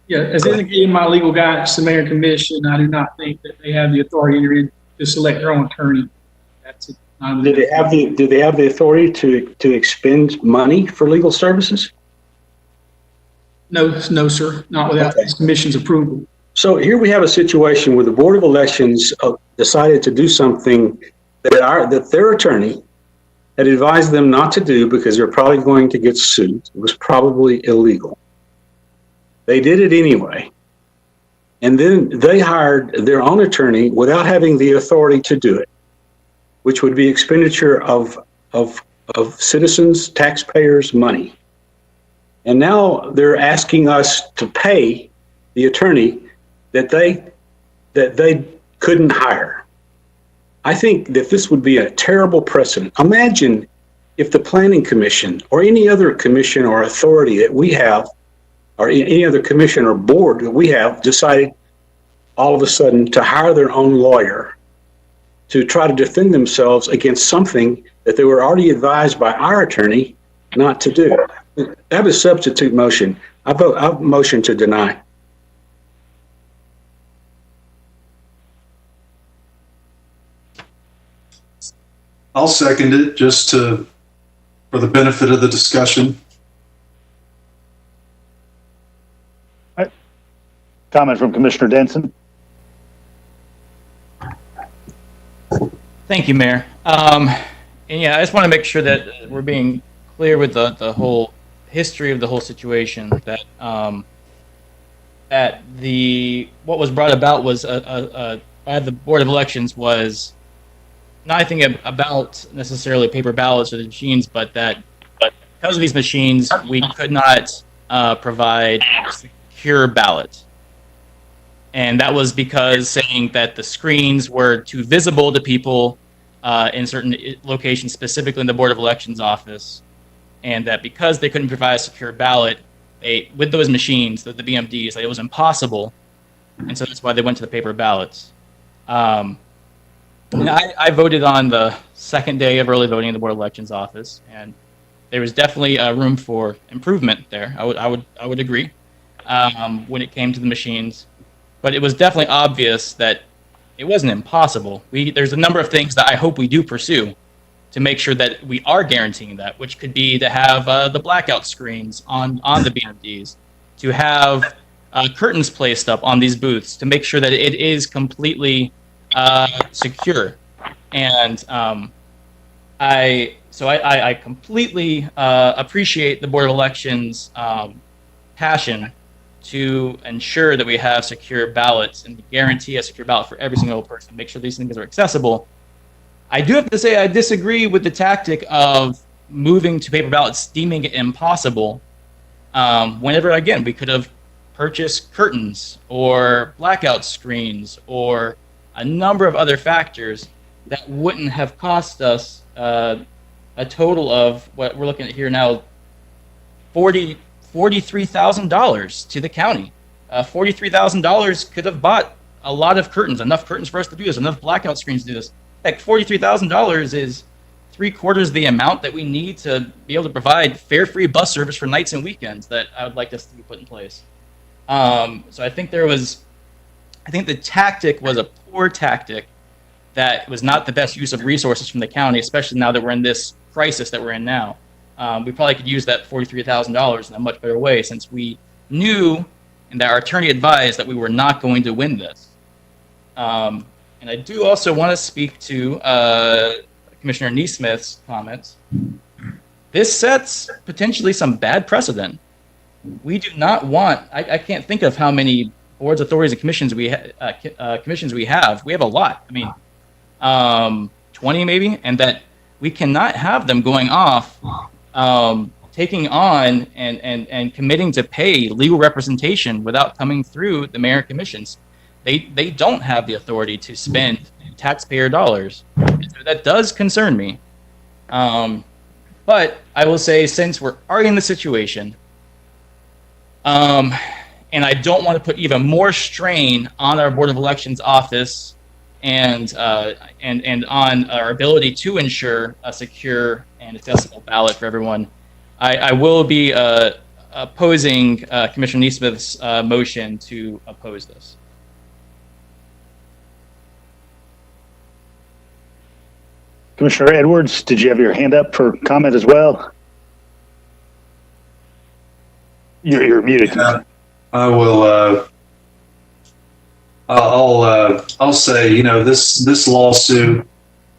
As indicated in my legal guidance to the Mayor and Commission, I do not think that they have the authority to select their own attorney. Do they have the authority to expend money for legal services? No, sir, not without the Commission's approval. So here we have a situation where the Board of Elections decided to do something that their attorney had advised them not to do because they're probably going to get sued. It was probably illegal. They did it anyway. And then they hired their own attorney without having the authority to do it, which would be expenditure of citizens, taxpayers' money. And now they're asking us to pay the attorney that they couldn't hire. I think that this would be a terrible precedent. Imagine if the Planning Commission or any other commission or authority that we have, or any other commission or board that we have, decided all of a sudden to hire their own lawyer to try to defend themselves against something that they were already advised by our attorney not to do. I have a substitute motion. I'll motion to deny. I'll second it just for the benefit of the discussion. Comment from Commissioner Denson. Thank you, Mayor. And yeah, I just want to make sure that we're being clear with the whole history of the whole situation. That what was brought about was by the Board of Elections was not anything about necessarily paper ballots or the machines, but because of these machines, we could not provide a secure ballot. And that was because saying that the screens were too visible to people in certain locations, specifically in the Board of Elections office, and that because they couldn't provide a secure ballot with those machines, the BMDs, that it was impossible, and so that's why they went to the paper ballots. And I voted on the second day of early voting in the Board of Elections office, and there was definitely room for improvement there. I would agree when it came to the machines. But it was definitely obvious that it wasn't impossible. There's a number of things that I hope we do pursue to make sure that we are guaranteeing that, which could be to have the blackout screens on the BMDs, to have curtains placed up on these booths to make sure that it is completely secure. And I completely appreciate the Board of Elections' passion to ensure that we have secure ballots and guarantee a secure ballot for every single person, make sure these things are accessible. I do have to say I disagree with the tactic of moving to paper ballots, deeming it impossible, whenever, again, we could have purchased curtains or blackout screens or a number of other factors that wouldn't have cost us a total of what we're looking at here now, $43,000 to the county. $43,000 could have bought a lot of curtains, enough curtains for us to do this, enough blackout screens to do this. Heck, $43,000 is 3/4 the amount that we need to be able to provide fare-free bus service for nights and weekends that I would like us to be put in place. So I think the tactic was a poor tactic that was not the best use of resources from the county, especially now that we're in this crisis that we're in now. We probably could use that $43,000 in a much better way, since we knew and that our attorney advised that we were not going to win this. And I do also want to speak to Commissioner NeSmith's comments. This sets potentially some bad precedent. We do not want, I can't think of how many boards, authorities, and commissions we have. We have a lot. I mean, 20 maybe, and that we cannot have them going off taking on and committing to pay legal representation without coming through the mayor commissions. They don't have the authority to spend taxpayer dollars. So that does concern me. But I will say, since we're already in the situation, and I don't want to put even more strain on our Board of Elections office and on our ability to ensure a secure and accessible ballot for everyone, I will be opposing Commissioner NeSmith's motion to oppose this. Commissioner Edwards, did you have your hand up for comment as well? You're muted. Yeah, I will. I'll say, this lawsuit,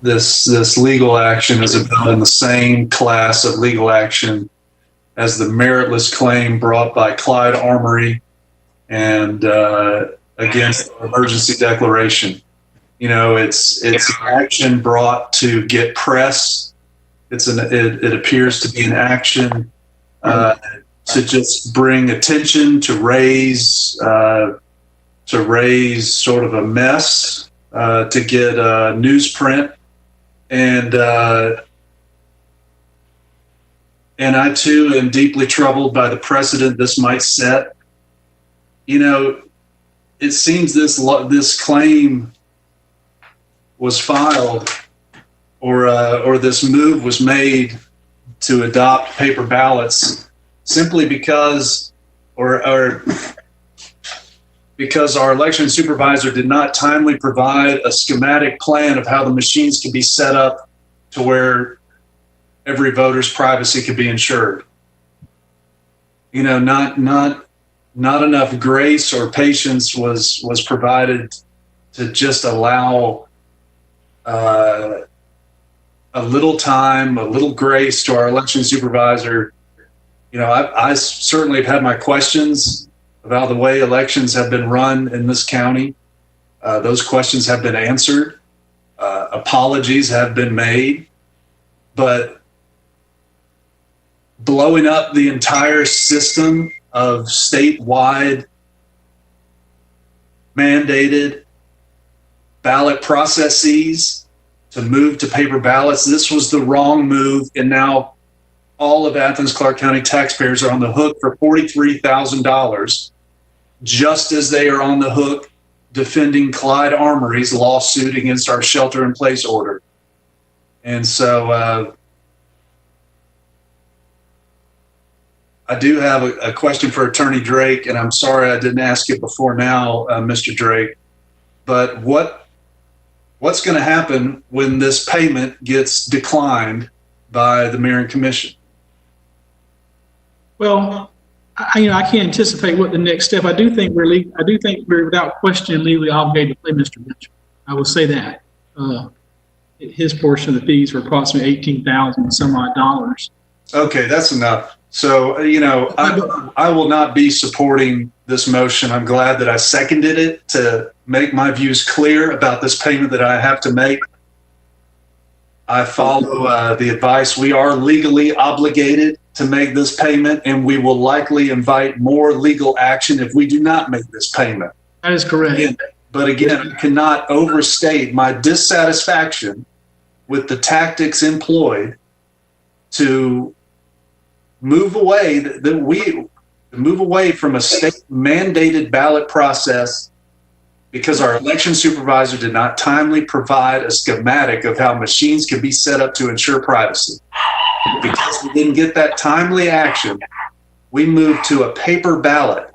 this legal action is about in the same class of legal action as the meritless claim brought by Clyde Armory and against the emergency declaration. It's an action brought to get press. It appears to be an action to just bring attention, to raise sort of a mess, to get newsprint, and I too am deeply troubled by the precedent this might set. It seems this claim was filed, or this move was made to adopt paper ballots simply because because our election supervisor did not timely provide a schematic plan of how the machines could be set up to where every voter's privacy could be ensured. You know, not enough grace or patience was provided to just allow a little time, a little grace to our election supervisor. You know, I certainly have had my questions about the way elections have been run in this county. Those questions have been answered. Apologies have been made, but blowing up the entire system of statewide mandated ballot processes to move to paper ballots, this was the wrong move, and now all of Athens-Clarke County taxpayers are on the hook for $43,000, just as they are on the hook defending Clyde Armory's lawsuit against our shelter-in-place order. And so I do have a question for Attorney Drake, and I'm sorry I didn't ask it before now, Mr. Drake, but what's going to happen when this payment gets declined by the mayor and commission? Well, I can't anticipate what the next step. I do think we're without question legally obligated to pay Mr. Mitchell. I will say that his portion of the fees were approximately $18,000 some odd dollars. Okay, that's enough. So, you know, I will not be supporting this motion. I'm glad that I seconded it to make my views clear about this payment that I have to make. I follow the advice. We are legally obligated to make this payment, and we will likely invite more legal action if we do not make this payment. That is correct. But again, I cannot overstate my dissatisfaction with the tactics employed to move away from a state mandated ballot process because our election supervisor did not timely provide a schematic of how machines could be set up to ensure privacy. Because we didn't get that timely action, we moved to a paper ballot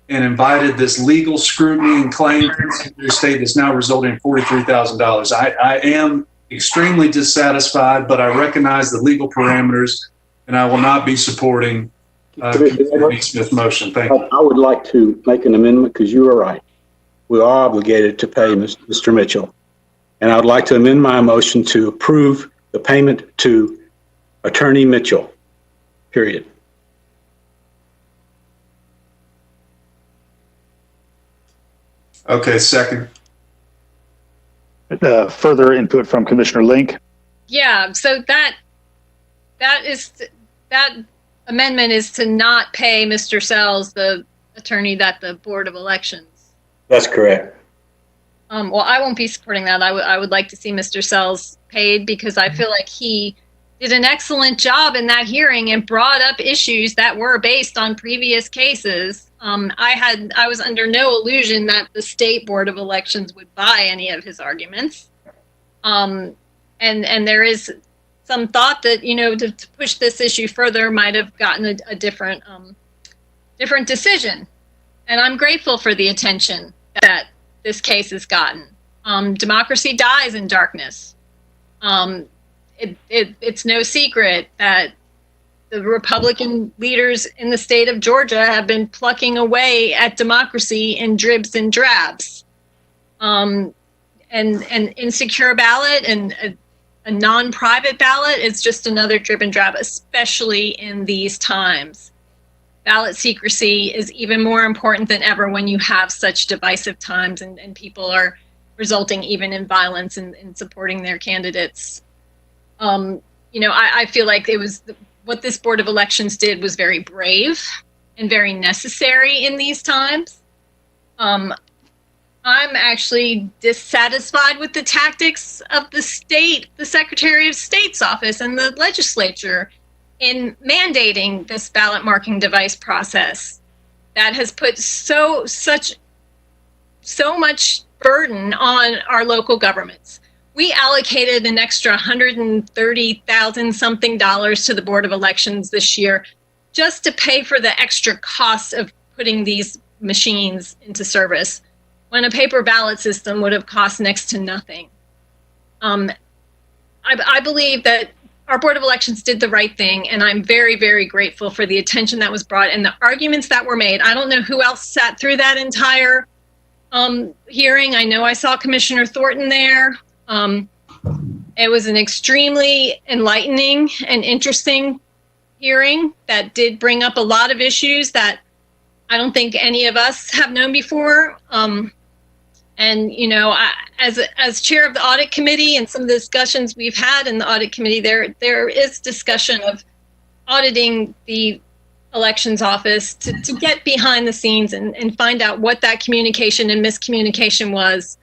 and invited this legal scrutiny and claim to the state that's now resulting in $43,000. I am extremely dissatisfied, but I recognize the legal parameters, and I will not be supporting the NeSmith motion. Thank you. I would like to make an amendment because you are right. We are obligated to pay Mr. Mitchell. And I would like to amend my motion to approve the payment to Attorney Mitchell, period. Okay, second. Further input from Commissioner Link. Yeah, so that amendment is to not pay Mr. Sells, the attorney that the Board of Elections. That's correct. Well, I won't be supporting that. I would like to see Mr. Sells paid because I feel like he did an excellent job in that hearing and brought up issues that were based on previous cases. I was under no illusion that the State Board of Elections would buy any of his arguments. And there is some thought that, you know, to push this issue further might have gotten a different decision. And I'm grateful for the attention that this case has gotten. Democracy dies in darkness. It's no secret that the Republican leaders in the state of Georgia have been plucking away at democracy in dribs and drabs. An insecure ballot and a non-private ballot is just another drib and drab, especially in these times. Ballot secrecy is even more important than ever when you have such divisive times and people are resulting even in violence in supporting their candidates. You know, I feel like what this Board of Elections did was very brave and very necessary in these times. I'm actually dissatisfied with the tactics of the Secretary of State's office and the legislature in mandating this ballot marking device process that has put so much burden on our local governments. We allocated an extra $130,000 something to the Board of Elections this year just to pay for the extra cost of putting these machines into service, when a paper ballot system would have cost next to nothing. I believe that our Board of Elections did the right thing, and I'm very, very grateful for the attention that was brought and the arguments that were made. I don't know who else sat through that entire hearing. I know I saw Commissioner Thornton there. It was an extremely enlightening and interesting hearing that did bring up a lot of issues that I don't think any of us have known before. And, you know, as chair of the audit committee and some of the discussions we've had in the audit committee, there is discussion of auditing the elections office to get behind the scenes and find out what that communication and miscommunication was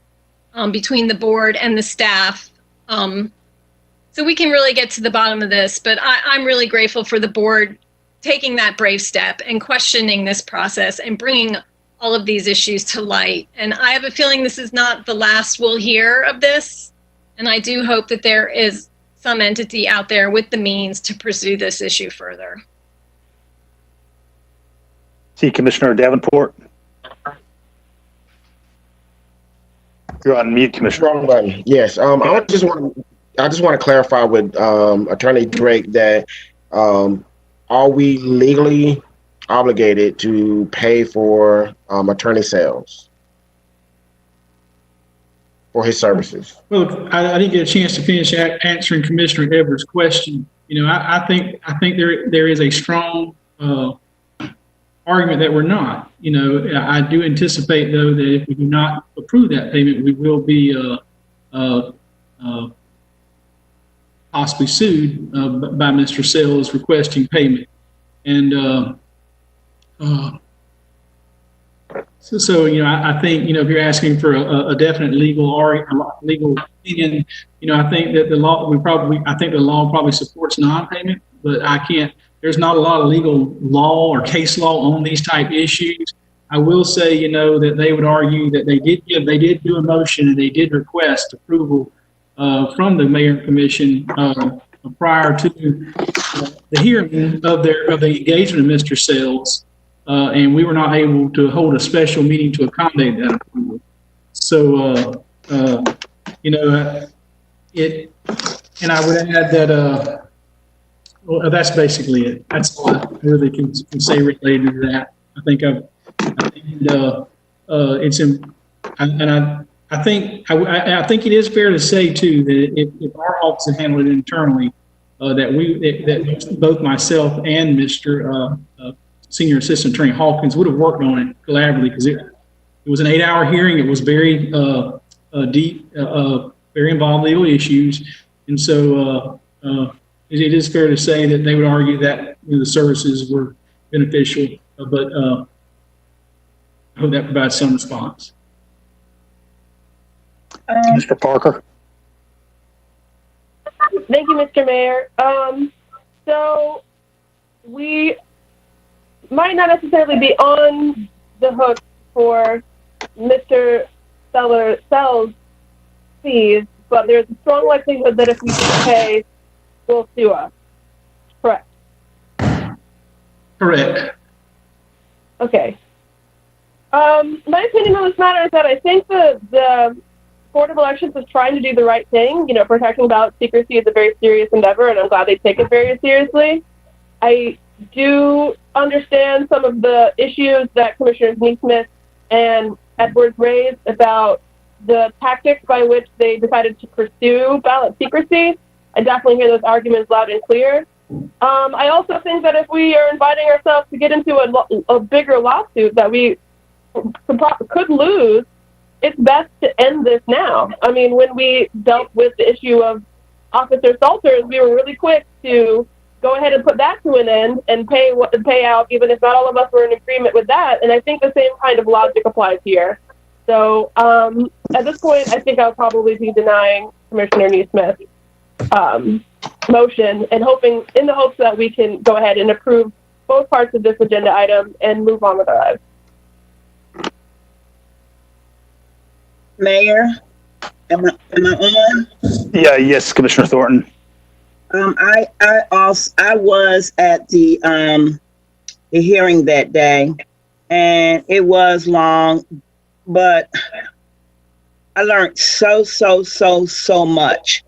between the board and the staff. So we can really get to the bottom of this, but I'm really grateful for the board taking that brave step and questioning this process and bringing all of these issues to light. And I have a feeling this is not the last we'll hear of this. And I do hope that there is some entity out there with the means to pursue this issue further. See Commissioner Davenport. You're on mute, Commissioner. Wrong button. Yes. I just want to clarify with Attorney Drake that are we legally obligated to pay for attorney sales for his services? Well, I didn't get a chance to finish answering Commissioner Edwards' question. You know, I think there is a strong argument that we're not. You know, I do anticipate though that if we do not approve that payment, we will be possibly sued by Mr. Sells requesting payment. And so you know, I think, you know, if you're asking for a definite legal opinion, you know, I think that the law I think the law probably supports non-payment, but there's not a lot of legal law or case law on these type issues. I will say, you know, that they would argue that they did do a motion and they did request approval from the mayor and commission prior to the hearing of the engagement of Mr. Sells. And we were not able to hold a special meeting to accommodate that approval. So, you know, and I would add that, well, that's basically it. That's all I really can say related to that. I think I think it is fair to say too that if our office had handled it internally, that both myself and Mr. Senior Assistant Attorney Hawkins would have worked on it collaboratively, because it was an 8-hour hearing. It was very deep, very involved legal issues, and so it is fair to say that they would argue that, you know, the services were beneficial. But I hope that provides some response. Mr. Parker. Thank you, Mr. Mayor. So we might not necessarily be on the hook for Mr. Sells' fees, but there's a strong likelihood that if we do pay, will sue us. Correct? Correct. Okay. My opinion on this matter is that I think the Board of Elections is trying to do the right thing. You know, protecting ballot secrecy is a very serious endeavor, and I'm glad they take it very seriously. I do understand some of the issues that Commissioners NeSmith and Edwards raised about the tactics by which they decided to pursue ballot secrecy. I definitely hear those arguments loud and clear. I also think that if we are inviting ourselves to get into a bigger lawsuit that we could lose, it's best to end this now. I mean, when we dealt with the issue of Officer Salters, we were really quick to go ahead and put that to an end and pay what the payout, even if not all of us were in agreement with that. And I think the same kind of logic applies here. So at this point, I think I'll probably be denying Commissioner NeSmith's motion and in the hopes that we can go ahead and approve both parts of this agenda item and move on with our lives. Mayor, am I on? Yeah, yes, Commissioner Thornton. I was at the the hearing that day, and it was long, but I learned so much.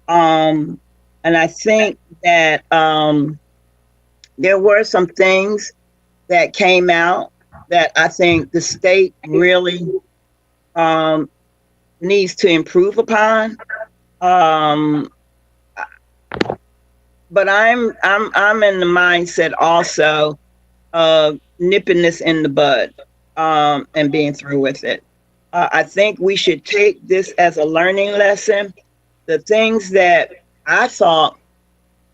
And I think that there were some things that came out that I think the state really needs to improve upon. But I'm in the mindset also of nipping this in the bud and being through with it. I think we should take this as a learning lesson. The things that I thought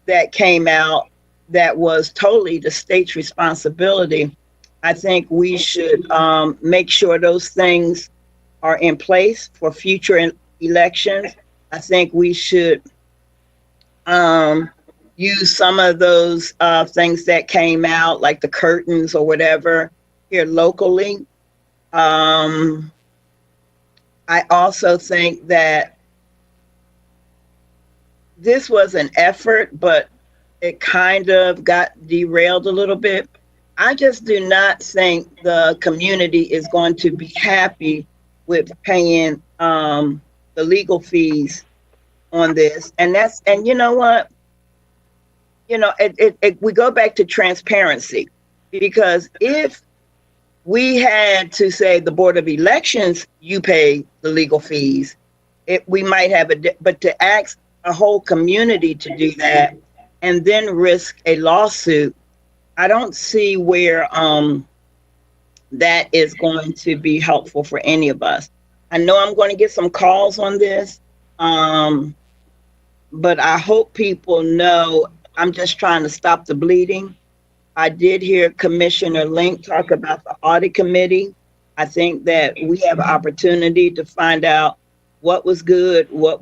that came out that was totally the state's responsibility, I think we should make sure those things are in place for future elections. I think we should use some of those things that came out, like the curtains or whatever, here locally. I also think that this was an effort, but it kind of got derailed a little bit. I just do not think the community is going to be happy with paying the legal fees on this. And you know what? You know, we go back to transparency, because if we had to say the Board of Elections, you pay the legal fees, we might have but to ask a whole community to do that and then risk a lawsuit, I don't see where that is going to be helpful for any of us. I know I'm going to get some calls on this, but I hope people know I'm just trying to stop the bleeding. I did hear Commissioner Link talk about the audit committee. I think that we have an opportunity to find out what was good, what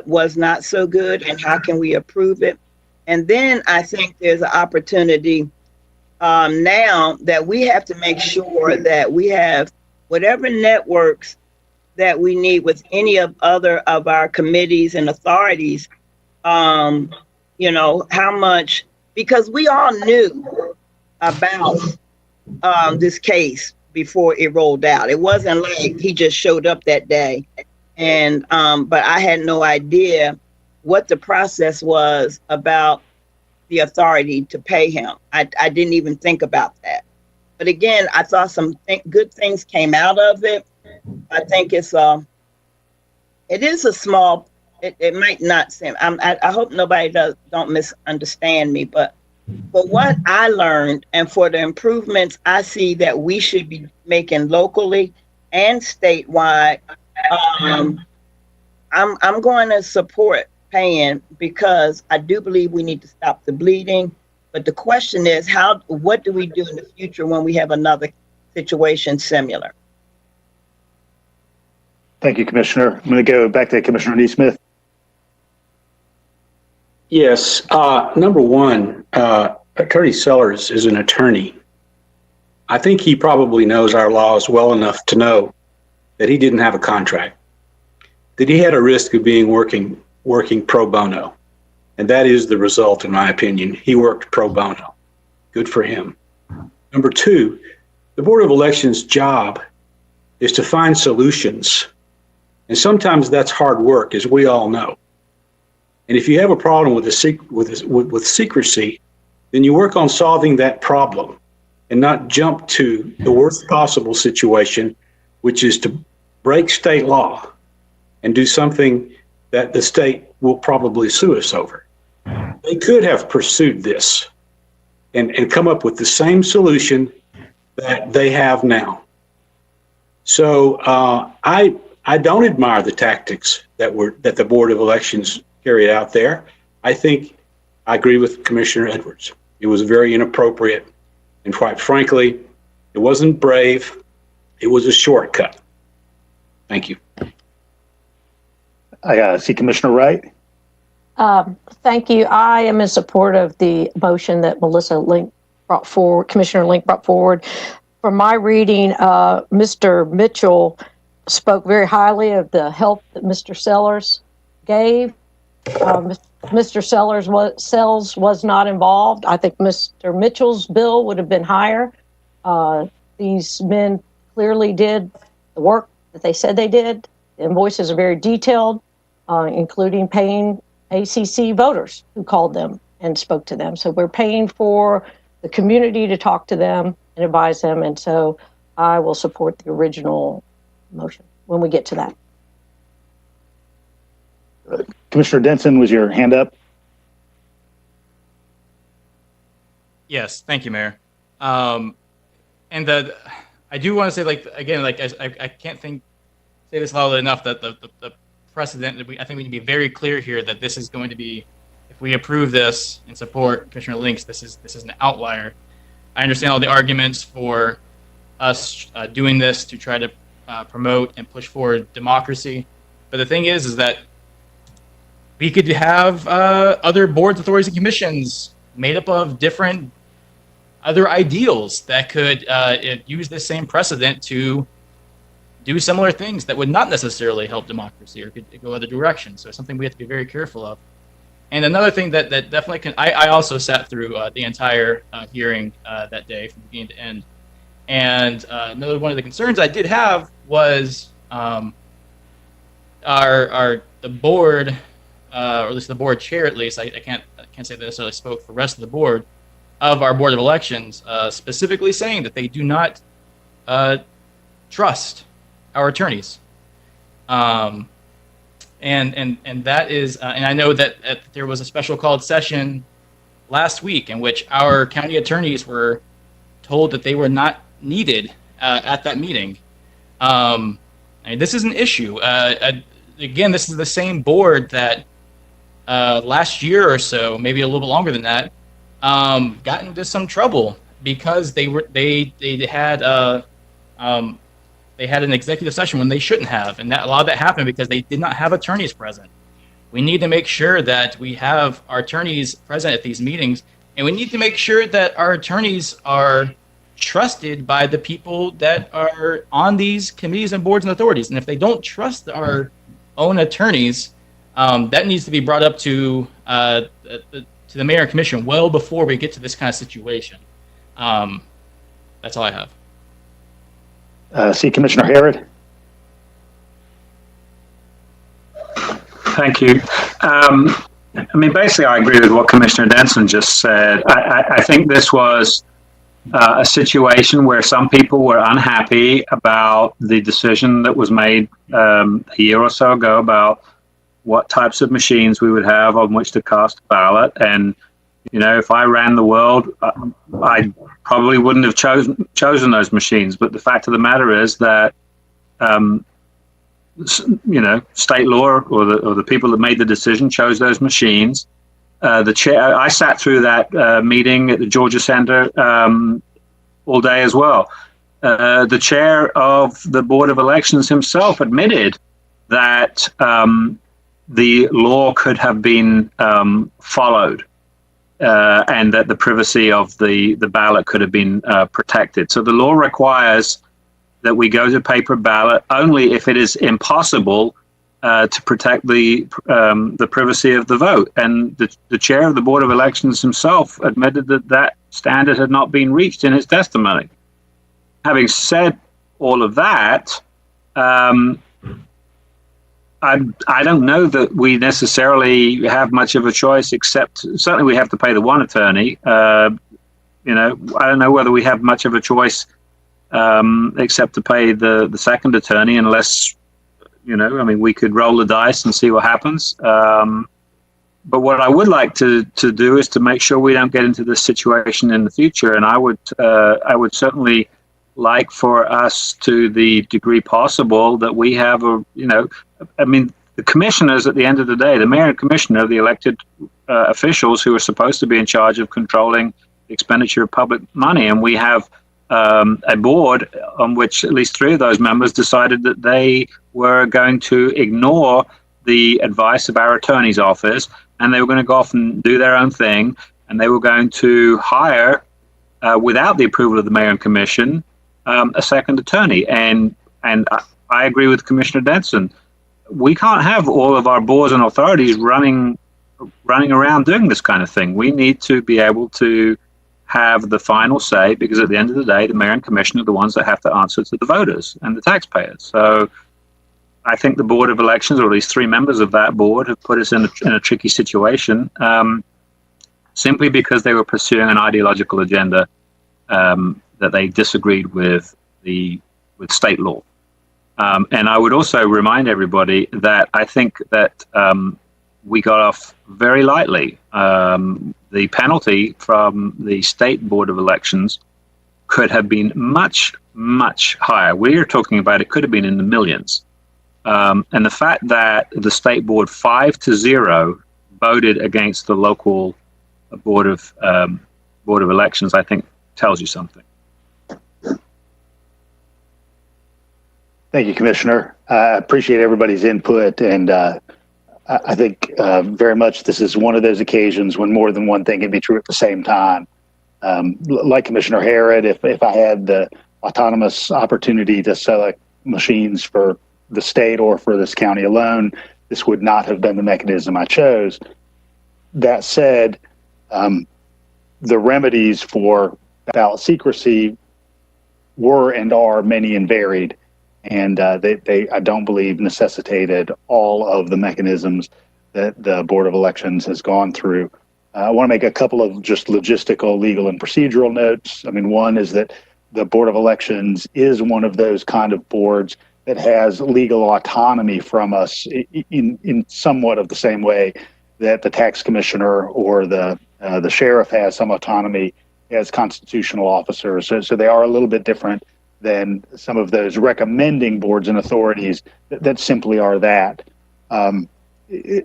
was not so good, and how can we approve it. And then I think there's an opportunity now that we have to make sure that we have whatever networks that we need with any of other of our committees and authorities. You know, how much, because we all knew about this case before it rolled out. It wasn't like he just showed up that day. And but I had no idea what the process was about the authority to pay him. I didn't even think about that. But again, I thought some good things came out of it. I think it is a small, it might not seem, I hope nobody don't misunderstand me, but for what I learned and for the improvements I see that we should be making locally and statewide, I'm going to support paying, because I do believe we need to stop the bleeding. But the question is, what do we do in the future when we have another situation similar? Thank you, Commissioner. I'm going to go back to Commissioner NeSmith. Yes. Number one, Attorney Sellers is an attorney. I think he probably knows our laws well enough to know that he didn't have a contract, that he had a risk of being working pro bono. And that is the result, in my opinion. He worked pro bono. Good for him. Number two, the Board of Elections' job is to find solutions. And sometimes that's hard work, as we all know. And if you have a problem with secrecy, then you work on solving that problem and not jump to the worst possible situation, which is to break state law and do something that the state will probably sue us over. They could have pursued this and come up with the same solution that they have now. So I don't admire the tactics that the Board of Elections carried out there. I think I agree with Commissioner Edwards. It was very inappropriate, and quite frankly, it wasn't brave. It was a shortcut. Thank you. I see Commissioner Wright. Thank you. I am in support of the motion that Melissa Link brought forward, Commissioner Link brought forward. From my reading, Mr. Mitchell spoke very highly of the help that Mr. Sellers gave. Mr. Sells was not involved. I think Mr. Mitchell's bill would have been higher. These men clearly did the work that they said they did. The invoices are very detailed, including paying ACC voters who called them and spoke to them. So we're paying for the community to talk to them and advise them. And so I will support the original motion when we get to that. Commissioner Denson, was your hand up? Yes, thank you, Mayor. And I do want to say, like, again, like I can't say this loudly enough, that the precedent, I think we need to be very clear here that this is going to be, if we approve this and support Commissioner Links, this is an outlier. I understand all the arguments for us doing this to try to promote and push forward democracy, but the thing is that we could have other boards, authorities, and commissions made up of different other ideals that could use this same precedent to do similar things that would not necessarily help democracy or could go other directions. So it's something we have to be very careful of. And another thing that definitely can, I also sat through the entire hearing that day from beginning to end. And another one of the concerns I did have was the board, or at least the board chair, at least, I can't say that necessarily spoke for the rest of the board, of our Board of Elections, specifically saying that they do not trust our attorneys. And that is, and I know that there was a special called session last week in which our county attorneys were told that they were not needed at that meeting. I mean, this is an issue. Again, this is the same board that last year or so, maybe a little bit longer than that, got into some trouble because they had an executive session when they shouldn't have, and that a lot of that happened because they did not have attorneys present. We need to make sure that we have our attorneys present at these meetings, and we need to make sure that our attorneys are trusted by the people that are on these committees and boards and authorities. And if they don't trust our own attorneys, that needs to be brought up to the mayor and commission well before we get to this kind of situation. That's all I have. See Commissioner Harrod. Thank you. I mean, basically, I agree with what Commissioner Denson just said. I think this was a situation where some people were unhappy about the decision that was made a year or so ago about what types of machines we would have on which to cast a ballot. And, you know, if I ran the world, I probably wouldn't have chosen those machines. But the fact of the matter is that, you know, state law or the people that made the decision chose those machines. The chair, I sat through that meeting at the Georgia Center all day as well. The chair of the Board of Elections himself admitted that the law could have been followed and that the privacy of the ballot could have been protected. So the law requires that we go to paper ballot only if it is impossible to protect the privacy of the vote. And the chair of the Board of Elections himself admitted that that standard had not been reached in his testimony. Having said all of that, I don't know that we necessarily have much of a choice, except certainly we have to pay the one attorney. You know, I don't know whether we have much of a choice except to pay the second attorney, unless, you know, I mean, we could roll the dice and see what happens. But what I would like to do is to make sure we don't get into this situation in the future. And I would certainly like for us, to the degree possible, that we have a, you know, I mean, the commissioners at the end of the day, the mayor and commissioner are the elected officials who are supposed to be in charge of controlling the expenditure of public money. And we have a board on which at least 3 of those members decided that they were going to ignore the advice of our attorney's office, and they were going to go off and do their own thing, and they were going to hire, without the approval of the mayor and commission, a second attorney. And I agree with Commissioner Denson. we can't have all of our boards and authorities running around doing this kind of thing. We need to be able to have the final say, because at the end of the day, the mayor and commissioner are the ones that have to answer to the voters and the taxpayers. So I think the Board of Elections, or at least 3 members of that board, have put us in a tricky situation, simply because they were pursuing an ideological agenda that they disagreed with state law. And I would also remind everybody that I think that we got off very lightly. The penalty from the State Board of Elections could have been much, much higher. We're talking about it could have been in the millions. And the fact that the State Board 5-0 voted against the local Board of Elections, I think tells you something. Thank you, Commissioner. I appreciate everybody's input, and I think very much this is one of those occasions when more than one thing can be true at the same time. Like Commissioner Harrod, if I had the autonomous opportunity to select machines for the state or for this county alone, this would not have been the mechanism I chose. That said, the remedies for ballot secrecy were and are many and varied. And they, I don't believe, necessitated all of the mechanisms that the Board of Elections has gone through. I want to make a couple of just logistical, legal, and procedural notes. I mean, one is that the Board of Elections is one of those kind of boards that has legal autonomy from us in somewhat of the same way that the tax commissioner or the sheriff has some autonomy as constitutional officers. So they are a little bit different than some of those recommending boards and authorities that simply are that.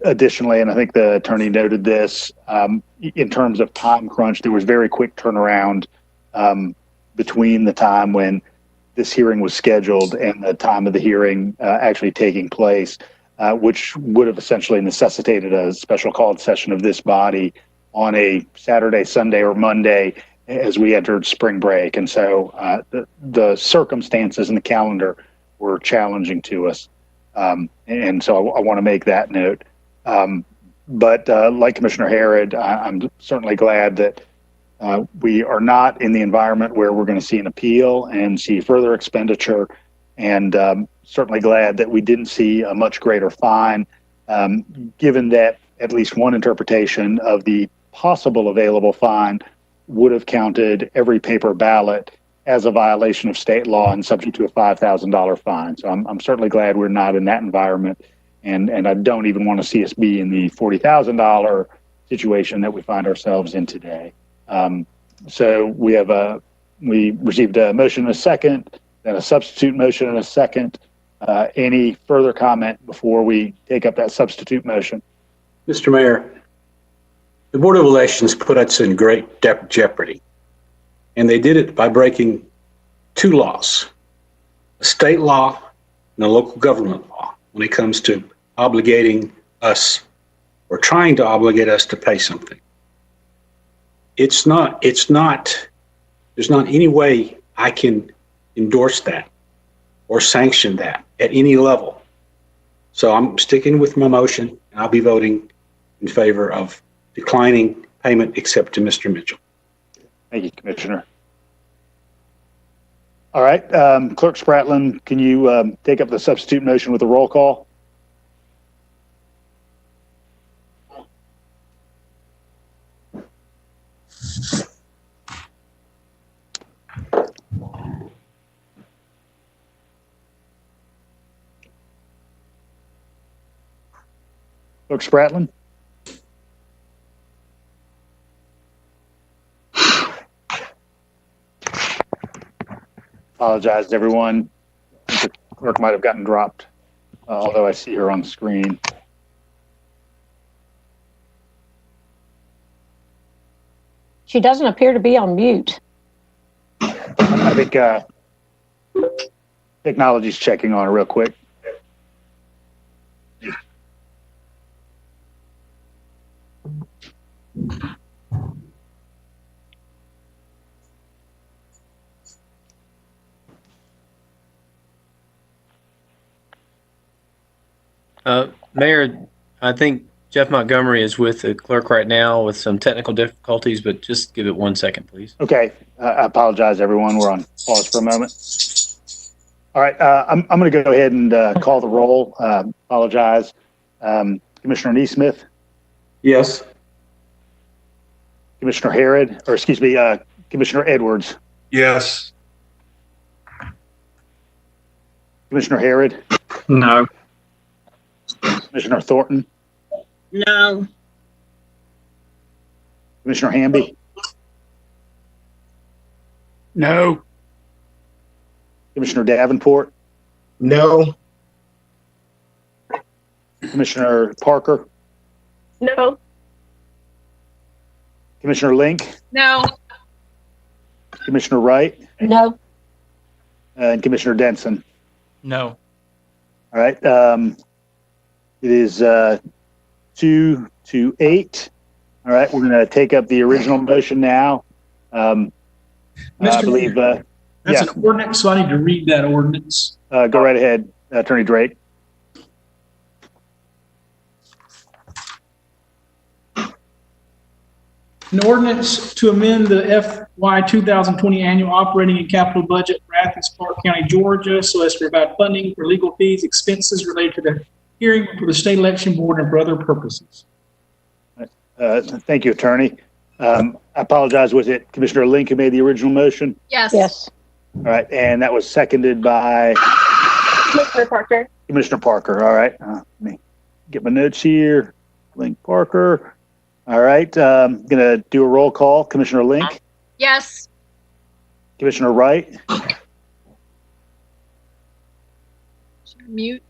Additionally, and I think the attorney noted this, in terms of time crunch, there was very quick turnaround between the time when this hearing was scheduled and the time of the hearing actually taking place, which would have essentially necessitated a special called session of this body on a Saturday, Sunday, or Monday as we entered spring break. And so the circumstances in the calendar were challenging to us. And so I want to make that note. But like Commissioner Harrod, I'm certainly glad that we are not in the environment where we're going to see an appeal and see further expenditure. And certainly glad that we didn't see a much greater fine, given that at least one interpretation of the possible available fine would have counted every paper ballot as a violation of state law and subject to a $5,000 fine. So I'm certainly glad we're not in that environment. And I don't even want to see us be in the $40,000 situation that we find ourselves in today. So we received a motion and a second, then a substitute motion and a second. Any further comment before we take up that substitute motion? Mr. Mayor, the Board of Elections put us in great jeopardy, and they did it by breaking 2 laws, a state law and a local government law, when it comes to obligating us or trying to obligate us to pay something. There's not any way I can endorse that or sanction that at any level. So I'm sticking with my motion, and I'll be voting in favor of declining payment except to Mr. Mitchell. Thank you, Commissioner. All right, Clerk Spratlin, can you take up the substitute motion with a roll call? Clerk Spratlin? Apologize, everyone. I think the clerk might have gotten dropped, although I see her on the screen. She doesn't appear to be on mute. I think technology's checking on her real quick. Mayor, I think Jeff Montgomery is with the clerk right now with some technical difficulties, but just give it 1 second, please. Okay. I apologize, everyone. We're on pause for a moment. All right. I'm going to go ahead and call the roll. Apologize. Commissioner NeSmith, Yes. Commissioner Harrod, or excuse me, Commissioner Edwards, Yes. Commissioner Harrod, No. Commissioner Thornton, No. Commissioner Hamby, No. Commissioner Davenport, No. Commissioner Parker, No. Commissioner Link, No. Commissioner Wright, No. and Commissioner Denson. No. All right. It is 2-8. All right. We're going to take up the original motion now. I Mr. believe. That's Yeah. an ordinance, so I need to read that ordinance. Go right ahead, Attorney Drake. An ordinance to amend the FY 2020 annual operating and capital budget for Athens-Clarke County, Georgia, so as to provide funding for legal fees, expenses related to the hearing for the state election board and for other purposes. Thank you, Attorney. I apologize. Was it Commissioner Link who made the original motion? Yes. Yes. All right. And that was seconded by Commissioner Parker. Commissioner Parker. All right. Let me get my notes here. Link Parker. All right. Going to do a roll call. Commissioner Link, Yes. Commissioner Wright, Mute.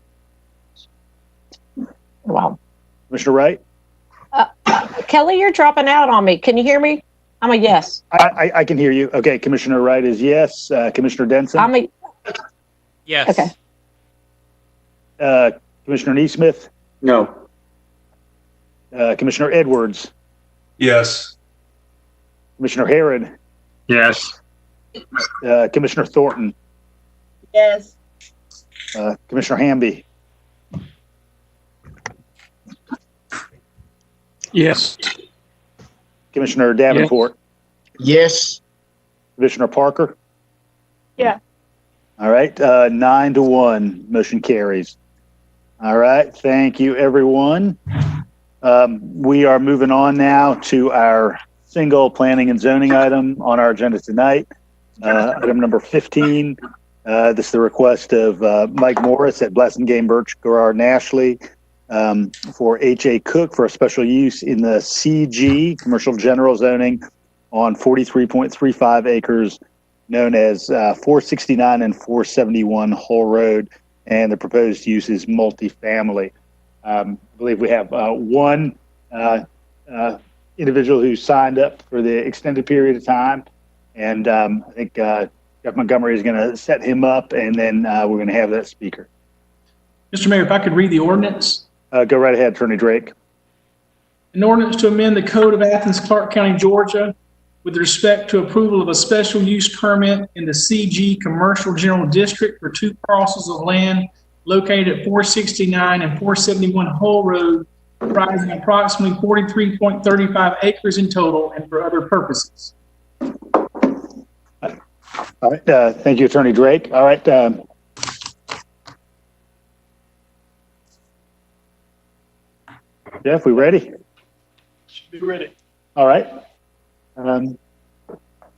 Wow. Commissioner Wright. Kelly, you're dropping out on me. Can you hear me? I'm a yes. I can hear you. Okay. Commissioner Wright is yes. Commissioner Denson. I'm a Yes. okay. Commissioner NeSmith, No. Commissioner Edwards, Yes. Commissioner Harrod, Yes. Commissioner Thornton, Yes. Commissioner Hamby, Yes. Commissioner Davenport, Yes. Commissioner Parker. Yeah. All right. 9-1, motion carries. All right. Thank you, everyone. We are moving on now to our single planning and zoning item on our agenda tonight. Item number 15. This is the request of Mike Morris at Blessing Game Birch Garrard and Ashley for H.A. Cook for a special use in the CG, commercial general zoning, on 43.35 acres known as 469 and 471 Hull Road, and the proposed use is multifamily. I believe we have one individual who signed up for the extended period of time, and I think Jeff Montgomery is going to set him up, and then we're going to have that speaker. Mr. Mayor, if I could read the ordinance. Go right ahead, Attorney Drake. An ordinance to amend the code of Athens-Clarke County, Georgia, with respect to approval of a special use permit in the CG Commercial General District for 2 parcels of land located at 469 and 471 Hull Road, comprising approximately 43.35 acres in total and for other purposes. All right. Thank you, Attorney Drake. All right. Jeff, we ready? Should be ready. All right. So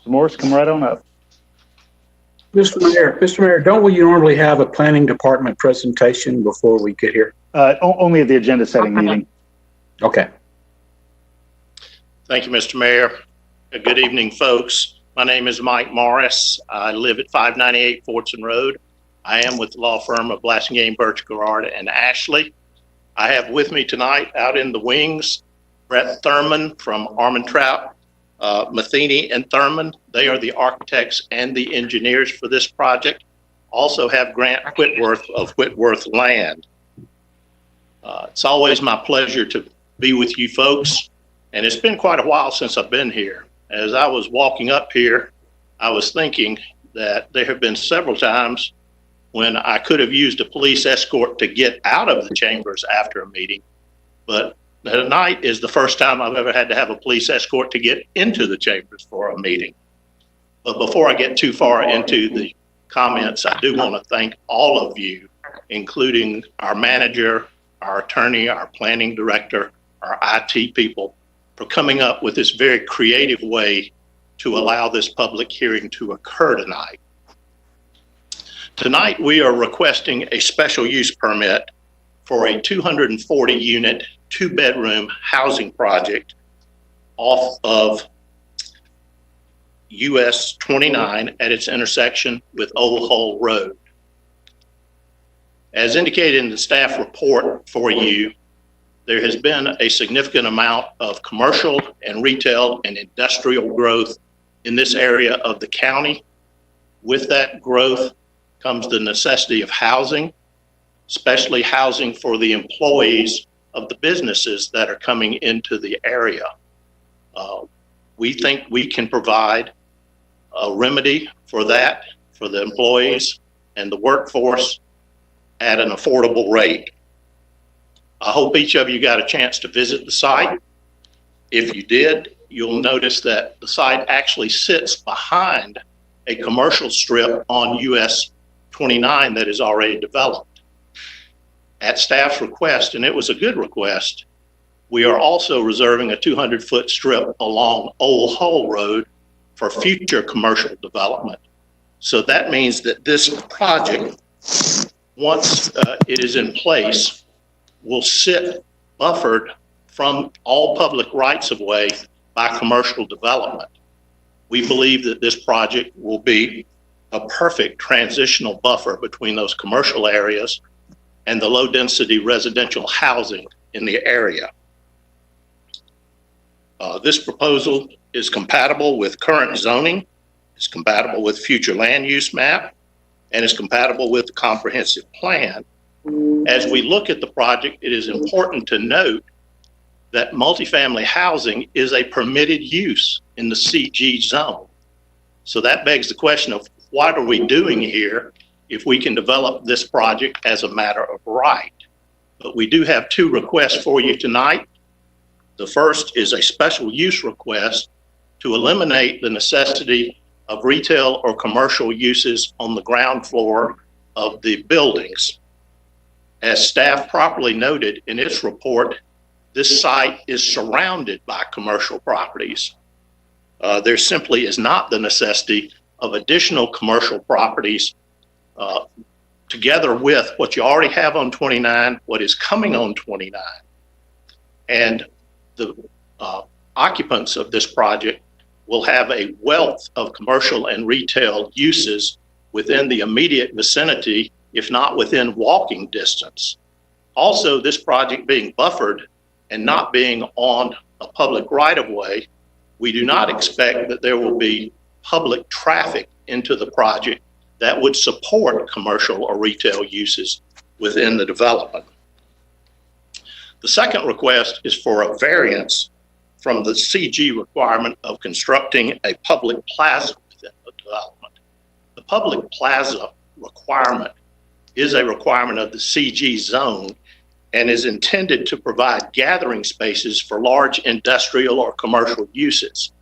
Morris, come right on up. Mr. Mayor, don't we normally have a planning department presentation before we get here? Only at the agenda setting meeting. Okay. Thank you, Mr. Mayor. Good evening, folks. My name is Mike Morris. I live at 598 Fortson Road. I am with the law firm of Blasingame, Birch, Garrard, and Ashley. I have with me tonight out in the wings, Brett Thurman from Armentrout, Matheny and Thurman. They are the architects and the engineers for this project. Also have Grant Whitworth of Whitworth Land. It's always my pleasure to be with you folks, and it's been quite a while since I've been here. As I was walking up here, I was thinking that there have been several times when I could have used a police escort to get out of the chambers after a meeting, but tonight is the first time I've ever had to have a police escort to get into the chambers for a meeting. But before I get too far into the comments, I do want to thank all of you, including our manager, our attorney, our planning director, our IT people, for coming up with this very creative way to allow this public hearing to occur tonight. Tonight, we are requesting a special use permit for a 240 unit, 2-bedroom housing project off of US 29 at its intersection with Old Hull Road. As indicated in the staff report for you, there has been a significant amount of commercial and retail and industrial growth in this area of the county. With that growth comes the necessity of housing, especially housing for the employees of the businesses that are coming into the area. We think we can provide a remedy for that, for the employees and the workforce at an affordable rate. I hope each of you got a chance to visit the site. If you did, you'll notice that the site actually sits behind a commercial strip on US 29 that is already developed. At staff's request, and it was a good request, we are also reserving a 200-foot strip along Old Hull Road for future commercial development. So that means that this project, once it is in place, will sit buffered from all public rights of way by commercial development. We believe that this project will be a perfect transitional buffer between those commercial areas and the low density residential housing in the area. This proposal is compatible with current zoning, is compatible with future land use map, and is compatible with the comprehensive plan. As we look at the project, it is important to note that multifamily housing is a permitted use in the CG zone. So that begs the question of what are we doing here if we can develop this project as a matter of right? But we do have two requests for you tonight. The first is a special use request to eliminate the necessity of retail or commercial uses on the ground floor of the buildings. As staff properly noted in its report, this site is surrounded by commercial properties. There simply is not the necessity of additional commercial properties together with what you already have on 29, what is coming on 29. And the occupants of this project will have a wealth of commercial and retail uses within the immediate vicinity, if not within walking distance. Also, this project being buffered and not being on a public right-of-way, we do not expect that there will be public traffic into the project that would support commercial or retail uses within the development. The second request is for a variance from the CG requirement of constructing a public plaza within the development. The public plaza requirement is a requirement of the CG zone and is intended to provide gathering spaces for large industrial or commercial uses.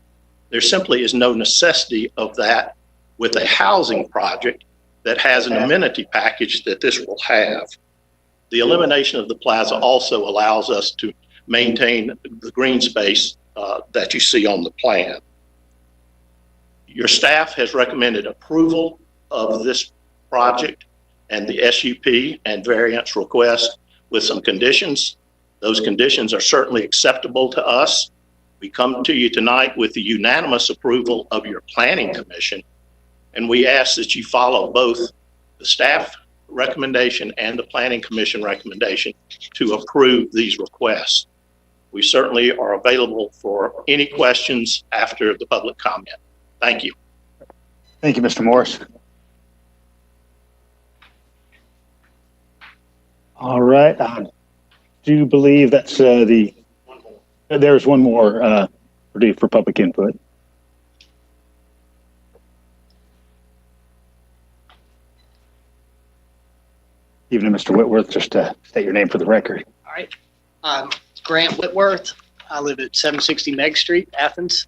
There simply is no necessity of that with a housing project that has an amenity package that this will have. The elimination of the plaza also allows us to maintain the green space that you see on the plan. Your staff has recommended approval of this project and the SUP and variance request with some conditions. Those conditions are certainly acceptable to us. We come to you tonight with the unanimous approval of your planning commission, and we ask that you follow both the staff recommendation and the planning commission recommendation to approve these requests. We certainly are available for any questions after the public comment. Thank you. Thank you, Mr. Morris. All right. I do believe that's there's one more for public input. Evening, Mr. Whitworth. Just to state your name for the record. All right. Grant Whitworth. I live at 760 Meg Street, Athens.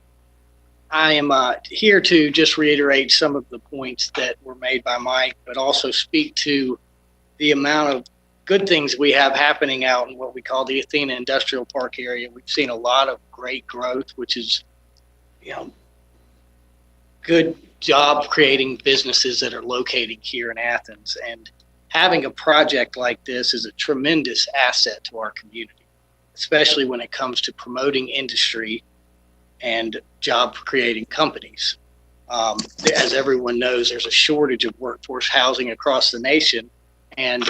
I am here to just reiterate some of the points that were made by Mike, but also speak to the amount of good things we have happening out in what we call the Athena Industrial Park area. We've seen a lot of great growth, which is, good job creating businesses that are located here in Athens. And having a project like this is a tremendous asset to our community, especially when it comes to promoting industry and job creating companies. As everyone knows, there's a shortage of workforce housing across the nation, and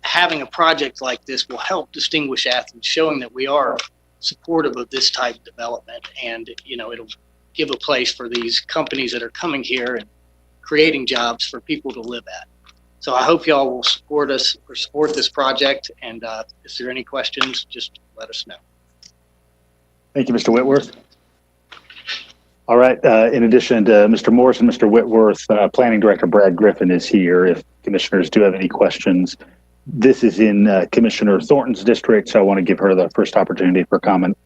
having a project like this will help distinguish Athens, showing that we are supportive of this type of development, and it'll give a place for these companies that are coming here and creating jobs for people to live at. So I hope y'all will support us or support this project, and if there are any questions, just let us know. Thank you, Mr. Whitworth. All right. In addition to Mr. Morris and Mr. Whitworth, Planning Director Brad Griffin is here if commissioners do have any questions. This is in Commissioner Thornton's district, so I want to give her the first opportunity for comment.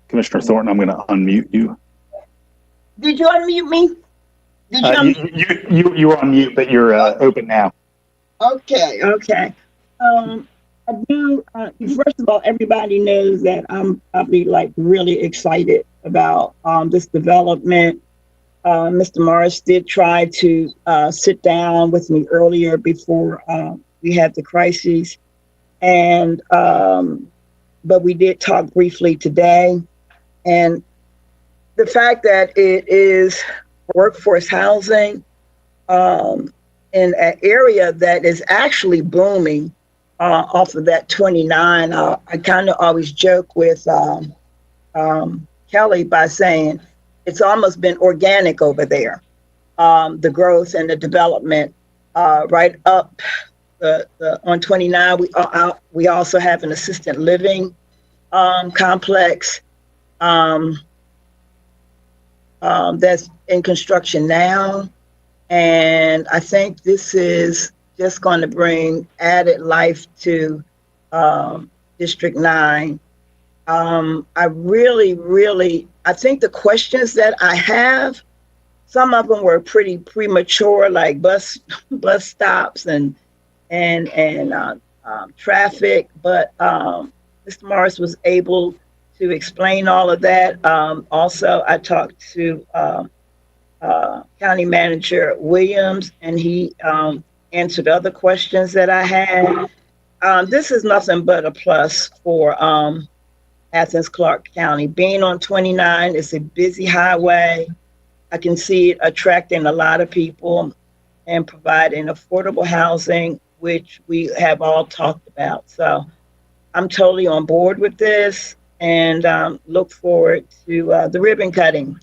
Commissioner Thornton, I'm going to unmute you. Did you unmute me? Did you you were on mute, but you're open now. Okay. I do. First of all, everybody knows that I'm probably really excited about this development. Mr. Morris did try to sit down with me earlier before we had the crisis, and but we did talk briefly today, and the fact that it is workforce housing in an area that is actually booming off of that 29. I kind of always joke with Kelly by saying it's almost been organic over there. The growth and the development right up on 29. We also have an assisted living complex that's in construction now. And I think this is just going to bring added life to District 9. I think the questions that I have, some of them were pretty premature, like bus stops and traffic, but Mr. Morris was able to explain all of that. Also, I talked to County Manager Williams, and he answered other questions that I had. This is nothing but a plus for Athens-Clarke County. Being on 29 is a busy highway. I can see it attracting a lot of people and providing affordable housing, which we have all talked about. So I'm totally on board with this, and look forward to the ribbon cutting.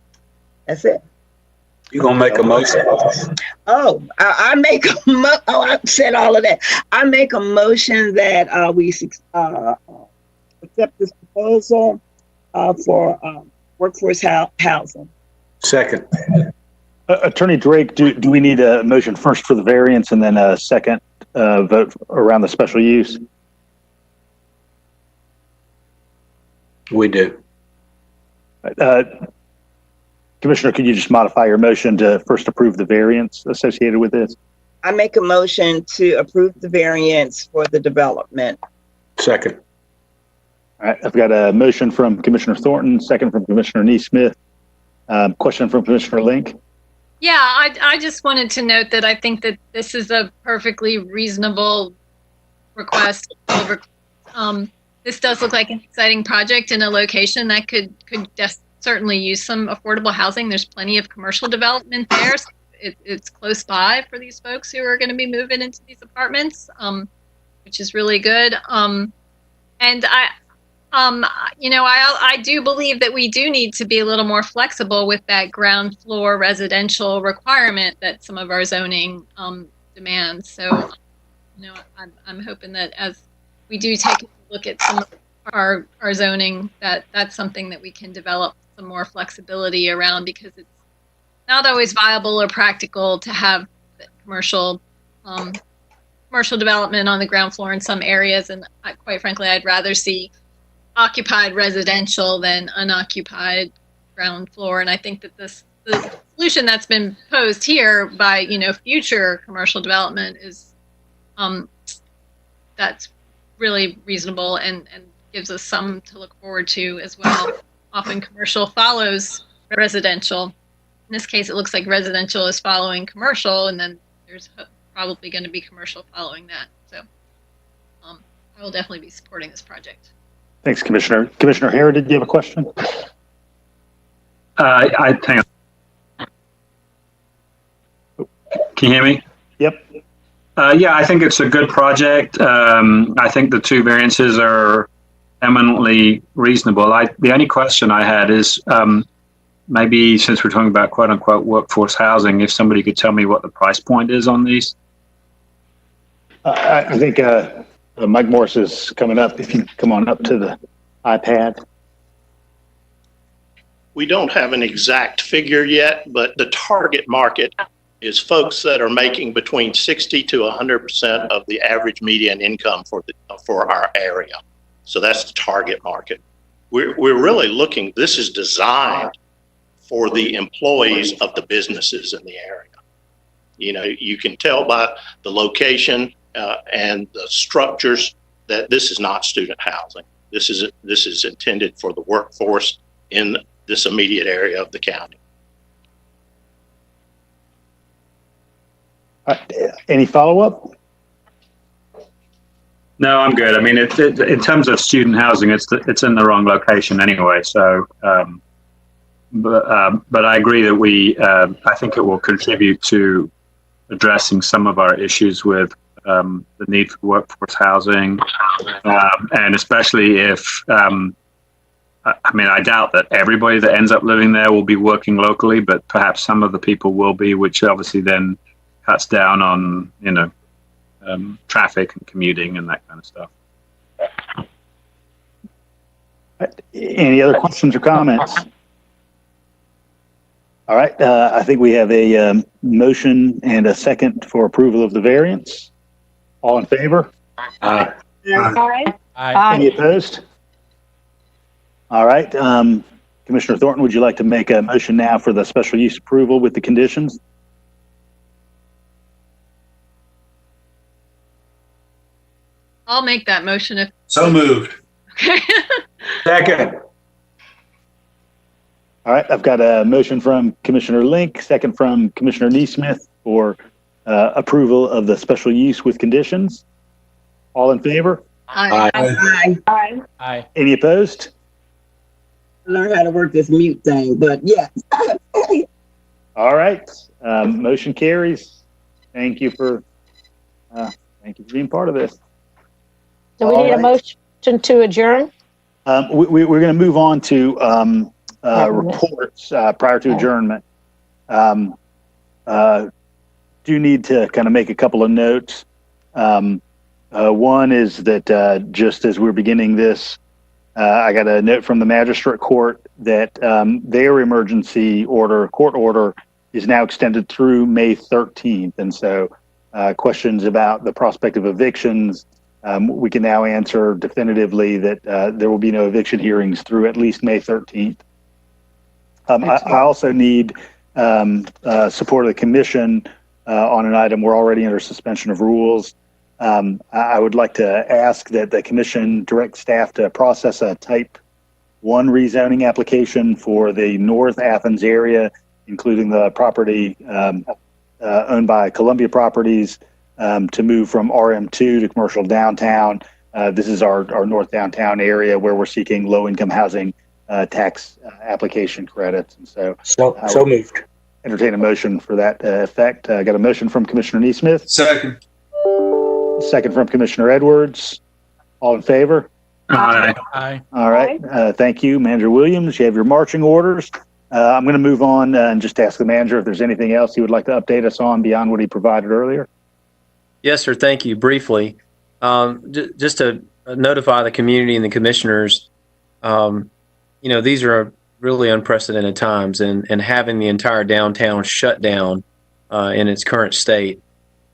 That's it. You gonna make a motion? Oh, I said all of that. I make a motion that we accept this proposal for workforce housing. Second. Attorney Drake, do we need a motion first for the variance and then a second vote around the special use? We do. Commissioner, could you just modify your motion to first approve the variance associated with this? I make a motion to approve the variance for the development. Second. All right, I've got a motion from Commissioner Thornton, second from Commissioner NeSmith. Question from Commissioner Link. Yeah, I just wanted to note that I think that this is a perfectly reasonable request. This does look like an exciting project in a location that could certainly use some affordable housing. There's plenty of commercial development there. So it's close by for these folks who are going to be moving into these apartments, which is really good. And I do believe that we do need to be a little more flexible with that ground floor residential requirement that some of our zoning demands. So, I'm hoping that as we do take a look at some of our zoning, that's something that we can develop some more flexibility around, because it's not always viable or practical to have commercial development on the ground floor in some areas. And quite frankly, I'd rather see occupied residential than unoccupied ground floor. And I think that the solution that's been posed here by, future commercial development is that's really reasonable and gives us some to look forward to as well. Often commercial follows residential. In this case, it looks like residential is following commercial, and then there's probably going to be commercial following that. So I will definitely be supporting this project. Thanks, Commissioner. Commissioner Hare, did you have a question? Hang on. Can you hear me? Yep. Yeah, I think it's a good project. I think the two variances are eminently reasonable. The only question I had is maybe, since we're talking about quote unquote workforce housing, if somebody could tell me what the price point is on these. I think Mike Morris is coming up. If you come on up to the iPad. We don't have an exact figure yet, but the target market is folks that are making between 60 to 100% of the average median income for our area. So that's the target market. We're really looking, this is designed for the employees of the businesses in the area. You can tell by the location and the structures that this is not student housing. This is intended for the workforce in this immediate area of the county. Any follow-up? No, I'm good. I mean, in terms of student housing, it's in the wrong location anyway. So, but I agree that I think it will contribute to addressing some of our issues with the need for workforce housing, and especially if, I doubt that everybody that ends up living there will be working locally, but perhaps some of the people will be, which obviously then cuts down on, traffic and commuting and that kind of stuff. Any other questions or comments? All right. I think we have a motion and a second for approval of the variance. All in favor? Aye. Aye. Any opposed? All right. Commissioner Thornton, would you like to make a motion now for the special use approval with the conditions? I'll make that motion if. So moved. Okay. Second. All right. I've got a motion from Commissioner Link, second from Commissioner NeSmith for approval of the special use with conditions. All in favor? Aye. Aye. Aye. Aye. Any opposed? Learn how to work this mute thing, but yeah. All right. Motion carries. Thank you for being part of this. Do we need a motion to adjourn? We're going to move on to reports prior to adjournment. Do need to kind of make a couple of notes. One is that just as we're beginning this, I got a note from the magistrate court that their emergency court order is now extended through May 13th. And so questions about the prospect of evictions, we can now answer definitively that there will be no eviction hearings through at least May 13th. I also need support of the commission on an item we're already under suspension of rules. I would like to ask that the commission direct staff to process a type 1 rezoning application for the North Athens area, including the property owned by Columbia Properties, to move from RM2 to commercial downtown. This is our North Downtown area where we're seeking low-income housing tax application credits. And so moved. Entertain a motion for that effect. I got a motion from Commissioner NeSmith. Second. Second from Commissioner Edwards. All in favor? Aye. Aye. All right. Thank you, Manager Williams. You have your marching orders. I'm going to move on and just ask the manager if there's anything else he would like to update us on beyond what he provided earlier. Yes, sir. Thank you. Briefly, just to notify the community and the commissioners. These are really unprecedented times, and having the entire downtown shut down in its current state.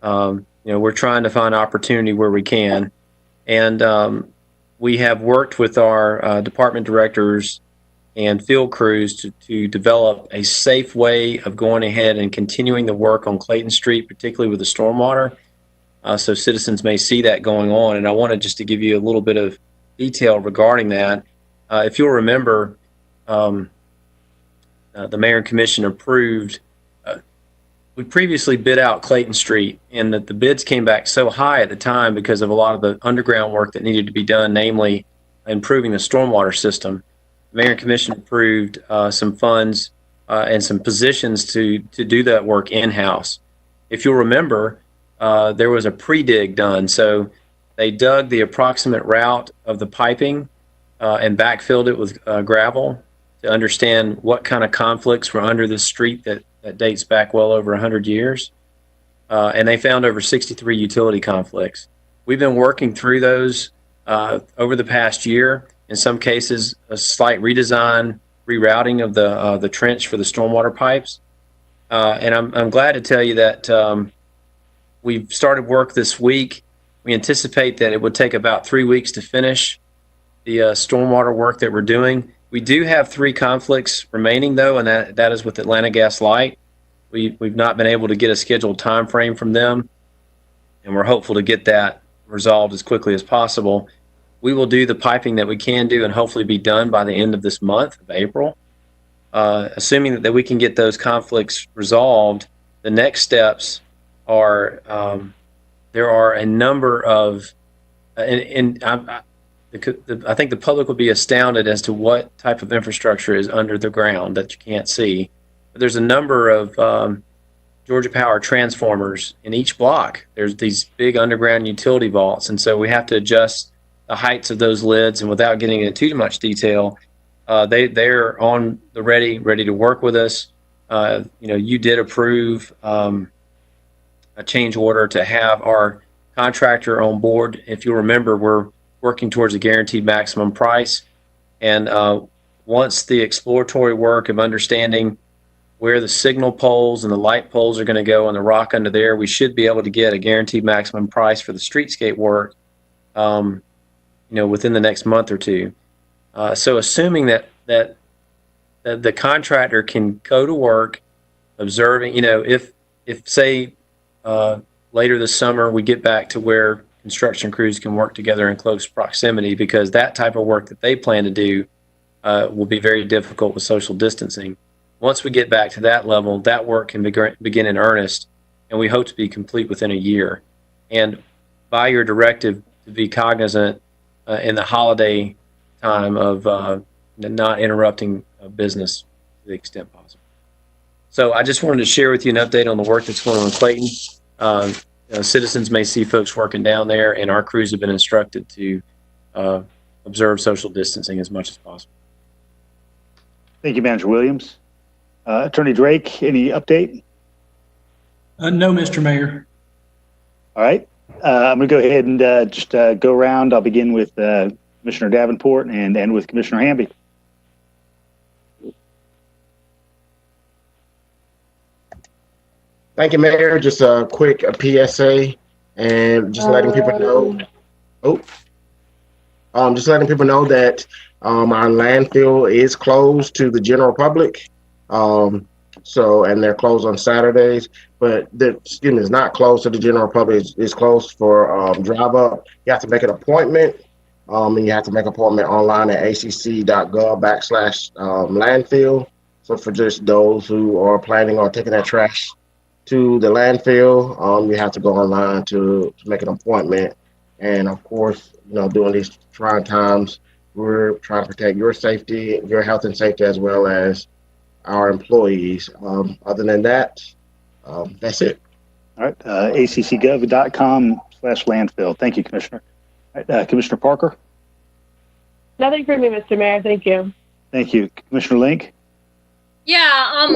We're trying to find opportunity where we can, and we have worked with our department directors and field crews to develop a safe way of going ahead and continuing the work on Clayton Street, particularly with the stormwater, so citizens may see that going on. And I wanted just to give you a little bit of detail regarding that. If you'll remember, the mayor and commission approved, we previously bid out Clayton Street, and that the bids came back so high at the time because of a lot of the underground work that needed to be done, namely improving the stormwater system. The mayor and commission approved some funds and some positions to do that work in-house. If you'll remember, there was a pre-dig done. So they dug the approximate route of the piping and backfilled it with gravel to understand what kind of conflicts were under the street that dates back well over 100 years. And they found over 63 utility conflicts. We've been working through those over the past year. In some cases, a slight redesign, rerouting of the trench for the stormwater pipes. And I'm glad to tell you that we've started work this week. We anticipate that it would take about 3 weeks to finish the stormwater work that we're doing. We do have 3 conflicts remaining, though, and that is with Atlanta Gas Light. We've not been able to get a scheduled time frame from them, and we're hopeful to get that resolved as quickly as possible. We will do the piping that we can do and hopefully be done by the end of this month of April. Assuming that we can get those conflicts resolved, the next steps are there are a number of, I think the public will be astounded as to what type of infrastructure is under the ground that you can't see. But there's a number of Georgia Power transformers in each block. There's these big underground utility vaults, and so we have to adjust the heights of those lids. And without getting into too much detail, they're on the ready to work with us. You did approve a change order to have our contractor on board. If you remember, we're working towards a guaranteed maximum price. And once the exploratory work of understanding where the signal poles and the light poles are going to go on the rock under there, we should be able to get a guaranteed maximum price for the streetscape work within the next month or two. So assuming that the contractor can go to work observing, if say later this summer we get back to where construction crews can work together in close proximity, because that type of work that they plan to do will be very difficult with social distancing. Once we get back to that level, that work can begin in earnest, and we hope to be complete within a year. And by your directive to be cognizant in the holiday time of not interrupting business to the extent possible. So I just wanted to share with you an update on the work that's going on in Clayton. Citizens may see folks working down there, and our crews have been instructed to observe social distancing as much as possible. Thank you, Manager Williams. Attorney Drake, any update? No, Mr. Mayor. All right. I'm going to go ahead and just go around. I'll begin with Commissioner Davenport and end with Commissioner Hamby. Thank you, Mayor. Just a quick PSA and just letting people know. Just letting people know that our landfill is closed to the general public. And they're closed on Saturdays, but it's not closed to the general public. It's closed for drive up. You have to make an appointment, and you have to make an appointment online at acc.gov/landfill. So for just those who are planning on taking their trash to the landfill, you have to go online to make an appointment. And of course, during these trying times, we're trying to protect your safety, your health and safety, as well as our employees. Other than that, that's it. All right. accgov.com/landfill. Thank you, Commissioner. All right, Commissioner Parker. Nothing for me, Mr. Mayor. Thank you. Thank you. Commissioner Link. Yeah,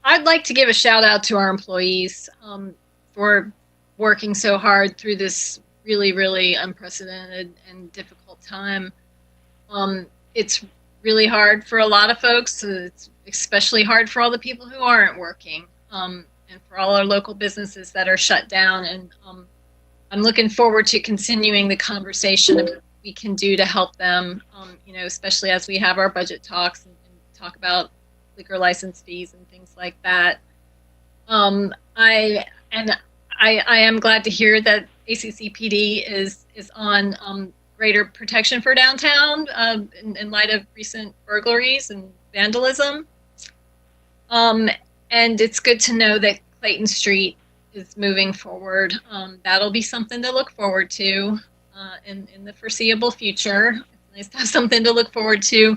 I'd like to give a shout out to our employees for working so hard through this really, really unprecedented and difficult time. It's really hard for a lot of folks. It's especially hard for all the people who aren't working, and for all our local businesses that are shut down. And I'm looking forward to continuing the conversation of what we can do to help them, especially as we have our budget talks and talk about liquor license fees and things like that. I am glad to hear that ACCPD is on greater protection for downtown in light of recent burglaries and vandalism. And it's good to know that Clayton Street is moving forward. That'll be something to look forward to in the foreseeable future. It's nice to have something to look forward to.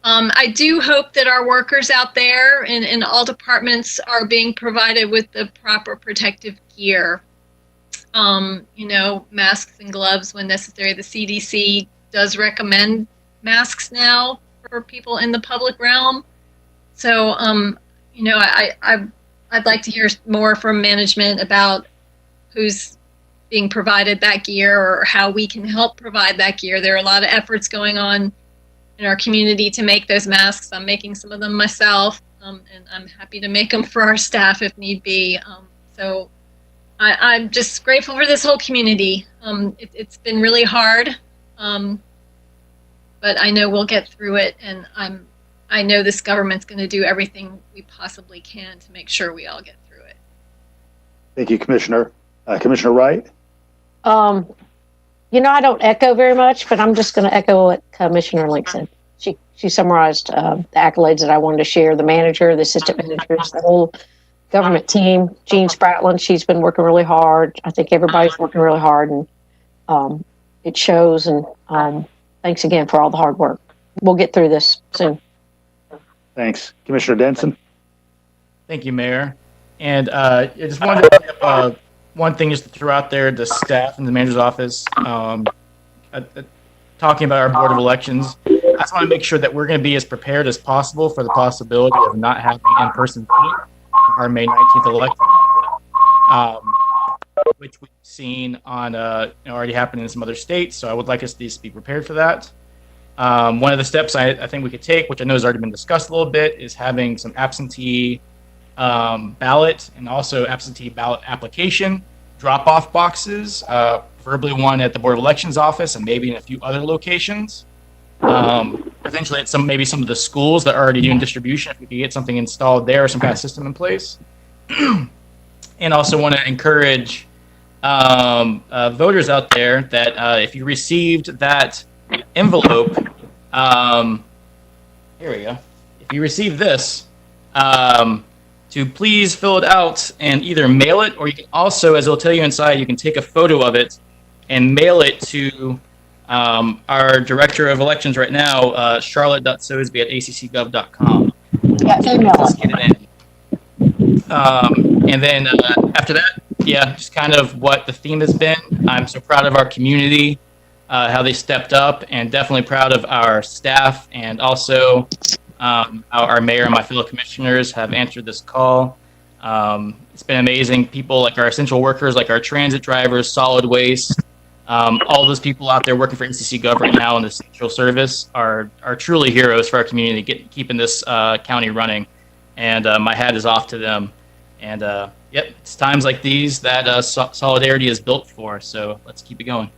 I do hope that our workers out there in all departments are being provided with the proper protective gear. Masks and gloves when necessary. The CDC does recommend masks now for people in the public realm. So, I'd like to hear more from management about who's being provided that gear or how we can help provide that gear. There are a lot of efforts going on in our community to make those masks. I'm making some of them myself, and I'm happy to make them for our staff if need be. So I'm just grateful for this whole community. It's been really hard, but I know we'll get through it, and I know this government's going to do everything we possibly can to make sure we all get through it. Thank you, Commissioner. Commissioner Wright? I don't echo very much, but I'm just going to echo what Commissioner Link said. She summarized the accolades that I wanted to share, the manager, the assistant managers, the whole government team. Jean Spratland, she's been working really hard. I think everybody's working really hard, and it shows. And thanks again for all the hard work. We'll get through this soon. Thanks. Commissioner Denson? Thank you, Mayor. And I just wanted to bring up one thing just to throw out there, the staff in the manager's office, talking about our Board of Elections. I just want to make sure that we're going to be as prepared as possible for the possibility of not having in-person voting for our May 19th election, which we've seen on already happened in some other states. So I would like us to be prepared for that. One of the steps I think we could take, which I know has already been discussed a little bit, is having some absentee ballot and also absentee ballot application drop-off boxes, preferably one at the Board of Elections office and maybe in a few other locations. Potentially at maybe some of the schools that are already doing distribution, if we could get something installed there or some kind of system in place. And also want to encourage voters out there that if you received that envelope, here we go. If you receive this, to please fill it out and either mail it, or you can also, as it'll tell you inside, you can take a photo of it and mail it to our Director of Elections right now, charlotte.sosby@accgov.com. Yeah, email us. Get it in. And then after that, just kind of what the theme has been. I'm so proud of our community, how they stepped up, and definitely proud of our staff, and also our mayor and my fellow commissioners have answered this call. It's been amazing. People like our essential workers, like our transit drivers, solid waste, all those people out there working for NCC Gov right now in the central service are truly heroes for our community, keeping this county running. And my hat is off to them. And it's times like these that solidarity is built for. So let's keep it going.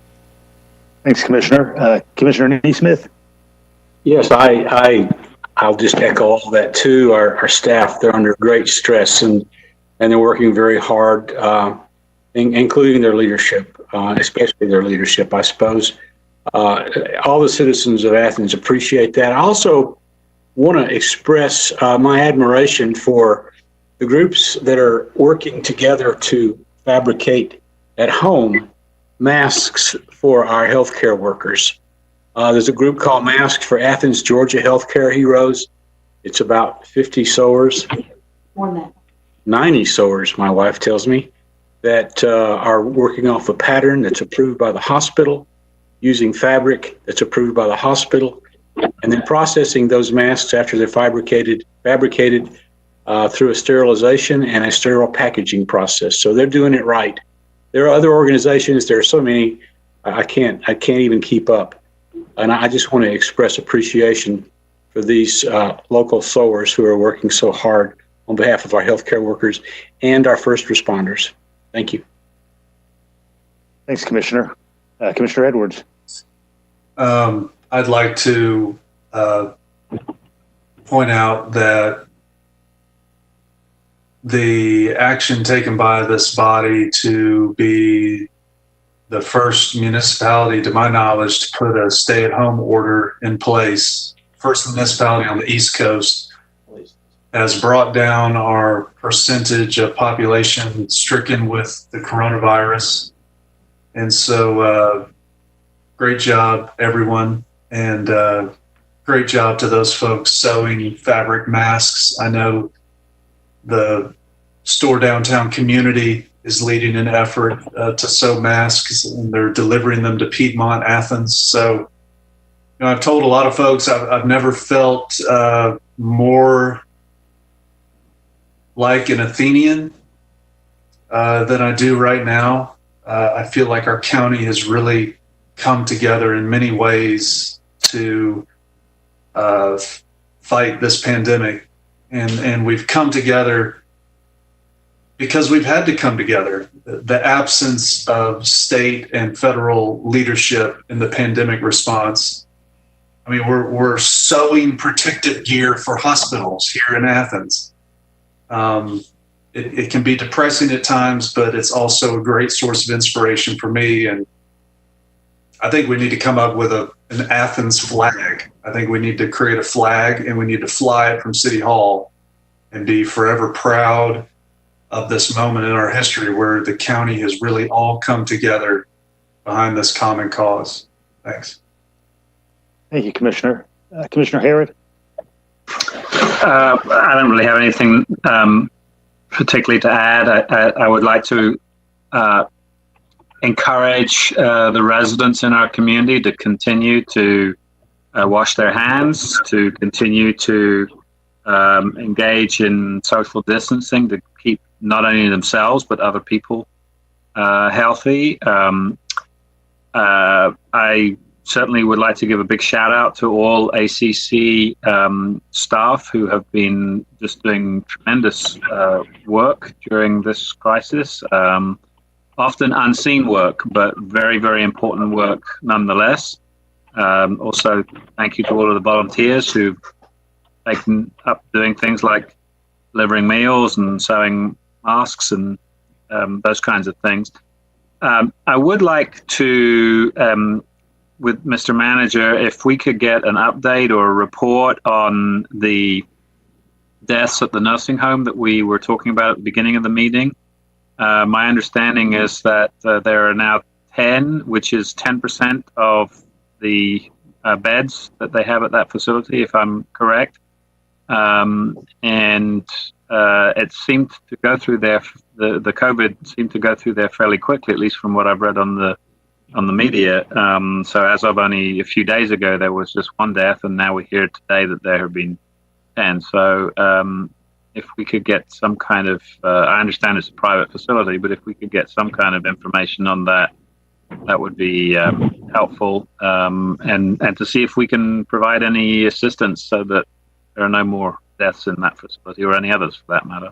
Thanks, Commissioner. Commissioner NeSmith? Yes, I'll just echo all that too. Our staff, they're under great stress and they're working very hard, including their leadership, especially their leadership, I suppose. All the citizens of Athens appreciate that. I also want to express my admiration for the groups that are working together to fabricate at home masks for our healthcare workers. There's a group called Masks for Athens, Georgia Healthcare Heroes. It's about 50 sewers. More than that. 90 sewers, my wife tells me, that are working off a pattern that's approved by the hospital, using fabric that's approved by the hospital, and then processing those masks after they're fabricated through a sterilization and a sterile packaging process. So they're doing it right. There are other organizations. There are so many. I can't even keep up. And I just want to express appreciation for these local sewers who are working so hard on behalf of our healthcare workers and our first responders. Thank you. Thanks, Commissioner. Commissioner Edwards. I'd like to point out that the action taken by this body to be the first municipality, to my knowledge, to put a stay-at-home order in place, first municipality on the East Coast, has brought down our percentage of population stricken with the coronavirus. And so great job, everyone. And great job to those folks sewing fabric masks. I know the store downtown community is leading an effort to sew masks, and they're delivering them to Piedmont, Athens. So, I've told a lot of folks I've never felt more like an Athenian than I do right now. I feel like our county has really come together in many ways to fight this pandemic, and we've come together because we've had to come together. The absence of state and federal leadership in the pandemic response. I mean, we're sewing protective gear for hospitals here in Athens. It can be depressing at times, but it's also a great source of inspiration for me. And I think we need to come up with an Athens flag. I think we need to create a flag, and we need to fly it from City Hall and be forever proud of this moment in our history where the county has really all come together behind this common cause. Thanks. Thank you, Commissioner. Commissioner Harrod? I don't really have anything particularly to add. I would like to encourage the residents in our community to continue to wash their hands, to continue to engage in social distancing, to keep not only themselves but other people healthy. I certainly would like to give a big shout out to all ACC staff who have been just doing tremendous work during this crisis. Often unseen work, but very, very important work nonetheless. Also, thank you to all of the volunteers who've taken up doing things like delivering meals and sewing masks and those kinds of things. I would like to, with Mr. Manager, if we could get an update or a report on the deaths at the nursing home that we were talking about at the beginning of the meeting. My understanding is that there are now 10, which is 10% of the beds that they have at that facility, if I'm correct. And it seemed to go through there, the COVID seemed to go through there fairly quickly, at least from what I've read on the media. So as of only a few days ago, there was just one death, and now we hear today that there have been 10. So if we could get some kind of, I understand it's a private facility, but if we could get some kind of information on that, that would be helpful. And to see if we can provide any assistance so that there are no more deaths in that facility or any others for that matter.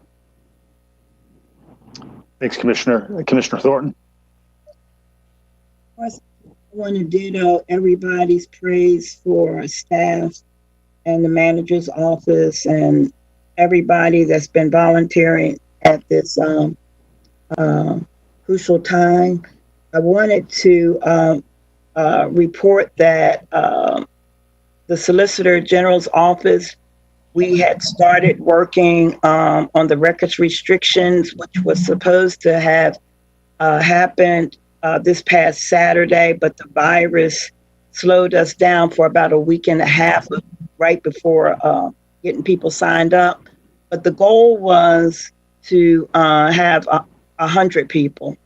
Thanks, Commissioner. Commissioner Thornton. I want to ditto everybody's praise for our staff and the manager's office and everybody that's been volunteering at this crucial time. I wanted to report that the Solicitor General's office, we had started working on the records restrictions, which was supposed to have happened this past Saturday, but the virus slowed us down for about a week and a half right before getting people signed up. But the goal was to have 100 people.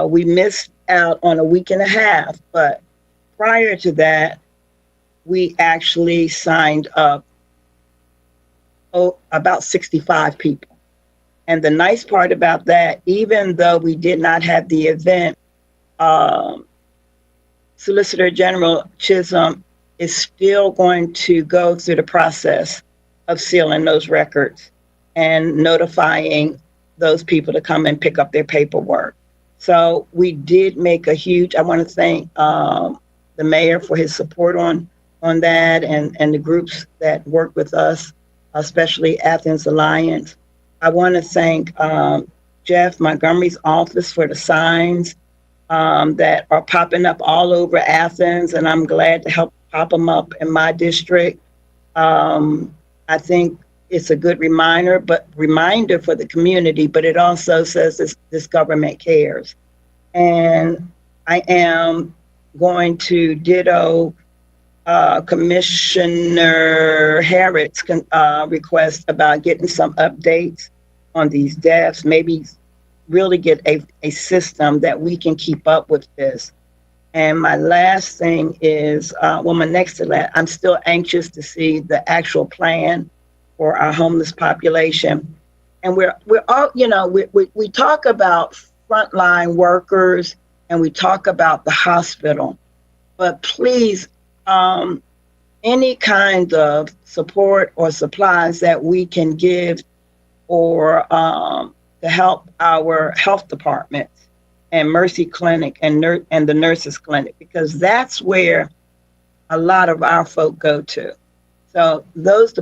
We missed out on a week and a half, but prior to that, we actually signed up about 65 people. And the nice part about that, even though we did not have the event, Solicitor General Chisholm is still going to go through the process of sealing those records and notifying those people to come and pick up their paperwork. So we did make a huge, I want to thank the mayor for his support on that and the groups that work with us, especially Athens Alliance. I want to thank Jeff Montgomery's office for the signs that are popping up all over Athens, and I'm glad to help pop them up in my district. I think it's a good reminder for the community, but it also says this government cares. And I am going to ditto Commissioner Harrod's request about getting some updates on these deaths, maybe really get a system that we can keep up with this. And my last thing is, my next to that, I'm still anxious to see the actual plan for our homeless population. And we're all, we talk about frontline workers and we talk about the hospital, but please, any kind of support or supplies that we can give or to help our health departments and Mercy Clinic and the nurses clinic, because that's where a lot of our folk go to. So those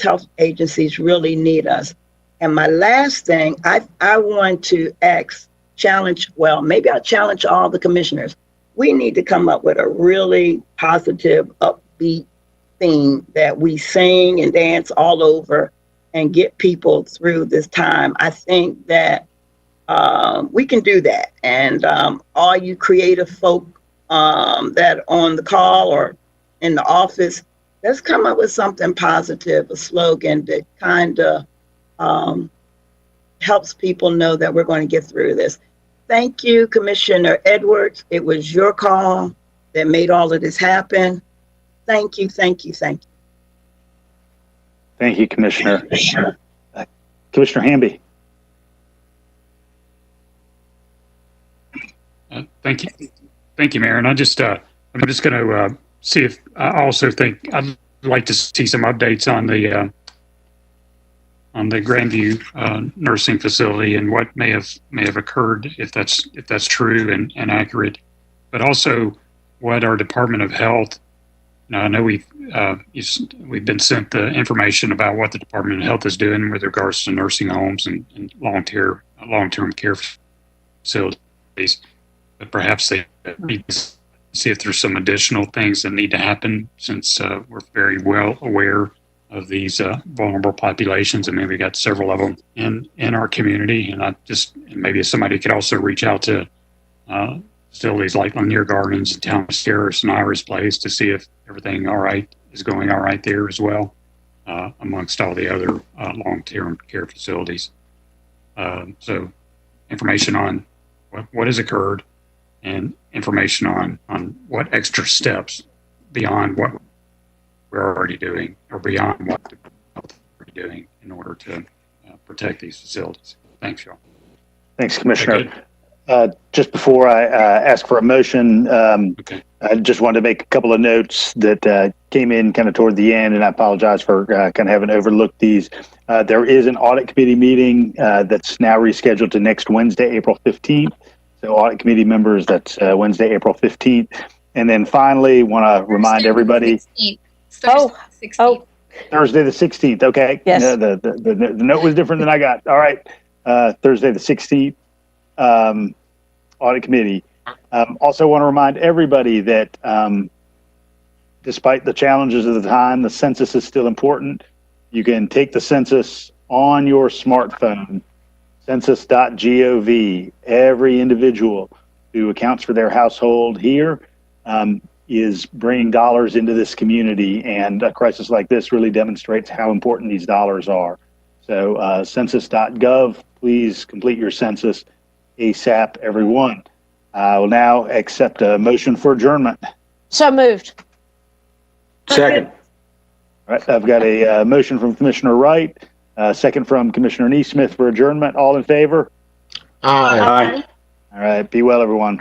health agencies really need us. And my last thing, I want to challenge all the commissioners. We need to come up with a really positive, upbeat theme that we sing and dance all over and get people through this time. I think that we can do that. And all you creative folk that are on the call or in the office, let's come up with something positive, a slogan that kind of helps people know that we're going to get through this. Thank you, Commissioner Edwards. It was your call that made all of this happen. Thank you, thank you, thank you. Thank you, Commissioner. Commissioner Hamby. Thank you, Mayor. And I'm just going to see if I also think I'd like to see some updates on the Grandview nursing facility and what may have occurred, if that's true and accurate, but also what our Department of Health. I know we've been sent the information about what the Department of Health is doing with regards to nursing homes and long-term care facilities, but perhaps they need to see if there's some additional things that need to happen, since we're very well aware of these vulnerable populations, and maybe we got several of them in our community. And maybe somebody could also reach out to facilities like Lanier Gardens and Town of Scaris and Iris Place to see if everything is going all right there as well, amongst all the other long-term care facilities. So information on what has occurred and information on what extra steps beyond what we're already doing or beyond what the health are doing in order to protect these facilities. Thanks, y'all. Thanks, Commissioner. Just before I ask for a motion, I just wanted to make a couple of notes that came in kind of toward the end, and I apologize for kind of having overlooked these. There is an audit committee meeting that's now rescheduled to next Wednesday, April 15th. So audit committee members, that's Wednesday, Aprle 15th. And then finally, want to remind everybody. Thursday the 16th. Okay. Yes. The note was different than I got. All right. Thursday the 16th. Audit committee. Also want to remind everybody that despite the challenges of the time, the census is still important. You can take the census on your smartphone, census.gov. Every individual who accounts for their household here is bringing dollars into this community, and a crisis like this really demonstrates how important these dollars are. So census.gov, please complete your census ASAP, everyone. I will now accept a motion for adjournment. So moved. Second. All right, I've got a motion from Commissioner Wright, Second from Commissioner NeSmith for adjournment. All in favor? Aye. All right. Be well, everyone.